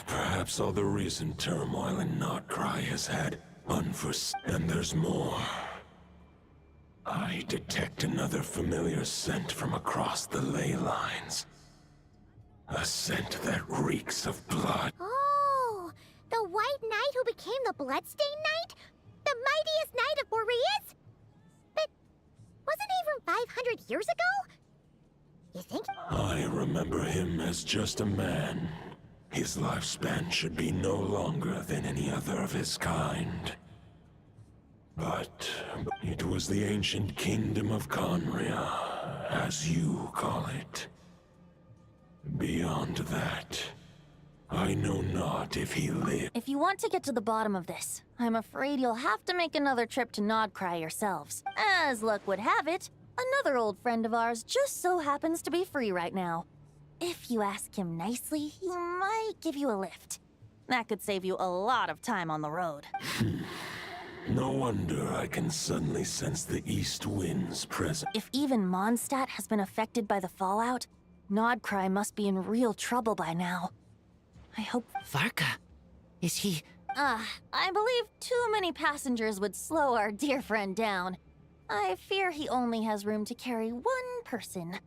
Perhaps all the recent turmoil in Notcry has had unforeseen. And there's more. I detect another familiar scent from across the ley lines. A scent that reeks of blood. Oh, the White Knight who became the Bloodstained Knight? The mightiest knight of Boreas? But wasn't he from 500 years ago? You think? I remember him as just a man. His lifespan should be no longer than any other of his kind. But it was the ancient kingdom of Conria, as you call it. Beyond that, I know not if he lived. If you want to get to the bottom of this, I'm afraid you'll have to make another trip to Nodcry yourselves. As luck would have it, another old friend of ours just so happens to be free right now. If you ask him nicely, he might give you a lift. That could save you a lot of time on the road. No wonder I can suddenly sense the east winds present. If even Mondstadt has been affected by the fallout, Nodcry must be in real trouble by now. I hope... Varka? Is he... I believe too many passengers would slow our dear friend down. I fear he only has room to carry one person.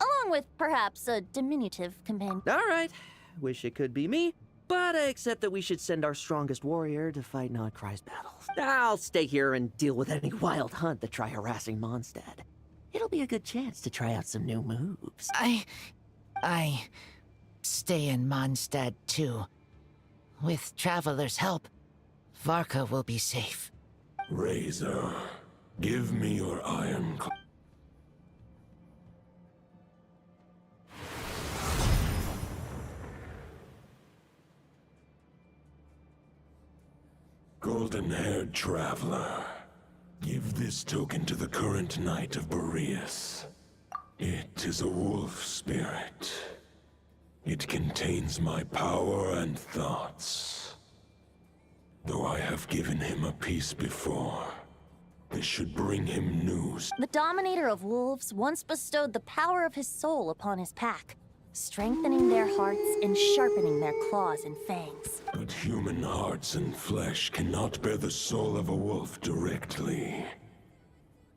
Along with, perhaps, a diminutive companion. All right. Wish it could be me, but I accept that we should send our strongest warrior to fight Nodcry's battles. I'll stay here and deal with any wild hunt that try harassing Mondstadt. It'll be a good chance to try out some new moves. I stay in Mondstadt too. With Traveler's help, Varka will be safe. Razor, give me your iron... Golden-haired traveler, give this token to the current knight of Boreas. It is a wolf spirit. It contains my power and thoughts. Though I have given him a piece before, this should bring him news. The Dominator of Wolves once bestowed the power of his soul upon his pack, strengthening their hearts and sharpening their claws and fangs. But human hearts and flesh cannot bear the soul of a wolf directly.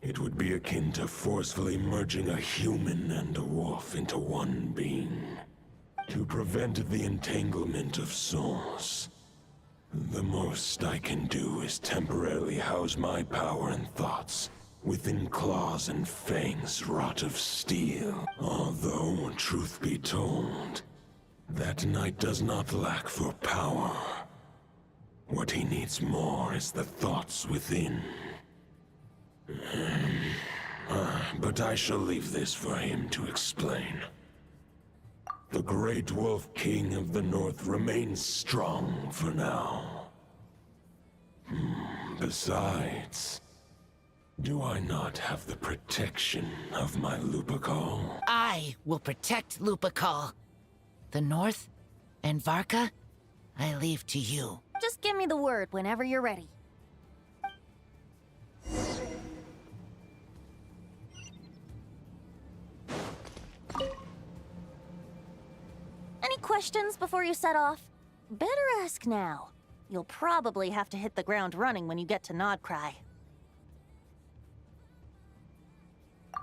It would be akin to forcefully merging a human and a wolf into one being. To prevent the entanglement of souls, the most I can do is temporarily house my power and thoughts within claws and fangs wrought of steel. Although, truth be told, that knight does not lack for power. What he needs more is the thoughts within. But I shall leave this for him to explain. The Great Wolf King of the North remains strong for now. Besides, do I not have the protection of my Lupacol? I will protect Lupacol. The North and Varka, I leave to you. Just give me the word whenever you're ready. Any questions before you set off? Better ask now. You'll probably have to hit the ground running when you get to Nodcry.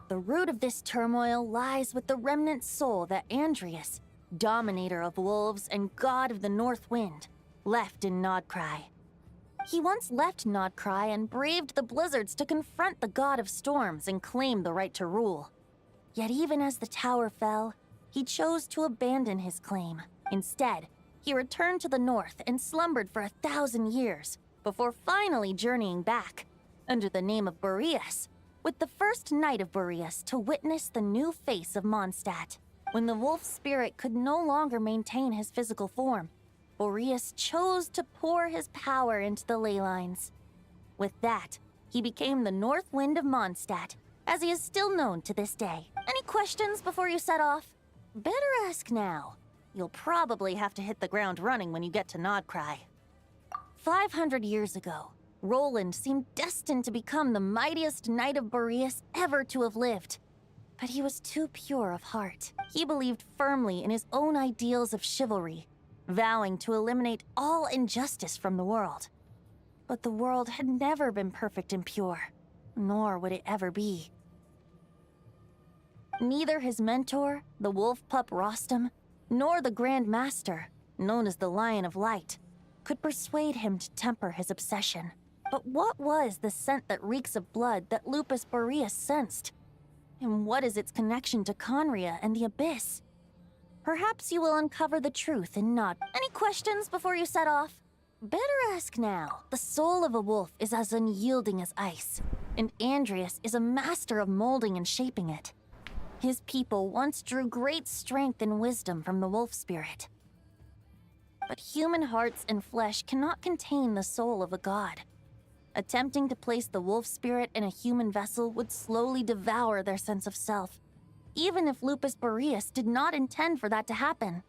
The root of this turmoil lies with the remnant soul that Andreas, Dominator of Wolves and God of the North Wind, left in Nodcry. He once left Nodcry and braved the blizzards to confront the god of storms and claim the right to rule. Yet even as the tower fell, he chose to abandon his claim. Instead, he returned to the north and slumbered for 1,000 years before finally journeying back, under the name of Boreas, with the first Knight of Boreas to witness the new face of Mondstadt. When the wolf spirit could no longer maintain his physical form, Boreas chose to pour his power into the ley lines. With that, he became the North Wind of Mondstadt, as he is still known to this day. Any questions before you set off? Better ask now. You'll probably have to hit the ground running when you get to Nodcry. 500 years ago, Roland seemed destined to become the mightiest Knight of Boreas ever to have lived. But he was too pure of heart. He believed firmly in his own ideals of chivalry, vowing to eliminate all injustice from the world. But the world had never been perfect and pure, nor would it ever be. Neither his mentor, the wolf pup Rostam, nor the Grand Master, known as the Lion of Light, could persuade him to temper his obsession. But what was the scent that reeks of blood that Lupus Boreas sensed? And what is its connection to Conria and the Abyss? Perhaps you will uncover the truth in Nod. Any questions before you set off? Better ask now. The soul of a wolf is as unyielding as ice, and Andreas is a master of molding and shaping it. His people once drew great strength and wisdom from the wolf spirit. But human hearts and flesh cannot contain the soul of a god. Attempting to place the wolf spirit in a human vessel would slowly devour their sense of self, even if Lupus Boreas did not intend for that to happen.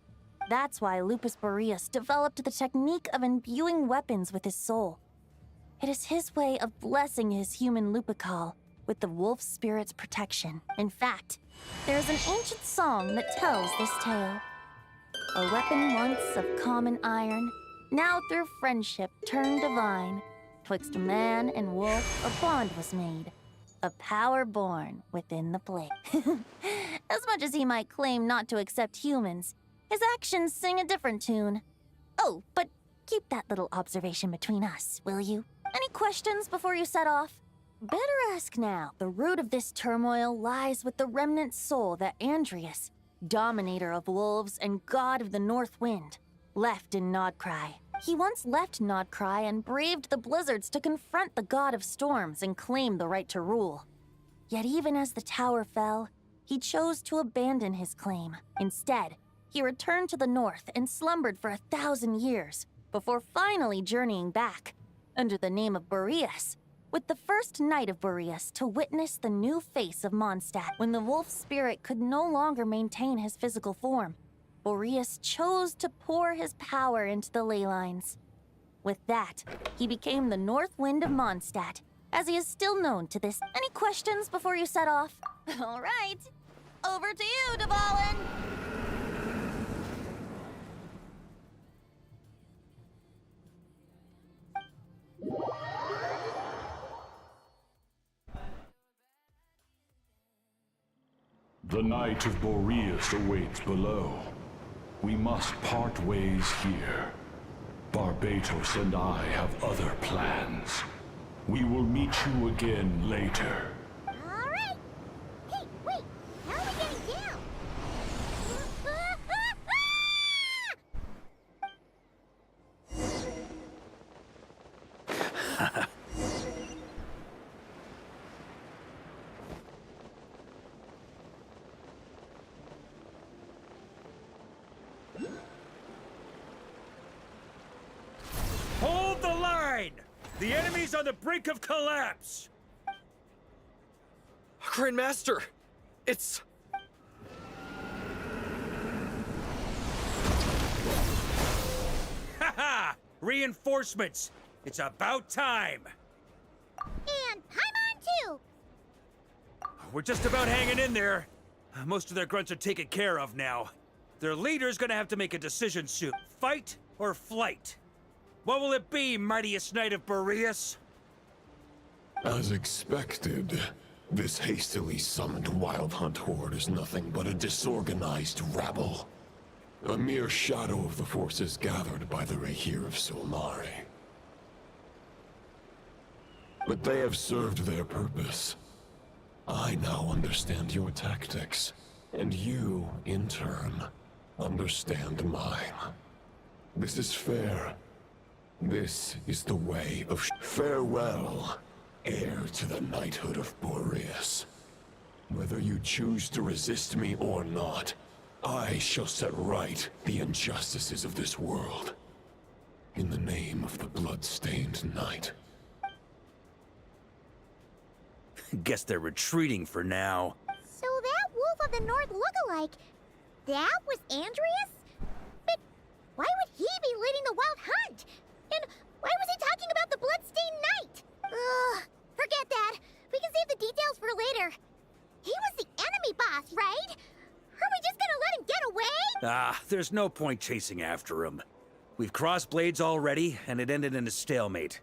That's why Lupus Boreas developed the technique of imbuing weapons with his soul. It is his way of blessing his human Lupical with the wolf spirit's protection. In fact, there is an ancient song that tells this tale. A weapon once of common iron, now through friendship turned divine. Twixt man and wolf a bond was made, a power born within the blade. As much as he might claim not to accept humans, his actions sing a different tune. Oh, but keep that little observation between us, will you? Any questions before you set off? Better ask now. The root of this turmoil lies with the remnant soul that Andreas, Dominator of wolves and god of the North Wind, left in Nodcry. He once left Nodcry and braved the blizzards to confront the god of storms and claim the right to rule. Yet even as the tower fell, he chose to abandon his claim. Instead, he returned to the north and slumbered for 1,000 years before finally journeying back, under the name of Boreas, with the first Knight of Boreas to witness the new face of Mondstadt. When the wolf spirit could no longer maintain his physical form, Boreas chose to pour his power into the ley lines. With that, he became the North Wind of Mondstadt, as he is still known to this. Any questions before you set off? All right, over to you, Dvalin! The Knight of Boreas awaits below. We must part ways here. Barbatos and I have other plans. We will meet you again later. Alright! Hey, wait! How are we getting down? Hold the line! The enemy's on the brink of collapse! Grandmaster! It's... Haha! Reinforcements! It's about time! And Paimon too! We're just about hanging in there. Most of their grunts are taken care of now. Their leader's gonna have to make a decision soon. Fight or flight? What will it be, mightiest Knight of Boreas? As expected, this hastily summoned Wild Hunt horde is nothing but a disorganized rabble. A mere shadow of the forces gathered by the Rehir of Solnari. But they have served their purpose. I now understand your tactics, and you, in turn, understand mine. This is fair. This is the way of farewell, heir to the knighthood of Boreas. Whether you choose to resist me or not, I shall set right the injustices of this world. In the name of the blood-stained night. Guess they're retreating for now. So that Wolf of the North lookalike, that was Andreas? But why would he be leading the Wild Hunt? And why was he talking about the Bloodstained Knight? Ugh, forget that. We can save the details for later. He was the enemy boss, right? Are we just gonna let him get away? Ah, there's no point chasing after him. We've crossed blades already, and it ended in a stalemate.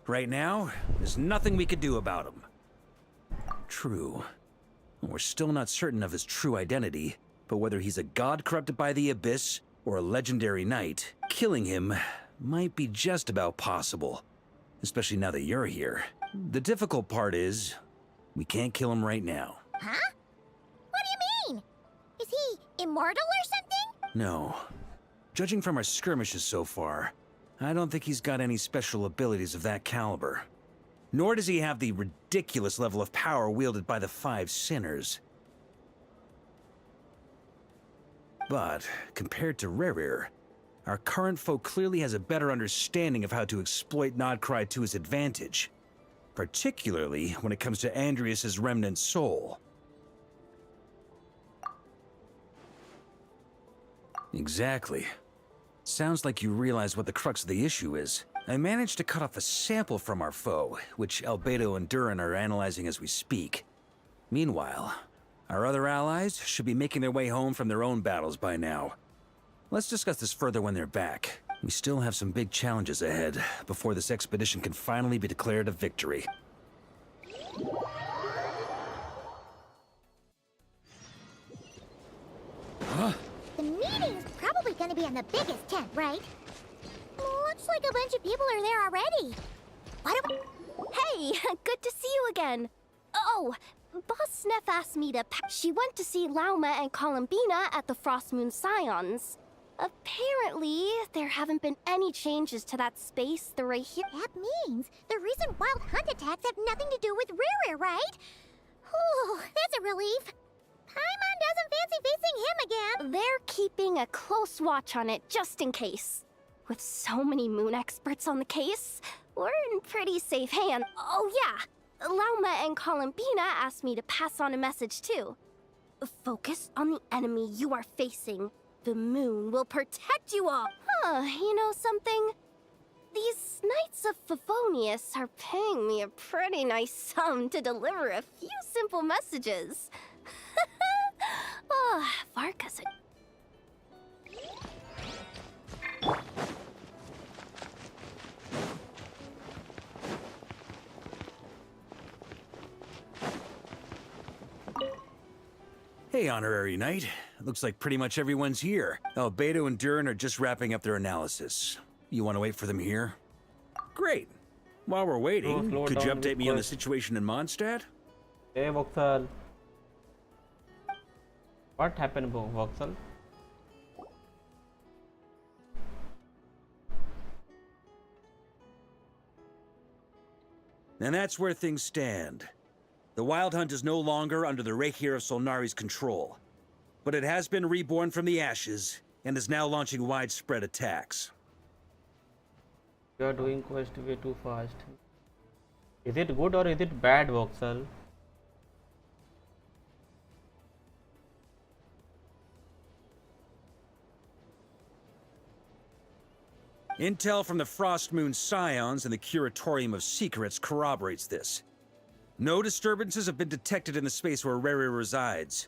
Right now, there's nothing we could do about him. True. We're still not certain of his true identity, but whether he's a god corrupted by the Abyss or a legendary knight, killing him might be just about possible. Especially now that you're here. The difficult part is, we can't kill him right now. Huh? What do you mean? Is he immortal or something? No. Judging from our skirmishes so far, I don't think he's got any special abilities of that caliber. Nor does he have the ridiculous level of power wielded by the Five Sinners. But, compared to Rerir, our current foe clearly has a better understanding of how to exploit Nodcry to his advantage. Particularly when it comes to Andreas' remnant soul. Exactly. Sounds like you realize what the crux of the issue is. I managed to cut off a sample from our foe, which Albedo and Durin are analyzing as we speak. Meanwhile, our other allies should be making their way home from their own battles by now. Let's discuss this further when they're back. We still have some big challenges ahead before this expedition can finally be declared a victory. Huh? The meeting's probably gonna be in the biggest tent, right? Looks like a bunch of people are there already. What do we... Hey, good to see you again. Oh, Boss Sneff asked me to She went to see Lauma and Columbina at the Frost Moon Scions. Apparently, there haven't been any changes to that space the Rehir... That means the recent Wild Hunt attacks have nothing to do with Rerir, right? Whew, that's a relief. Paimon doesn't fancy facing him again. They're keeping a close watch on it just in case. With so many moon experts on the case, we're in pretty safe hands. Oh yeah, Lauma and Columbina asked me to pass on a message too. Focus on the enemy you are facing. The moon will protect you all. Huh, you know something? These Knights of Favonius are paying me a pretty nice sum to deliver a few simple messages. Oh, Varka's a... Hey, Honorary Knight. Looks like pretty much everyone's here. Albedo and Durin are just wrapping up their analysis. You want to wait for them here? Great. While we're waiting, could you update me on the situation in Mondstadt? Hey, Voxel. What happened, Voxel? And that's where things stand. The Wild Hunt is no longer under the Rehir of Solnari's control, but it has been reborn from the ashes and is now launching widespread attacks. You are doing quest way too fast. Is it good or is it bad, Voxel? Intel from the Frost Moon Scions and the Curatorium of Secrets corroborates this. No disturbances have been detected in the space where Rerir resides.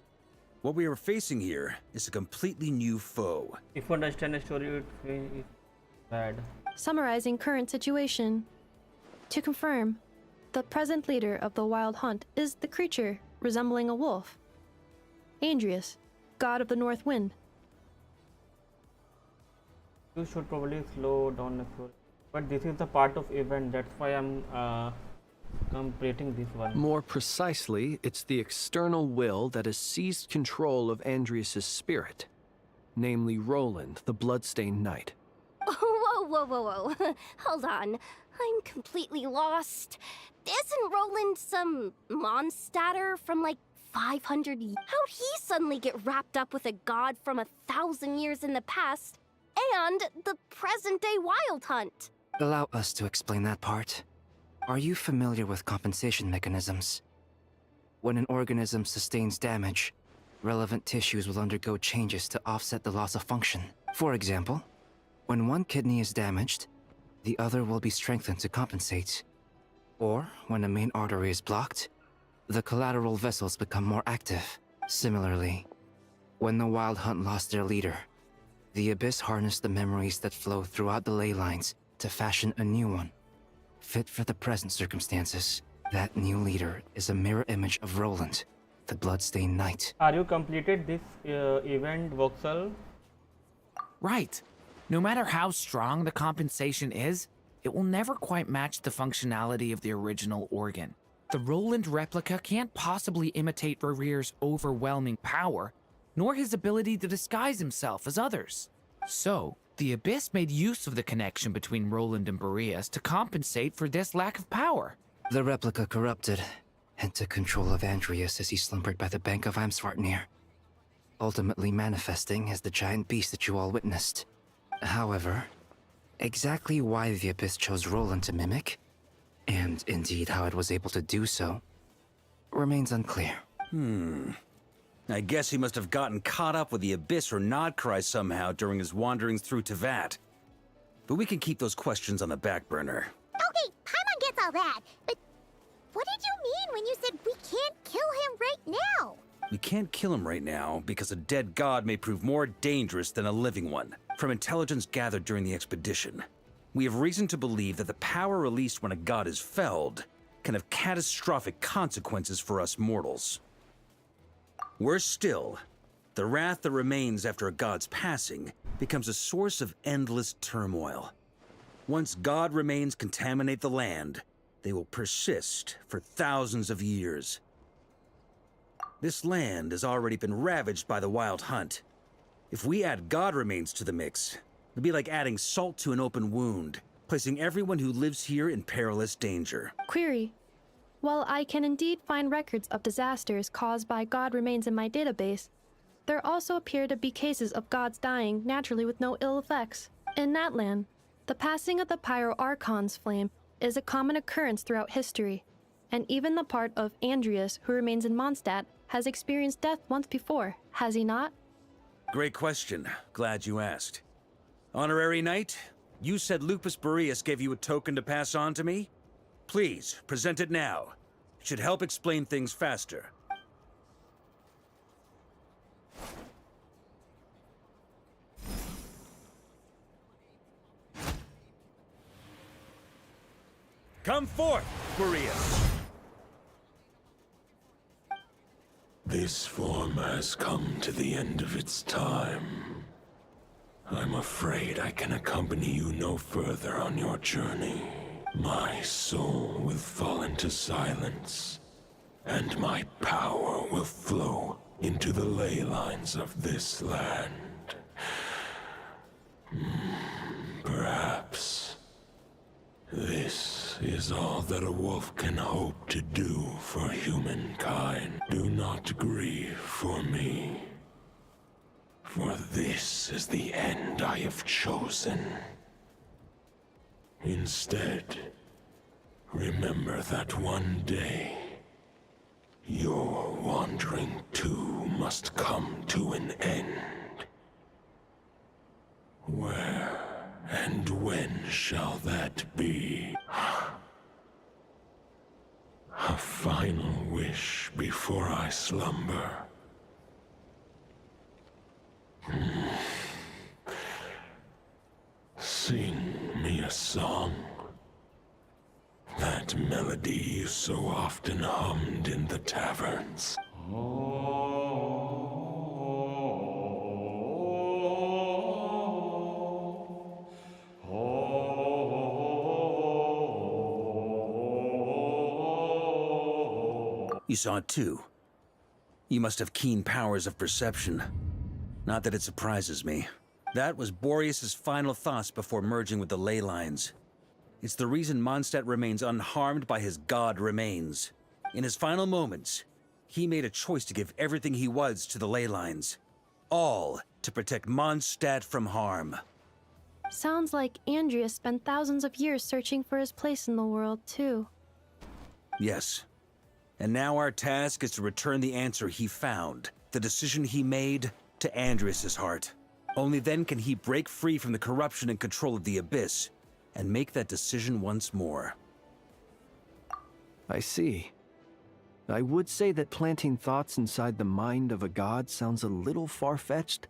What we are facing here is a completely new foe. If you understand the story, it's bad. Summarizing current situation. To confirm, the present leader of the Wild Hunt is the creature resembling a wolf. Andreas, god of the North Wind. You should probably slow down a few. But this is the part of event. That's why I'm completing this one. More precisely, it's the external will that has seized control of Andrias's spirit, namely Roland, the bloodstained knight. Whoa, whoa, whoa, whoa. Hold on. I'm completely lost. Isn't Roland some Mondstatter from like 500 years? How'd he suddenly get wrapped up with a god from 1,000 years in the past and the present-day Wild Hunt? Allow us to explain that part. Are you familiar with compensation mechanisms? When an organism sustains damage, relevant tissues will undergo changes to offset the loss of function. For example, when one kidney is damaged, the other will be strengthened to compensate. Or, when a main artery is blocked, the collateral vessels become more active. Similarly, when the Wild Hunt lost their leader, the Abyss harnessed the memories that flow throughout the ley lines to fashion a new one, fit for the present circumstances. That new leader is a mirror image of Roland, the bloodstained knight. Are you completed this event, Voxel? Right. No matter how strong the compensation is, it will never quite match the functionality of the original organ. The Roland replica can't possibly imitate Rerear's overwhelming power, nor his ability to disguise himself as others. So, the Abyss made use of the connection between Roland and Boreas to compensate for this lack of power. The replica corrupted and took control of Andrias as he slumbered by the bank of Amsvartnir, ultimately manifesting as the giant beast that you all witnessed. However, exactly why the Abyss chose Roland to mimic, and indeed how it was able to do so, remains unclear. I guess he must have gotten caught up with the Abyss or Nodcry somehow during his wanderings through Teyvat. But we can keep those questions on the back burner. Okay, Paimon gets all that, but what did you mean when you said we can't kill him right now? We can't kill him right now because a dead god may prove more dangerous than a living one. From intelligence gathered during the expedition, we have reason to believe that the power released when a god is felled can have catastrophic consequences for us mortals. Worse still, the wrath that remains after a god's passing becomes a source of endless turmoil. Once god remains contaminate the land, they will persist for thousands of years. This land has already been ravaged by the Wild Hunt. If we add god remains to the mix, it'd be like adding salt to an open wound, placing everyone who lives here in perilous danger. Query. While I can indeed find records of disasters caused by god remains in my database, there also appear to be cases of gods dying naturally with no ill effects. In that land, the passing of the Pyro Archon's flame is a common occurrence throughout history, and even the part of Andrias who remains in Mondstadt has experienced death once before, has he not? Great question. Glad you asked. Honorary Knight, you said Lupus Boreas gave you a token to pass on to me? Please, present it now. It should help explain things faster. Come forth, Boreas! This form has come to the end of its time. I'm afraid I can accompany you no further on your journey. My soul will fall into silence, and my power will flow into the ley lines of this land. Perhaps this is all that a wolf can hope to do for humankind. Do not grieve for me, for this is the end I have chosen. Instead, remember that one day, your wandering too must come to an end. Where and when shall that be? A final wish before I slumber. Sing me a song. That melody you so often hummed in the taverns. You saw it too. You must have keen powers of perception. Not that it surprises me. That was Boreas's final thoughts before merging with the ley lines. It's the reason Mondstadt remains unharmed by his god remains. In his final moments, he made a choice to give everything he was to the ley lines. All to protect Mondstadt from harm. Sounds like Andreas spent thousands of years searching for his place in the world, too. Yes. And now our task is to return the answer he found, the decision he made, to Andreas's heart. Only then can he break free from the corruption and control of the Abyss, and make that decision once more. I see. I would say that planting thoughts inside the mind of a god sounds a little far-fetched,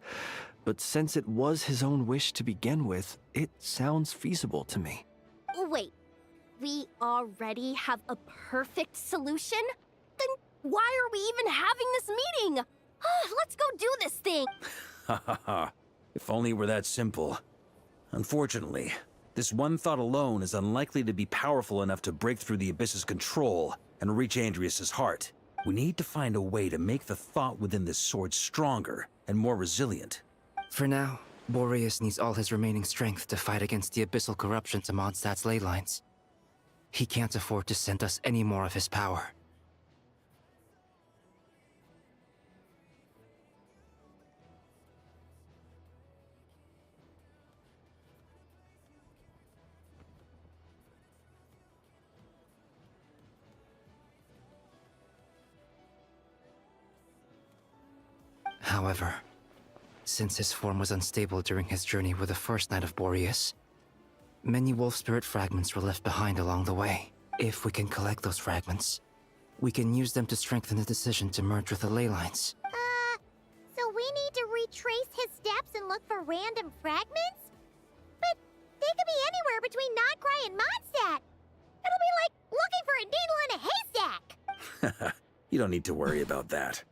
but since it was his own wish to begin with, it sounds feasible to me. Wait, we already have a perfect solution? Then why are we even having this meeting? Let's go do this thing! Ha ha ha. If only it were that simple. Unfortunately, this one thought alone is unlikely to be powerful enough to break through the Abyss's control and reach Andreas's heart. We need to find a way to make the thought within this sword stronger and more resilient. For now, Boreas needs all his remaining strength to fight against the abyssal corruption to Mondstadt's ley lines. He can't afford to send us any more of his power. However, since his form was unstable during his journey with the first Knight of Boreas, many wolf spirit fragments were left behind along the way. If we can collect those fragments, we can use them to strengthen the decision to merge with the ley lines. So we need to retrace his steps and look for random fragments? But they could be anywhere between Nodcry and Mondstadt. It'll be like looking for a needle in a haystack. You don't need to worry about that.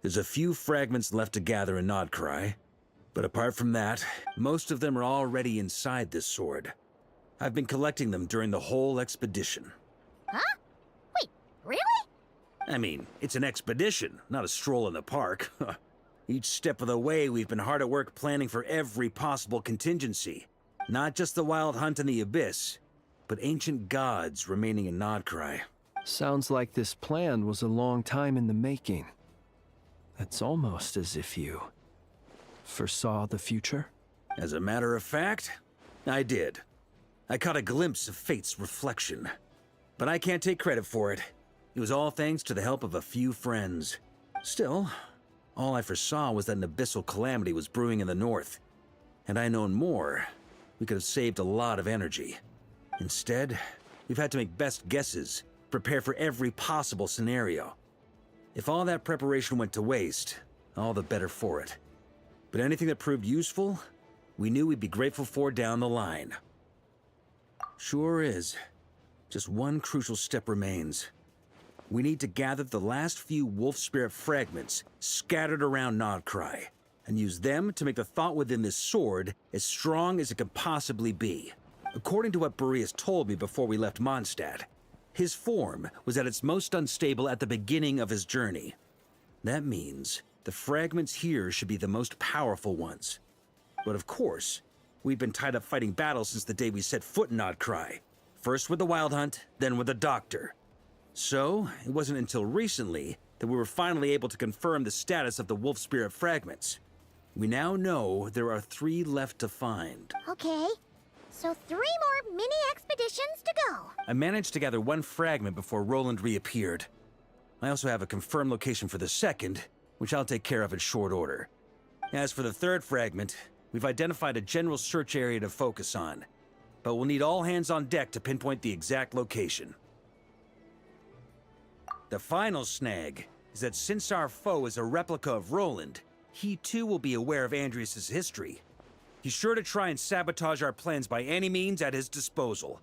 There's a few fragments left to gather in Nodcry, but apart from that, most of them are already inside this sword. I've been collecting them during the whole expedition. Huh? Wait, really? I mean, it's an expedition, not a stroll in the park. Each step of the way, we've been hard at work planning for every possible contingency. Not just the wild hunt in the Abyss, but ancient gods remaining in Nodcry. Sounds like this plan was a long time in the making. It's almost as if you foresaw the future. As a matter of fact, I did. I caught a glimpse of fate's reflection. But I can't take credit for it. It was all thanks to the help of a few friends. Still, all I foresaw was that an abyssal calamity was brewing in the north. Had I known more, we could have saved a lot of energy. Instead, we've had to make best guesses, prepare for every possible scenario. If all that preparation went to waste, all the better for it. But anything that proved useful, we knew we'd be grateful for down the line. Sure is. Just one crucial step remains. We need to gather the last few wolf spirit fragments scattered around Nodcry, and use them to make the thought within this sword as strong as it could possibly be. According to what Boreas told me before we left Mondstadt, his form was at its most unstable at the beginning of his journey. That means the fragments here should be the most powerful ones. But of course, we've been tied up fighting battles since the day we set foot in Nodcry. First with the Wild Hunt, then with the Doctor. So, it wasn't until recently that we were finally able to confirm the status of the Wolf Spirit fragments. We now know there are 3 left to find. Okay, so 3 more mini expeditions to go. I managed to gather 1 fragment before Roland reappeared. I also have a confirmed location for the second, which I'll take care of in short order. As for the 3rd fragment, we've identified a general search area to focus on, but we'll need all hands on deck to pinpoint the exact location. The final snag is that since our foe is a replica of Roland, he too will be aware of Andreas' history. He's sure to try and sabotage our plans by any means at his disposal.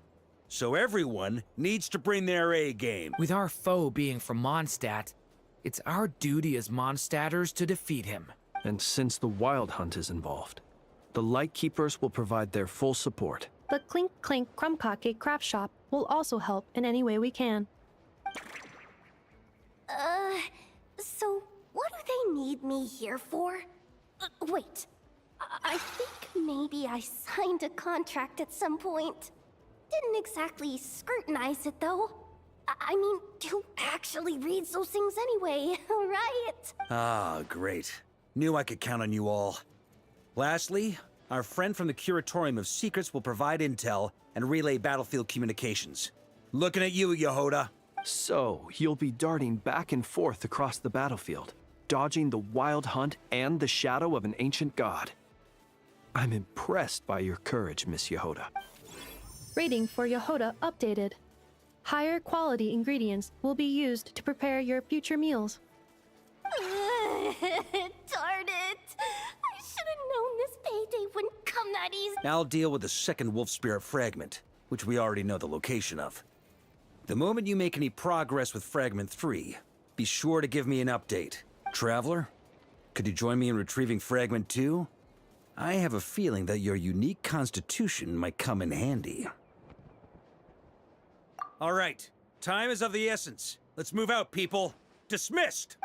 So everyone needs to bring their A game. With our foe being from Mondstadt, it's our duty as Mondstadters to defeat him. And since the Wild Hunt is involved, the Lightkeepers will provide their full support. The Clink Clink Crumbkake craft shop will also help in any way we can. need me here for? Wait. I think maybe I signed a contract at some point. Didn't exactly scrutinize it, though. I mean, who actually reads those things anyway, right? Ah, great. Knew I could count on you all. Lastly, our friend from the Curatorium of Secrets will provide intel and relay battlefield communications. Looking at you, Yehoda. So, you'll be darting back and forth across the battlefield, dodging the wild hunt and the shadow of an ancient god. I'm impressed by your courage, Miss Yehoda. Rating for Yehoda updated. Higher quality ingredients will be used to prepare your future meals. Darn it! I should have known this payday wouldn't come that easy. I'll deal with the second Wolf Spirit fragment, which we already know the location of. The moment you make any progress with Fragment 3, be sure to give me an update. Traveler, could you join me in retrieving Fragment 2? I have a feeling that your unique constitution might come in handy. All right, time is of the essence. Let's move out, people. Dismissed!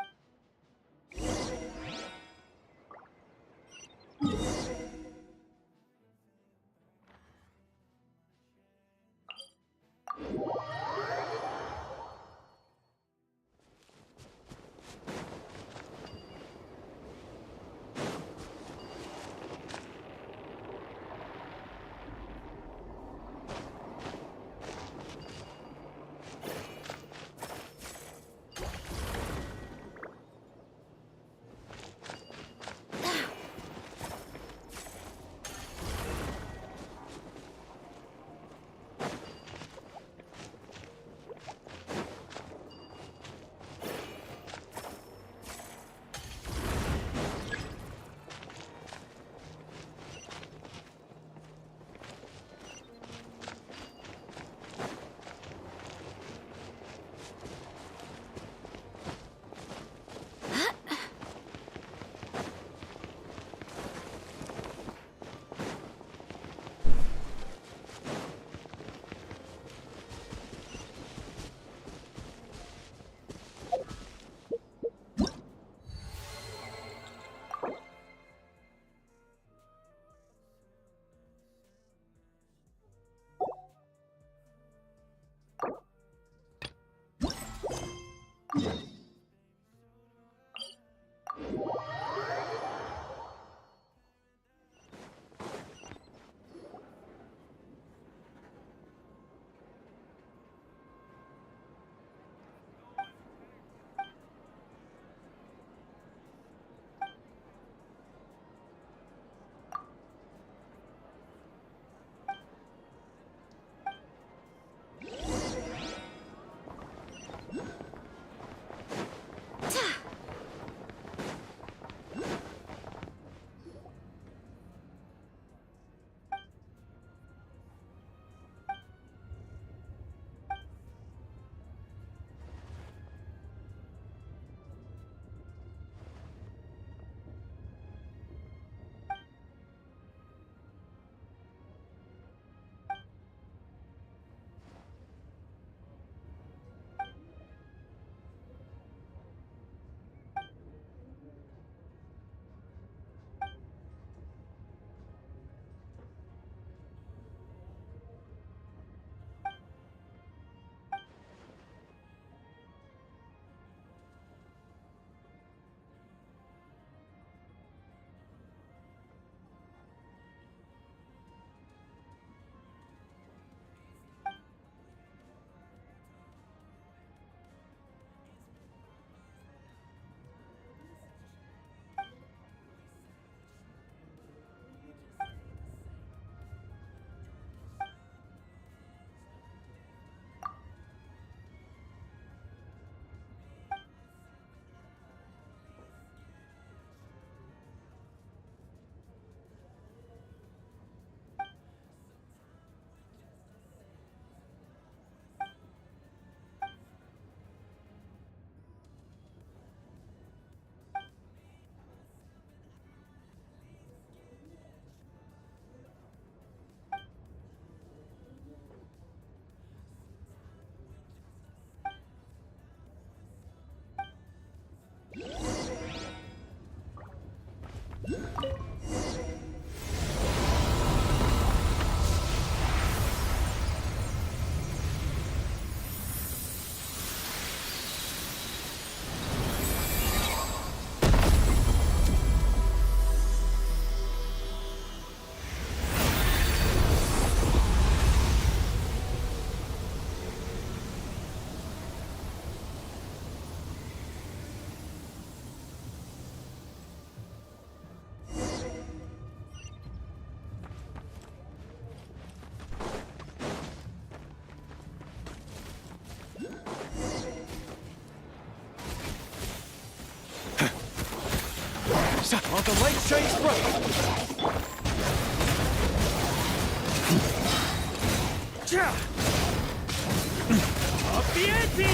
On the late change front! Up the ante!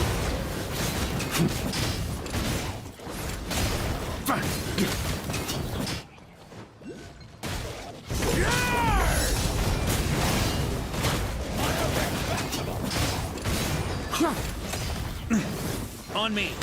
On me.